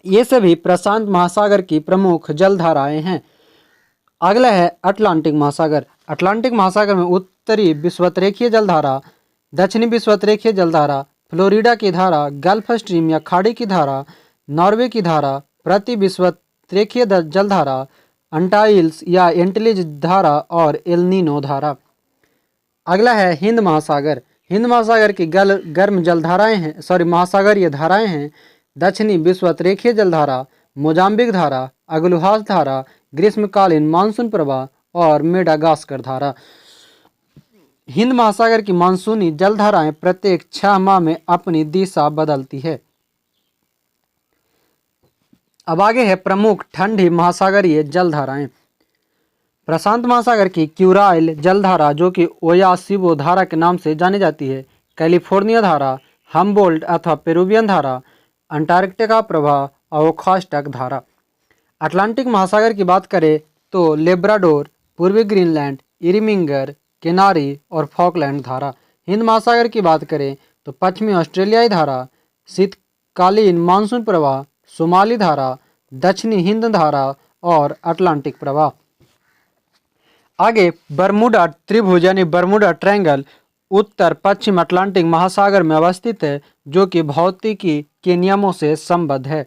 [SPEAKER 1] ये सभी प्रशांत महासागर की प्रमुख जलधाराएं हैं। अगला है अटलांटिक महासागर। अटलांटिक महासागर में उत्तरी विषुवरेखीय जलधारा, दक्षिणी विषुवरेखीय जलधारा, फ्लोरिडा की धारा, गल्फ स्ट्रीम या खाड़ी की धारा, नॉर्वे की धारा, प्रति विषुवरेखीय जलधारा, अंटाइल्स या एंटिलीज धारा और एल्निनो धारा। अगला है हिंद महासागर। हिंद महासागर की गर्म जलधाराएं हैं महासागरीय धाराएं हैं दक्षिणी विषुवरेखीय जलधारा, मोजाम्बिक धारा, अगुलहास धारा, ग्रीष्मकालीन मानसून प्रवाह और मेडागास्कर धारा। हिंद महासागर की मानसूनी जलधाराएं प्रत्येक 6 माह में अपनी दिशा बदलती है। अब आगे है प्रमुख ठंडी महासागरीय जलधाराएं। प्रशांत महासागर की क्यूराइल जलधारा जो कि ओयासिबो धारा के नाम से जानी जाती है, कैलिफोर्निया धारा, हम्बोल्ट अथवा पेरुवियन धारा, अंटार्कटिका प्रवाह और ओखोस्टक धारा। अटलांटिक महासागर की बात करें तो लेब्राडोर, पूर्वी ग्रीनलैंड, इरिमिंगर, केनारी और फॉकलैंड धारा। हिंद महासागर की बात करें तो पश्चिमी ऑस्ट्रेलियाई धारा, शीतकालीन मानसून प्रवाह, सोमाली धारा, दक्षिणी हिंद धारा और अटलांटिक प्रवाह। आगे बरमूडा त्रिभुज यानी बरमूडा ट्रायंगल उत्तर पश्चिम अटलांटिक महासागर में अवस्थित है जो कि भौतिकी के नियमों से संबद्ध है।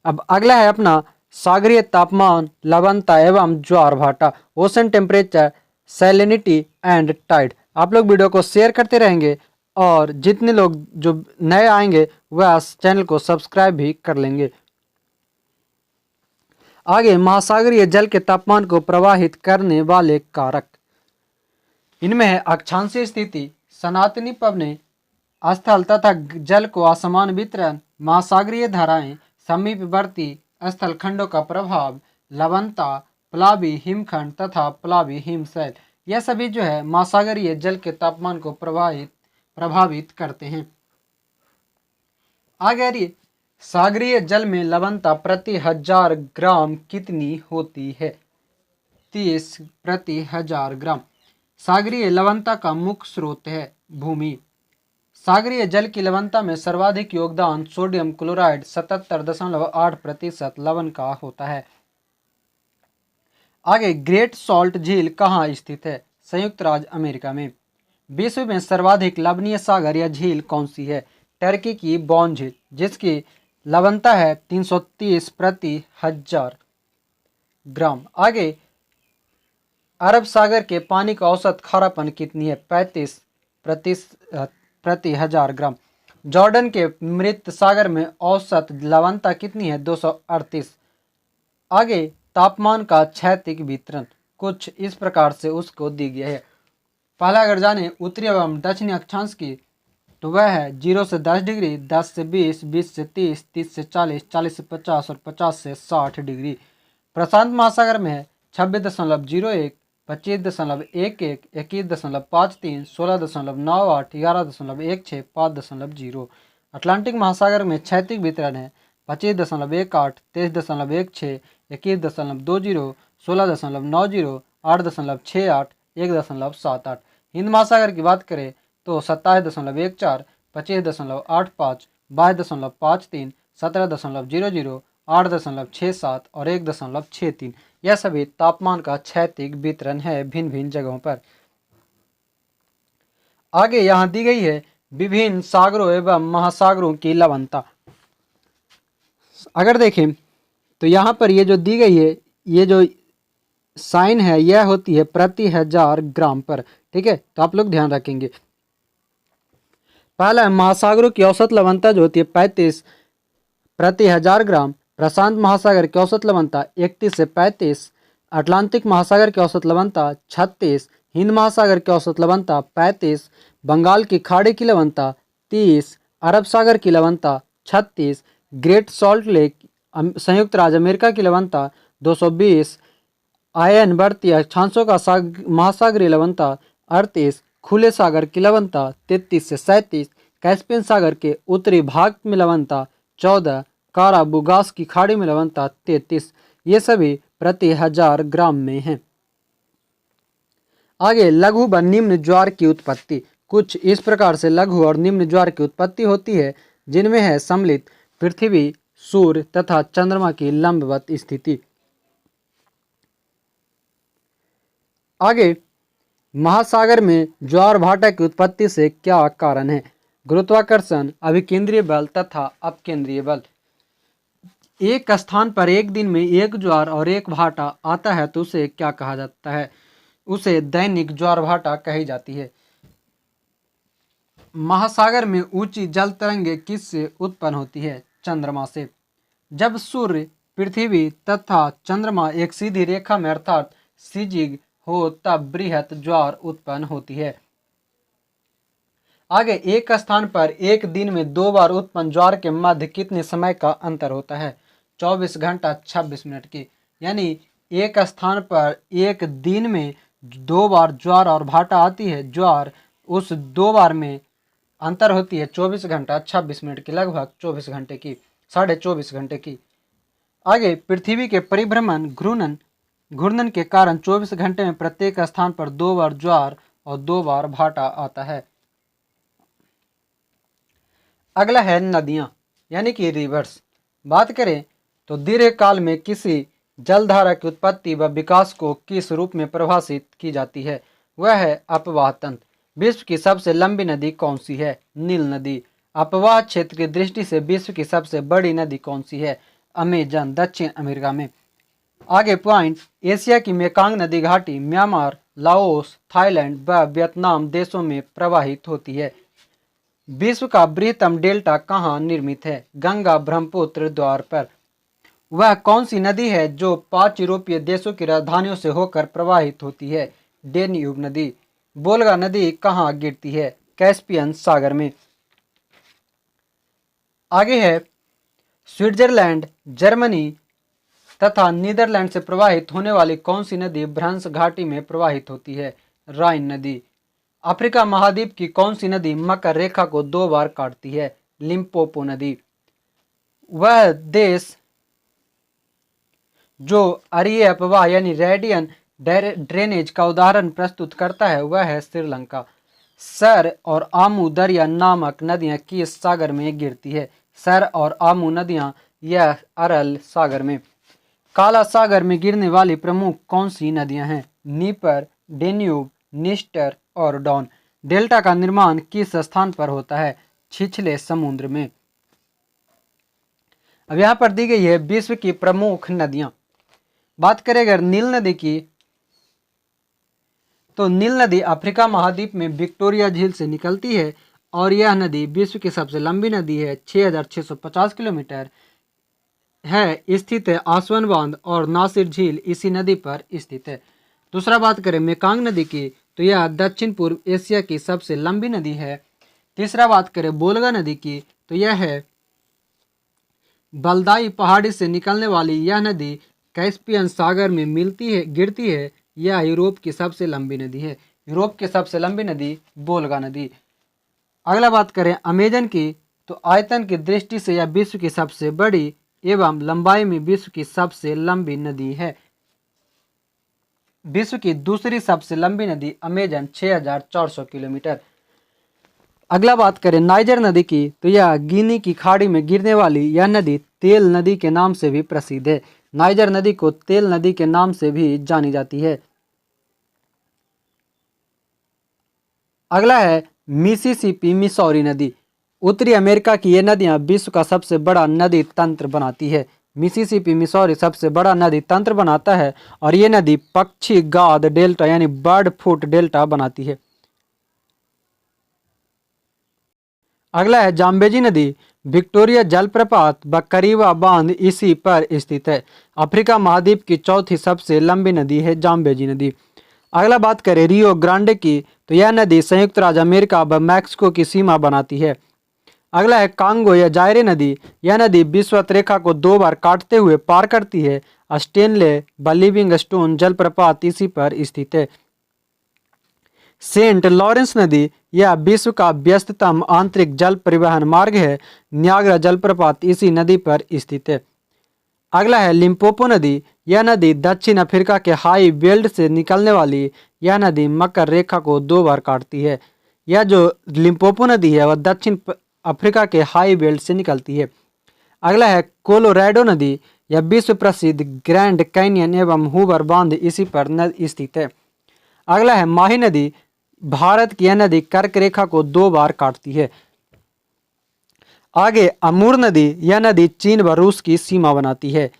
[SPEAKER 1] अब अगला है अपना सागरीय तापमान, लवणता एवं ज्वार भाटा, ocean temperature, salinity and tide. आप लोग वीडियो को शेयर करते रहेंगे और जितने लोग जो नए आएंगे वह चैनल को सब्सक्राइब भी कर लेंगे। आगे महासागरीय जल के तापमान को प्रभावित करने वाले कारक, इनमें है अक्षांशीय स्थिति, सनातनी पवनें, स्थल तथा जल को असमान वितरण, महासागरीय धाराएं, समीपवर्ती स्थल खंडों का प्रभाव, लवणता, प्लावी हिमखंड तथा प्लावी हिमशैल, यह सभी जो है महासागरीय जल के तापमान को प्रभावित करते हैं। आगे सागरीय जल में लवणता प्रति 1000 ग्राम कितनी होती है? 30 प्रति 1000 ग्राम। सागरीय लवणता का मुख्य स्रोत है भूमि। सागरीय जल की लवणता में सर्वाधिक योगदान सोडियम क्लोराइड 77.8% लवण का होता है। आगे ग्रेट सॉल्ट झील कहाँ स्थित है? संयुक्त राज्य अमेरिका में। विश्व में सर्वाधिक लवणीय सागर या झील कौन सी है? टर्की की बॉन झील जिसकी लवणता है 330 प्रति 1000 ग्राम। आगे अरब सागर के पानी का औसत खारापन कितनी है? 35 प्रति 1000 ग्राम। जॉर्डन के मृत सागर में औसत लवणता कितनी है? 238। आगे तापमान का क्षैतिज वितरण कुछ इस प्रकार से उसको दी गई है। पहला अगर जाने उत्तरी एवं दक्षिणी अक्षांश की तो वह है 0 से 10 डिग्री, 10 से 20, 20 से 30, 30 से 40, 40 से 50 और 50 से 60 डिग्री। प्रशांत महासागर में है 26.01, 25.11, 21.53, 16.98, 11.16, 5.0। अटलांटिक महासागर में क्षैतिज वितरण है 25.18, 23.16, 21.20, 16.90, 8.68, 1.78। हिंद महासागर की बात करें तो 27.14, 25.85, 22.53, 17.00, 8.67 और 1.63। यह सभी तापमान का क्षैतिज वितरण है भिन्न भिन्न जगहों पर। आगे यहाँ दी गई है विभिन्न सागरों एवं महासागरों की लवणता। अगर देखें तो यहाँ पर ये जो दी गई है, ये जो साइन है यह होती है प्रति 1000 ग्राम पर। ठीक है, तो आप लोग ध्यान रखेंगे। पहला महासागरों की औसत लवणता जो होती है 35 प्रति 1000 ग्राम। प्रशांत महासागर की औसत लवणता 31 से 35। अटलांटिक महासागर की औसत लवणता 36, हिंद महासागर की औसत लवणता 35, बंगाल की खाड़ी की लवणता 30, अरब सागर की लवणता 36, ग्रेट सॉल्ट लेक संयुक्त राज्य अमेरिका की लवणता 220, आयन बढ़ती अक्षांशों का महासागरीय लवणता 38, खुले सागर की लवणता 33 से 37, कैस्पियन सागर के उत्तरी भाग में लवणता 14, काराबुगास की खाड़ी में लवणता 33। ये सभी प्रति 1000 ग्राम में हैं। आगे लघु व निम्न ज्वार की उत्पत्ति। कुछ इस प्रकार से लघु और निम्न ज्वार की उत्पत्ति होती है, जिनमें है सम्मिलित पृथ्वी, सूर्य तथा चंद्रमा की लंबवत स्थिति। आगे महासागर में ज्वार भाटा की उत्पत्ति से क्या कारण है? गुरुत्वाकर्षण, अभिकेंद्रीय बल तथा अपकेंद्रीय बल। एक स्थान पर एक दिन में एक ज्वार और एक भाटा आता है तो उसे क्या कहा जाता है? उसे दैनिक ज्वार भाटा कही जाती है। महासागर में ऊंची जल तरंगे किससे उत्पन्न होती है? चंद्रमा से। जब सूर्य, पृथ्वी तथा चंद्रमा एक सीधी रेखा में अर्थात सिजिग हो तब बृहत ज्वार उत्पन्न होती है। आगे एक स्थान पर एक दिन में 2 बार उत्पन्न ज्वार के मध्य कितने समय का अंतर होता है? 24 घंटा 26 मिनट की। यानी एक स्थान पर एक दिन में 2 बार ज्वार और भाटा आती है। ज्वार उस 2 बार में अंतर होती है 24 घंटा 26 मिनट की, लगभग 24 घंटे की, 24.5 घंटे की। आगे पृथ्वी के परिभ्रमण घूर्णन के कारण 24 घंटे में प्रत्येक स्थान पर 2 बार ज्वार और 2 बार भाटा आता है। अगला है नदियां यानी कि रिवर्स। बात करें तो दीर्घकाल में किसी जलधारा की उत्पत्ति व विकास को किस रूप में परिभाषित की जाती है? वह है अपवाह तंत्र। विश्व की सबसे लंबी नदी कौन सी है? नील नदी। अपवाह क्षेत्र की दृष्टि से विश्व की सबसे बड़ी नदी कौन सी है? अमेजन, दक्षिण अमेरिका में। आगे पॉइंट, एशिया की मेकांग नदी घाटी म्यांमार, लाओस, थाईलैंड व वियतनाम देशों में प्रवाहित होती है। विश्व का बृहत्तम डेल्टा कहाँ निर्मित है? गंगा ब्रह्मपुत्र द्वार पर। वह कौन सी नदी है जो 5 यूरोपीय देशों की राजधानियों से होकर प्रवाहित होती है? डेन्यूब नदी। वोल्गा नदी कहाँ गिरती है? कैस्पियन सागर में। आगे है स्विट्जरलैंड, जर्मनी तथा नीदरलैंड से प्रवाहित होने वाली कौन सी नदी भ्रंश घाटी में प्रवाहित होती है? राइन नदी। अफ्रीका महाद्वीप की कौन सी नदी मकर रेखा को 2 बार काटती है? लिम्पोपो नदी। वह देश जो अरीय अपवाह यानी रेडियन ड्रेनेज का उदाहरण प्रस्तुत करता है वह है श्रीलंका। सर और आमू दरिया नामक नदियां किस सागर में गिरती है? सर और आमू नदियां यह अरल सागर में। काला सागर में गिरने वाली प्रमुख कौन सी नदियां हैं? नीपर, डेन्यूब, निस्टर और डॉन। डेल्टा का निर्माण किस स्थान पर होता है? छिछले समुद्र में। अब यहाँ पर दी गई है विश्व की प्रमुख नदियां। बात करें अगर नील नदी की, तो नील नदी अफ्रीका महाद्वीप में विक्टोरिया झील से निकलती है और यह नदी विश्व की सबसे लंबी नदी है। 6650 किलोमीटर है, स्थित है। आसवन बांध और नासिर झील इसी नदी पर स्थित है। दूसरा बात करें मेकांग नदी की, तो यह दक्षिण पूर्व एशिया की सबसे लंबी नदी है। तीसरा बात करें बोलगा नदी की, तो यह है बलदाई पहाड़ी से निकलने वाली यह नदी कैस्पियन सागर में गिरती है। यह यूरोप की सबसे लंबी नदी है। यूरोप की सबसे लंबी नदी बोलगा नदी। अगला बात करें अमेजन की, तो आयतन की दृष्टि से यह विश्व की सबसे बड़ी एवं लंबाई में विश्व की सबसे लंबी नदी है। विश्व की दूसरी सबसे लंबी नदी अमेजन 6400 किलोमीटर। अगला बात करें नाइजर नदी की, तो यह गिनी की खाड़ी में गिरने वाली यह नदी तेल नदी के नाम से भी प्रसिद्ध है। नाइजर नदी को तेल नदी के नाम से भी जानी जाती है। अगला है मिसिसिपी मिसौरी नदी। उत्तरी अमेरिका की ये नदियां विश्व का सबसे बड़ा नदी तंत्र बनाती है। मिसिसिपी मिसौरी सबसे बड़ा नदी तंत्र बनाता है और ये नदी पक्षी गाद डेल्टा यानी बर्ड फुट डेल्टा बनाती है। अगला है जाम्बेजी नदी। विक्टोरिया जलप्रपात व करीवा बांध इसी पर स्थित है। अफ्रीका महाद्वीप की चौथी सबसे लंबी नदी है जाम्बेजी नदी। अगला बात करें रियो ग्रांडे की, तो यह नदी संयुक्त राज्य अमेरिका व मैक्सिको की सीमा बनाती है। अगला है कांगो या जायरे नदी। यह नदी विषुवत रेखा को 2 बार काटते हुए पार करती है। स्टेनले व लिविंगस्टोन जलप्रपात इसी पर स्थित है। सेंट लॉरेंस नदी, यह विश्व का व्यस्ततम आंतरिक जल परिवहन मार्ग है। न्यागरा जलप्रपात इसी नदी पर स्थित है। अगला है लिम्पोपो नदी। यह नदी दक्षिण अफ्रीका के हाई वेल्ड से निकलने वाली यह नदी मकर रेखा को 2 बार काटती है। यह जो लिम्पोपो नदी है वह दक्षिण अफ्रीका के हाई वेल्ड से निकलती है। अगला है कोलोराडो नदी। यह विश्व प्रसिद्ध ग्रैंड कैनियन एवं हूवर बांध इसी पर स्थित है। अगला है माही नदी। भारत की यह नदी कर्क रेखा को 2 बार काटती है। आगे अमूर नदी। यह नदी चीन व रूस की सीमा बनाती है।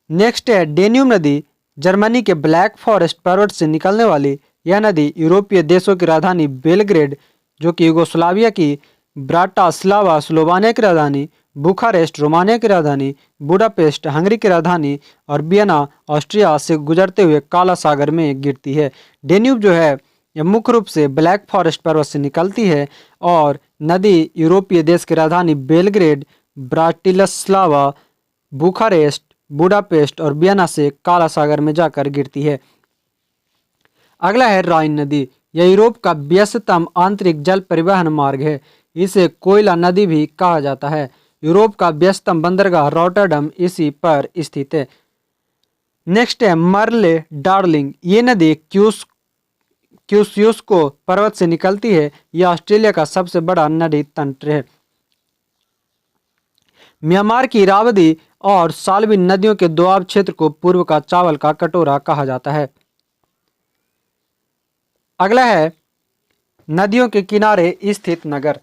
[SPEAKER 1] नेक्स्ट है डेन्यूब नदी। जर्मनी के ब्लैक फॉरेस्ट पर्वत से निकलने वाली यह नदी यूरोपीय देशों की राजधानी बेलग्रेड, जो कि यूगोस्लाविया की, ब्राटास्लावा स्लोवानिया की राजधानी, बुखारेस्ट रोमानिया की राजधानी, बुडापेस्ट हंगरी की राजधानी और वियना ऑस्ट्रिया से गुजरते हुए काला सागर में गिरती है। डेन्यूब जो है यह मुख्य रूप से ब्लैक फॉरेस्ट पर्वत से निकलती है और नदी यूरोपीय देश की राजधानी बेलग्रेड, ब्राटिस्लावा, बुखारेस्ट, बुडापेस्ट और वियना से काला सागर में जाकर गिरती है। अगला है राइन नदी। यह यूरोप का व्यस्ततम आंतरिक जल परिवहन मार्ग है। इसे कोयला नदी भी कहा जाता है। यूरोप का व्यस्ततम बंदरगाह रॉटरडम इसी पर स्थित है। नेक्स्ट है मरले डार्लिंग। ये नदी क्यूस्यूस्को पर्वत से निकलती है। यह ऑस्ट्रेलिया का सबसे बड़ा नदी तंत्र है। म्यांमार की इरावदी और साल्विन नदियों के दोआब क्षेत्र को पूर्व का चावल का कटोरा कहा जाता है। अगला है नदियों के किनारे स्थित नगर।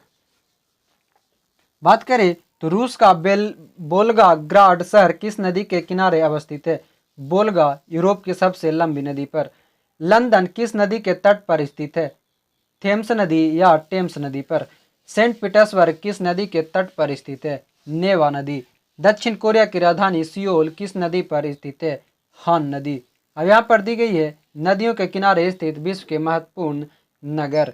[SPEAKER 1] बात करें तो रूस का बोल्गाग्राड शहर किस नदी के किनारे अवस्थित है? बोल्गा यूरोप की सबसे लंबी नदी पर। लंदन किस नदी के तट पर स्थित है? थेम्स नदी या टेम्स नदी पर। सेंट पीटर्सबर्ग किस नदी के तट पर स्थित है? नेवा नदी। दक्षिण कोरिया की राजधानी सियोल किस नदी पर स्थित है? हान नदी। अब यहाँ पर दी गई है नदियों के किनारे स्थित विश्व के महत्वपूर्ण नगर।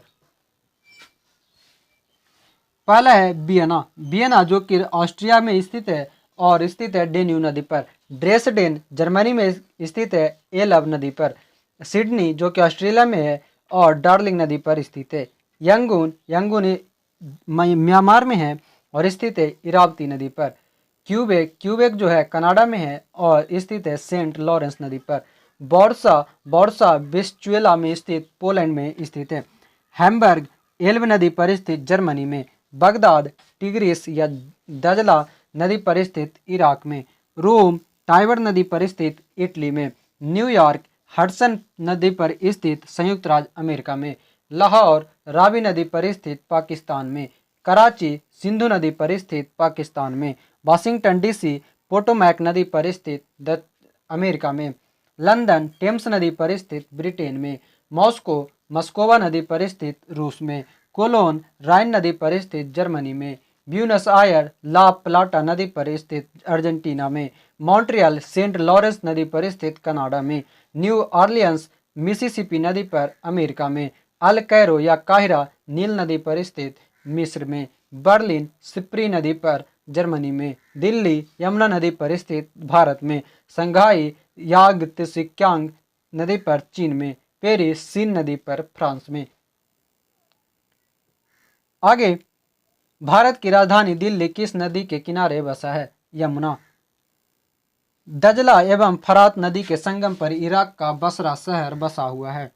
[SPEAKER 1] पहला है वियना। वियना जो कि ऑस्ट्रिया में स्थित है और स्थित है डेन्यूब नदी पर। ड्रेसडेन जर्मनी में स्थित है एल्ब नदी पर। सिडनी जो कि ऑस्ट्रेलिया में है और डार्लिंग नदी पर स्थित है। यंगून म्यांमार में है और स्थित है इरावती नदी पर। क्यूबेक जो है कनाडा में है और स्थित है सेंट लॉरेंस नदी पर। बॉर्सा वेस्टुएला में स्थित पोलैंड में स्थित है। हैम्बर्ग एल्ब नदी पर स्थित जर्मनी में। बगदाद टिग्रिस या दजला नदी पर स्थित इराक में। रोम टाइबर नदी पर स्थित इटली में। न्यूयॉर्क हडसन नदी पर स्थित संयुक्त राज्य अमेरिका में। लाहौर रावी नदी पर स्थित पाकिस्तान में। कराची सिंधु नदी पर स्थित पाकिस्तान में। वाशिंगटन डीसी पोटोमैक नदी पर स्थित अमेरिका में। लंदन टेम्स नदी पर स्थित ब्रिटेन में। मॉस्को मस्कोवा नदी पर स्थित रूस में। कोलोन राइन नदी पर स्थित जर्मनी में। ब्यूनस आयर ला प्लाटा नदी पर स्थित अर्जेंटीना में। मॉन्ट्रियल सेंट लॉरेंस नदी पर स्थित कनाडा में। न्यू ऑरलियंस मिसिसिपी नदी पर अमेरिका में। अल कैरो या काहिरा नील नदी पर स्थित मिस्र में। बर्लिन सिप्री नदी पर जर्मनी में। दिल्ली यमुना नदी पर स्थित भारत में। संघाई यागत्सिक्यांग नदी पर चीन में। पेरिस सीन नदी पर फ्रांस में। आगे भारत की राजधानी दिल्ली किस नदी के किनारे बसा है? यमुना। दजला एवं फरात नदी के संगम पर इराक का बसरा शहर बसा हुआ है।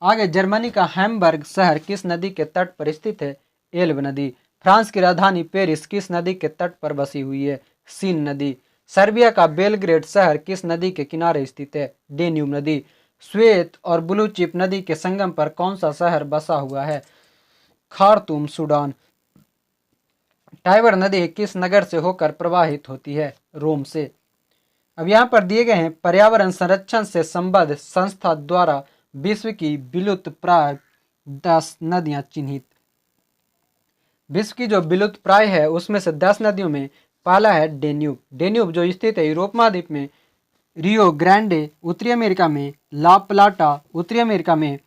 [SPEAKER 1] आगे जर्मनी का हैम्बर्ग शहर किस नदी के तट पर स्थित है? एल्ब नदी। फ्रांस की राजधानी पेरिस किस नदी के तट पर बसी हुई है? सीन नदी। सर्बिया का बेलग्रेड शहर किस नदी के किनारे स्थित है? डेन्यूब नदी। श्वेत और ब्लू चिप नदी के संगम पर कौन सा शहर बसा हुआ है? Khartoum Sudan. टाइबर नदी किस नगर से होकर प्रवाहित होती है? रोम से। अब यहाँ पर दिए गए हैं पर्यावरण संरक्षण से संबद्ध संस्था द्वारा विश्व की विलुप्त प्राय 10 नदियां चिन्हित। विश्व की जो विलुप्त प्राय है उसमें से 10 नदियों में पहला है डेन्यूब। डेन्यूब जो स्थित है यूरोप महाद्वीप में, रियो ग्रांडे उत्तरी अमेरिका में, ला प्लाटा उत्तरी अमेरिका में,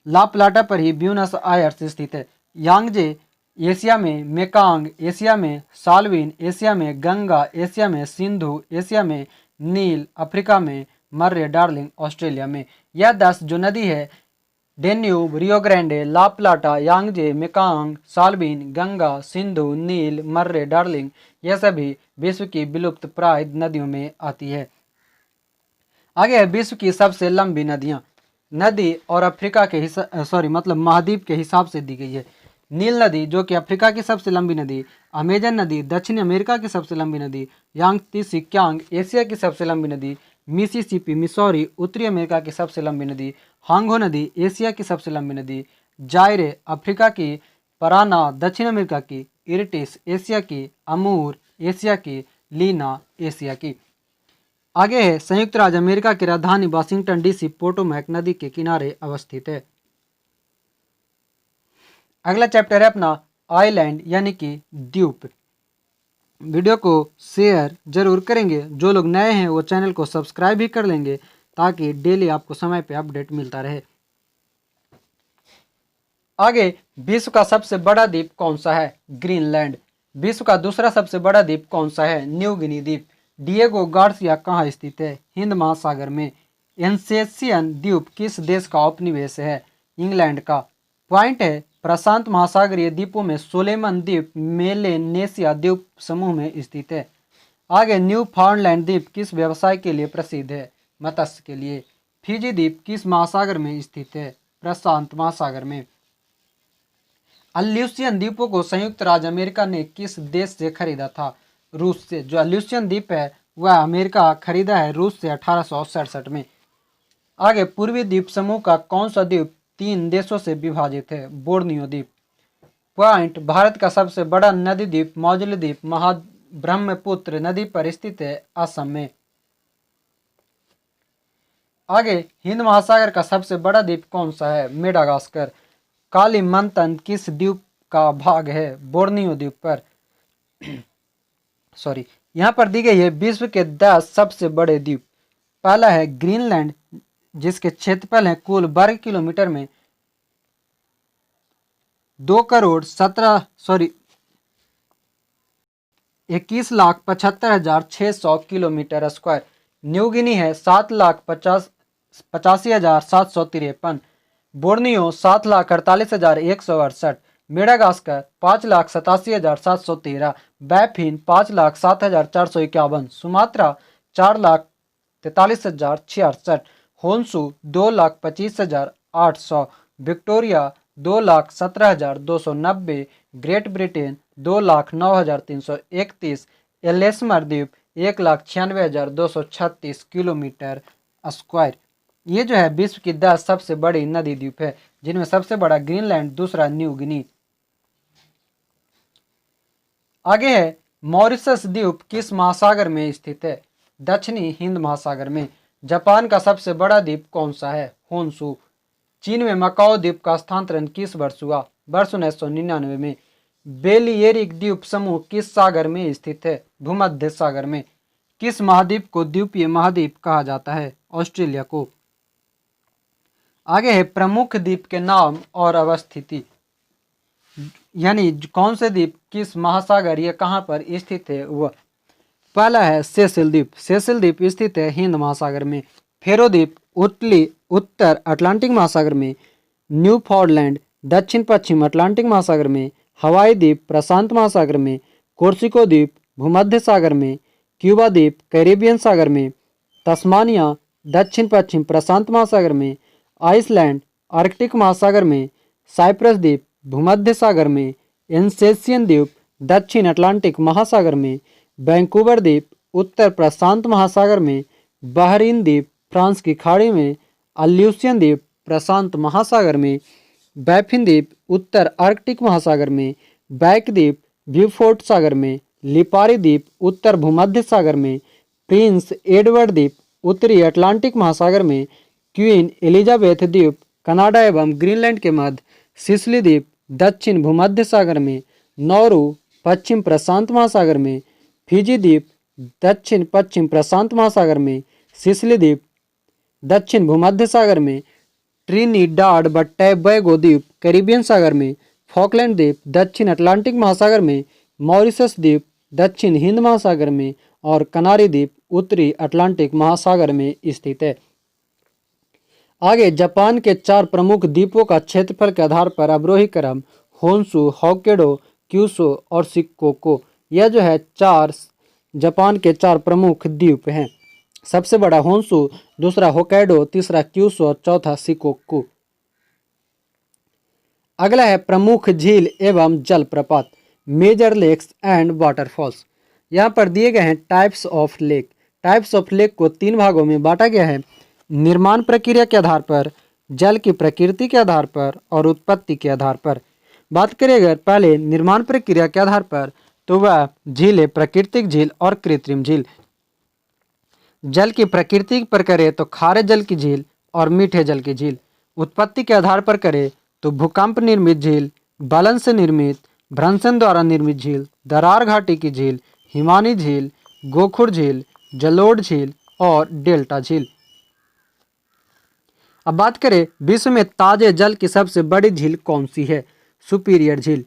[SPEAKER 1] ला प्लाटा पर ही ब्यूनस आयर्स स्थित है। यांगजे एशिया में, मेकांग एशिया में, साल्विन एशिया में, गंगा एशिया में, सिंधु एशिया में, नील अफ्रीका में, मर्रे डार्लिंग ऑस्ट्रेलिया में। यह 10 जो नदी है डेन्यूब, रियो ग्रांडे, ला प्लाटा, Yangtze, Mekong, Salvin, Ganga, Sindhu, नील, मर्रे डार्लिंग, यह सभी विश्व की विलुप्त प्राय नदियों में आती है। आगे है विश्व की सबसे लंबी नदियां। नदी और अफ्रीका के महाद्वीप के हिसाब से दी गई है। नील नदी जो कि अफ्रीका की सबसे लंबी नदी, अमेजन नदी दक्षिण अमेरिका की सबसे लंबी नदी, यांगत्से कियांग एशिया की सबसे लंबी नदी, मिसिसिपी मिसौरी उत्तरी अमेरिका की सबसे लंबी नदी, हांगो नदी एशिया की सबसे लंबी नदी, जायरे अफ्रीका की, पराना दक्षिण अमेरिका की, इरिटिस एशिया की, अमूर एशिया की, लीना एशिया की। आगे है संयुक्त राज्य अमेरिका की राजधानी वाशिंगटन डीसी पोटोमैक नदी के किनारे अवस्थित है। अगला चैप्टर है अपना आइलैंड यानी कि द्वीप। वीडियो को शेयर जरूर करेंगे। जो लोग नए हैं वो चैनल को सब्सक्राइब भी कर लेंगे ताकि डेली आपको समय पे अपडेट मिलता रहे। आगे विश्व का सबसे बड़ा द्वीप कौन सा है? ग्रीनलैंड। विश्व का दूसरा सबसे बड़ा द्वीप कौन सा है? न्यू गिनी द्वीप। डिएगो गार्सिया कहाँ स्थित है? हिंद महासागर में। एन्सेशियन द्वीप किस देश का उपनिवेश है? इंग्लैंड का। पॉइंट है प्रशांत महासागरीय द्वीपों में सोलोमन द्वीप मेलेनेशिया द्वीप समूह में स्थित है। आगे न्यू फाउंडलैंड द्वीप किस व्यवसाय के लिए प्रसिद्ध है? मत्स्य के लिए। फिजी द्वीप किस महासागर में स्थित है? प्रशांत महासागर में। अल्यूशियन द्वीपों को संयुक्त राज्य अमेरिका ने किस देश से खरीदा था? रूस से। जो अल्यूशियन द्वीप है वह अमेरिका खरीदा है रूस से 1867 में। आगे पूर्वी द्वीप समूह का कौन सा द्वीप 3 देशों से विभाजित है? बोर्नियो द्वीप। पॉइंट भारत का सबसे बड़ा नदी द्वीप मौजूल द्वीप ब्रह्मपुत्र नदी पर स्थित है असम में। आगे हिंद महासागर का सबसे बड़ा द्वीप कौन सा है? मेडागास्कर। कालीमंतन किस द्वीप का भाग है? बोर्नियो द्वीप पर। यहाँ पर दी गई है विश्व के 10 सबसे बड़े द्वीप। पहला है ग्रीनलैंड जिसके क्षेत्रफल है कुल वर्ग किलोमीटर में 21,75,600 किलोमीटर स्क्वायर। न्यू गिनी है 7,85,753। Borneo 7,48,168। Madagascar 5,87,713। Baffin 5,07,451। Sumatra 4,43,066। Honshu 2,25,800। Victoria 2,17,290। Great Britain 2,09,331। एलेसमर द्वीप 1,96,236 किलोमीटर स्क्वायर। ये जो है विश्व की 10 सबसे बड़ी नदी द्वीप है जिनमें सबसे बड़ा ग्रीनलैंड, दूसरा न्यू गिनी। आगे है मॉरिशस द्वीप किस महासागर में स्थित है? दक्षिणी हिंद महासागर में। जापान का सबसे बड़ा द्वीप कौन सा है? होन्शू। चीन में मकाओ द्वीप का स्थानांतरण किस वर्ष हुआ? वर्ष 1999 में। बेलियरिक द्वीप समूह किस सागर में स्थित है? भूमध्य सागर में। किस महाद्वीप को द्वीपीय महाद्वीप कहा जाता है? ऑस्ट्रेलिया को। आगे है प्रमुख द्वीप के नाम और अवस्थिति, यानी कौन से द्वीप किस महासागर या कहाँ पर स्थित है वह। पहला है सेशेल द्वीप। सेशेल द्वीप स्थित है हिंद महासागर में। फेरो द्वीप उत्तर अटलांटिक महासागर में। न्यूफाउंडलैंड दक्षिण पश्चिम अटलांटिक महासागर में। हवाई द्वीप प्रशांत महासागर में। कोर्सिको द्वीप भूमध्य सागर में। क्यूबा द्वीप कैरेबियन सागर में। तस्मानिया दक्षिण पश्चिम प्रशांत महासागर में। आइसलैंड आर्कटिक महासागर में। साइप्रस द्वीप भूमध्य सागर में। एन्सेशियन द्वीप दक्षिण अटलांटिक महासागर में। वैंकूवर द्वीप उत्तर प्रशांत महासागर में। बहरीन द्वीप फ्रांस की खाड़ी में। अल्यूशियन द्वीप प्रशांत महासागर में। बैफिन द्वीप उत्तर आर्कटिक महासागर में। बैक द्वीप ब्यूफोर्ट सागर में। लिपारी द्वीप उत्तर भूमध्य सागर में। प्रिंस एडवर्ड द्वीप उत्तरी अटलांटिक महासागर में। क्वीन एलिजाबेथ द्वीप कनाडा एवं ग्रीनलैंड के मध्य। सिसिली द्वीप दक्षिण भूमध्य सागर में। नौरू पश्चिम प्रशांत महासागर में, फिजी द्वीप दक्षिण पश्चिम प्रशांत महासागर में, सिसिली द्वीप दक्षिण भूमध्य सागर में, ट्रिनिडाड व टोबैगो द्वीप कैरिबियन सागर में, फॉकलैंड द्वीप दक्षिण अटलांटिक महासागर में, मॉरिशस द्वीप दक्षिण हिंद महासागर में और कनारी द्वीप उत्तरी अटलांटिक महासागर में स्थित है। आगे जापान के 4 प्रमुख द्वीपों का क्षेत्रफल के आधार पर अवरोही क्रम होन्शु, होक्काइडो, क्यूशू और शिकोकू, यह जो है 4 जापान के 4 प्रमुख द्वीप हैं। सबसे बड़ा होन्शु, दूसरा होक्काइडो, तीसरा क्यूशू और चौथा शिकोकू। अगला है प्रमुख झील एवं जलप्रपात, मेजर लेक्स एंड वाटरफॉल्स। यहाँ पर दिए गए हैं types of lake. Types of lake को 3 भागों में बांटा गया है, निर्माण प्रक्रिया के आधार पर, जल की प्रकृति के आधार पर और उत्पत्ति के आधार पर। बात करें अगर पहले निर्माण प्रक्रिया के आधार पर, तो वह झील है प्राकृतिक झील और कृत्रिम झील। जल की प्रकृति पर करें तो खारे जल की झील और मीठे जल की झील। उत्पत्ति के आधार पर करें तो भूकंप निर्मित झील, बलन से निर्मित, भ्रंशन द्वारा निर्मित झील, दरार घाटी की झील, हिमानी झील, गोखुर झील, जलोढ़ झील और डेल्टा झील। अब बात करें विश्व में ताजे जल की सबसे बड़ी झील कौन सी है? सुपीरियर झील।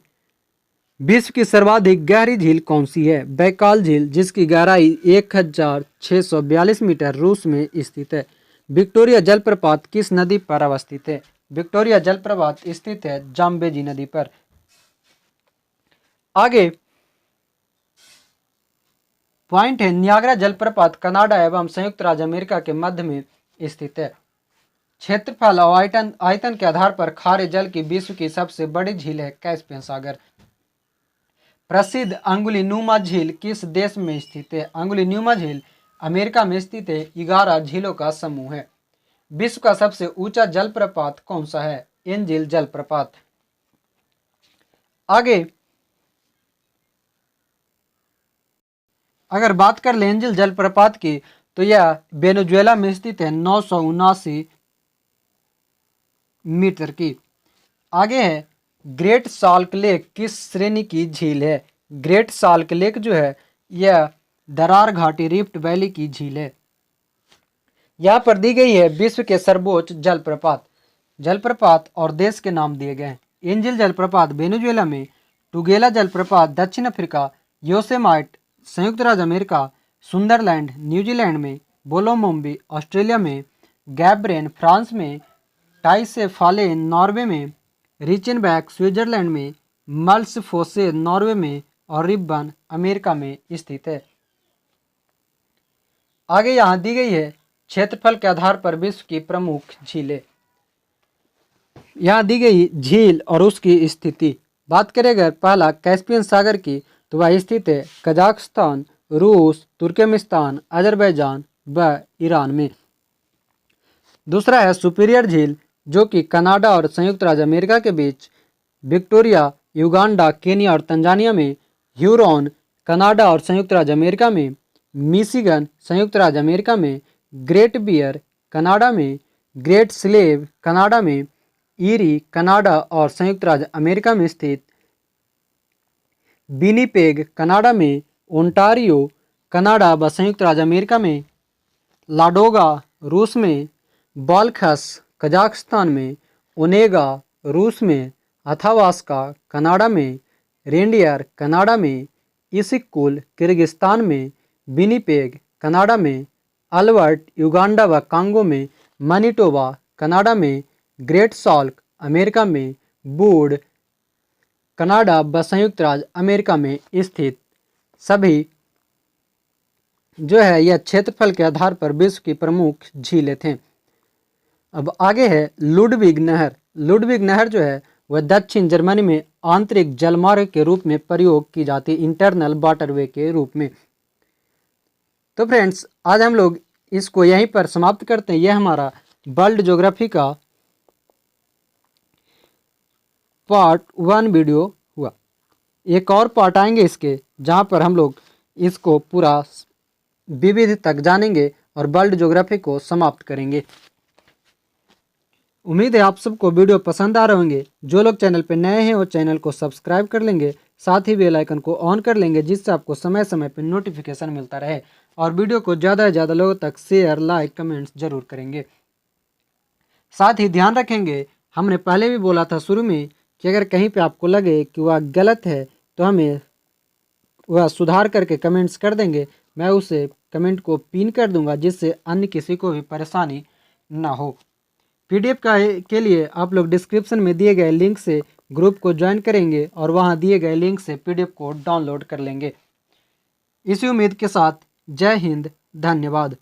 [SPEAKER 1] विश्व की सर्वाधिक गहरी झील कौन सी है? बैकाल झील, जिसकी गहराई 1642 मीटर रूस में स्थित है। विक्टोरिया जलप्रपात किस नदी पर अवस्थित है? विक्टोरिया जलप्रपात स्थित है जाम्बेजी नदी पर। आगे पॉइंट है, नियाग्रा जलप्रपात कनाडा एवं संयुक्त राज्य अमेरिका के मध्य में स्थित है। क्षेत्रफल और आयतन के आधार पर खारे जल की विश्व की सबसे बड़ी झील है कैस्पियन सागर। प्रसिद्ध अंगुलीनुमा झील किस देश में स्थित है? अंगुलीनुमा झील अमेरिका में स्थित है। 11 झीलों का समूह है। विश्व का सबसे ऊंचा जलप्रपात कौन सा है? एंजिल जलप्रपात। आगे अगर बात कर ले एंजिल जलप्रपात की, तो यह वेनेजुएला में स्थित है 979 मीटर की। आगे है ग्रेट साल्ट लेक किस श्रेणी की झील है? ग्रेट साल्ट लेक जो है यह दरार घाटी रिफ्ट वैली की झील है। यहाँ पर दी गई है विश्व के सर्वोच्च जलप्रपात। जलप्रपात और देश के नाम दिए गए हैं। एंजिल जलप्रपात वेनेजुएला में, टुगेला जलप्रपात दक्षिण अफ्रीका, योसेमाइट संयुक्त राज्य अमेरिका, सुंदरलैंड न्यूजीलैंड में, बोलोमोम्बी ऑस्ट्रेलिया में, गैब्रेन फ्रांस में, टाइसेफाले नॉर्वे में, रिचनबैक स्विट्जरलैंड में, मल्सफोसे नॉर्वे में और रिब्बन अमेरिका में स्थित है। आगे यहाँ दी गई है क्षेत्रफल के आधार पर विश्व की प्रमुख झीलें। यहाँ दी गई झील और उसकी स्थिति। बात करें अगर पहला कैस्पियन सागर की, तो वह स्थित है कजाकिस्तान, रूस, तुर्कमेनिस्तान, अजरबैजान व ईरान में। दूसरा है सुपीरियर झील, जो कि कनाडा और संयुक्त राज्य अमेरिका के बीच, विक्टोरिया युगांडा, केनिया और तंजानिया में, ह्यूरॉन कनाडा और संयुक्त राज्य अमेरिका में, मिशिगन संयुक्त राज्य अमेरिका में, ग्रेट बियर कनाडा में, ग्रेट स्लेव कनाडा में, ईरी कनाडा और संयुक्त राज्य अमेरिका में स्थित, विनिपेग कनाडा में, ओंटारियो कनाडा व संयुक्त राज्य अमेरिका में, लाडोगा रूस में, बाल्खस कजाकिस्तान में, ओनेगा रूस में, अथावास्का कनाडा में, रेंडियर कनाडा में, इसिक्कुल किर्गिस्तान में, विनिपेग कनाडा में, अल्बर्ट युगांडा व कांगो में, मैनिटोबा कनाडा में, ग्रेट सॉल्ट अमेरिका में, वुड कनाडा व संयुक्त राज्य अमेरिका में स्थित सभी जो है यह क्षेत्रफल के आधार पर विश्व की प्रमुख झीलें थे। अब आगे है लुडविग नहर। लुडविग नहर जो है वह दक्षिण जर्मनी में आंतरिक जलमार्ग के रूप में प्रयोग की जाती इंटरनल वाटरवे के रूप में। तो फ्रेंड्स आज हम लोग इसको यहीं पर समाप्त करते हैं। यह हमारा वर्ल्ड ज्योग्राफी का पार्ट 1 वीडियो हुआ। एक और पार्ट आएंगे इसके, जहां पर हम लोग इसको पूरा विविध तक जानेंगे और वर्ल्ड ज्योग्राफी को समाप्त करेंगे। उम्मीद है आप सबको वीडियो पसंद आ रहे होंगे। जो लोग चैनल पर नए हैं वो चैनल को सब्सक्राइब कर लेंगे, साथ ही बेल आइकन को ऑन कर लेंगे, जिससे आपको समय समय पर नोटिफिकेशन मिलता रहे। और वीडियो को ज़्यादा से ज़्यादा लोगों तक शेयर, लाइक, कमेंट्स जरूर करेंगे। साथ ही ध्यान रखेंगे, हमने पहले भी बोला था शुरू में कि अगर कहीं पे आपको लगे कि वह गलत है तो हमें वह सुधार करके कमेंट्स कर देंगे। मैं उसे कमेंट को पिन कर दूंगा, जिससे अन्य किसी को भी परेशानी ना हो। पीडीएफ के लिए आप लोग डिस्क्रिप्शन में दिए गए लिंक से ग्रुप को ज्वाइन करेंगे और वहां दिए गए लिंक से पीडीएफ को डाउनलोड कर लेंगे। इसी उम्मीद के साथ जय हिंद, धन्यवाद।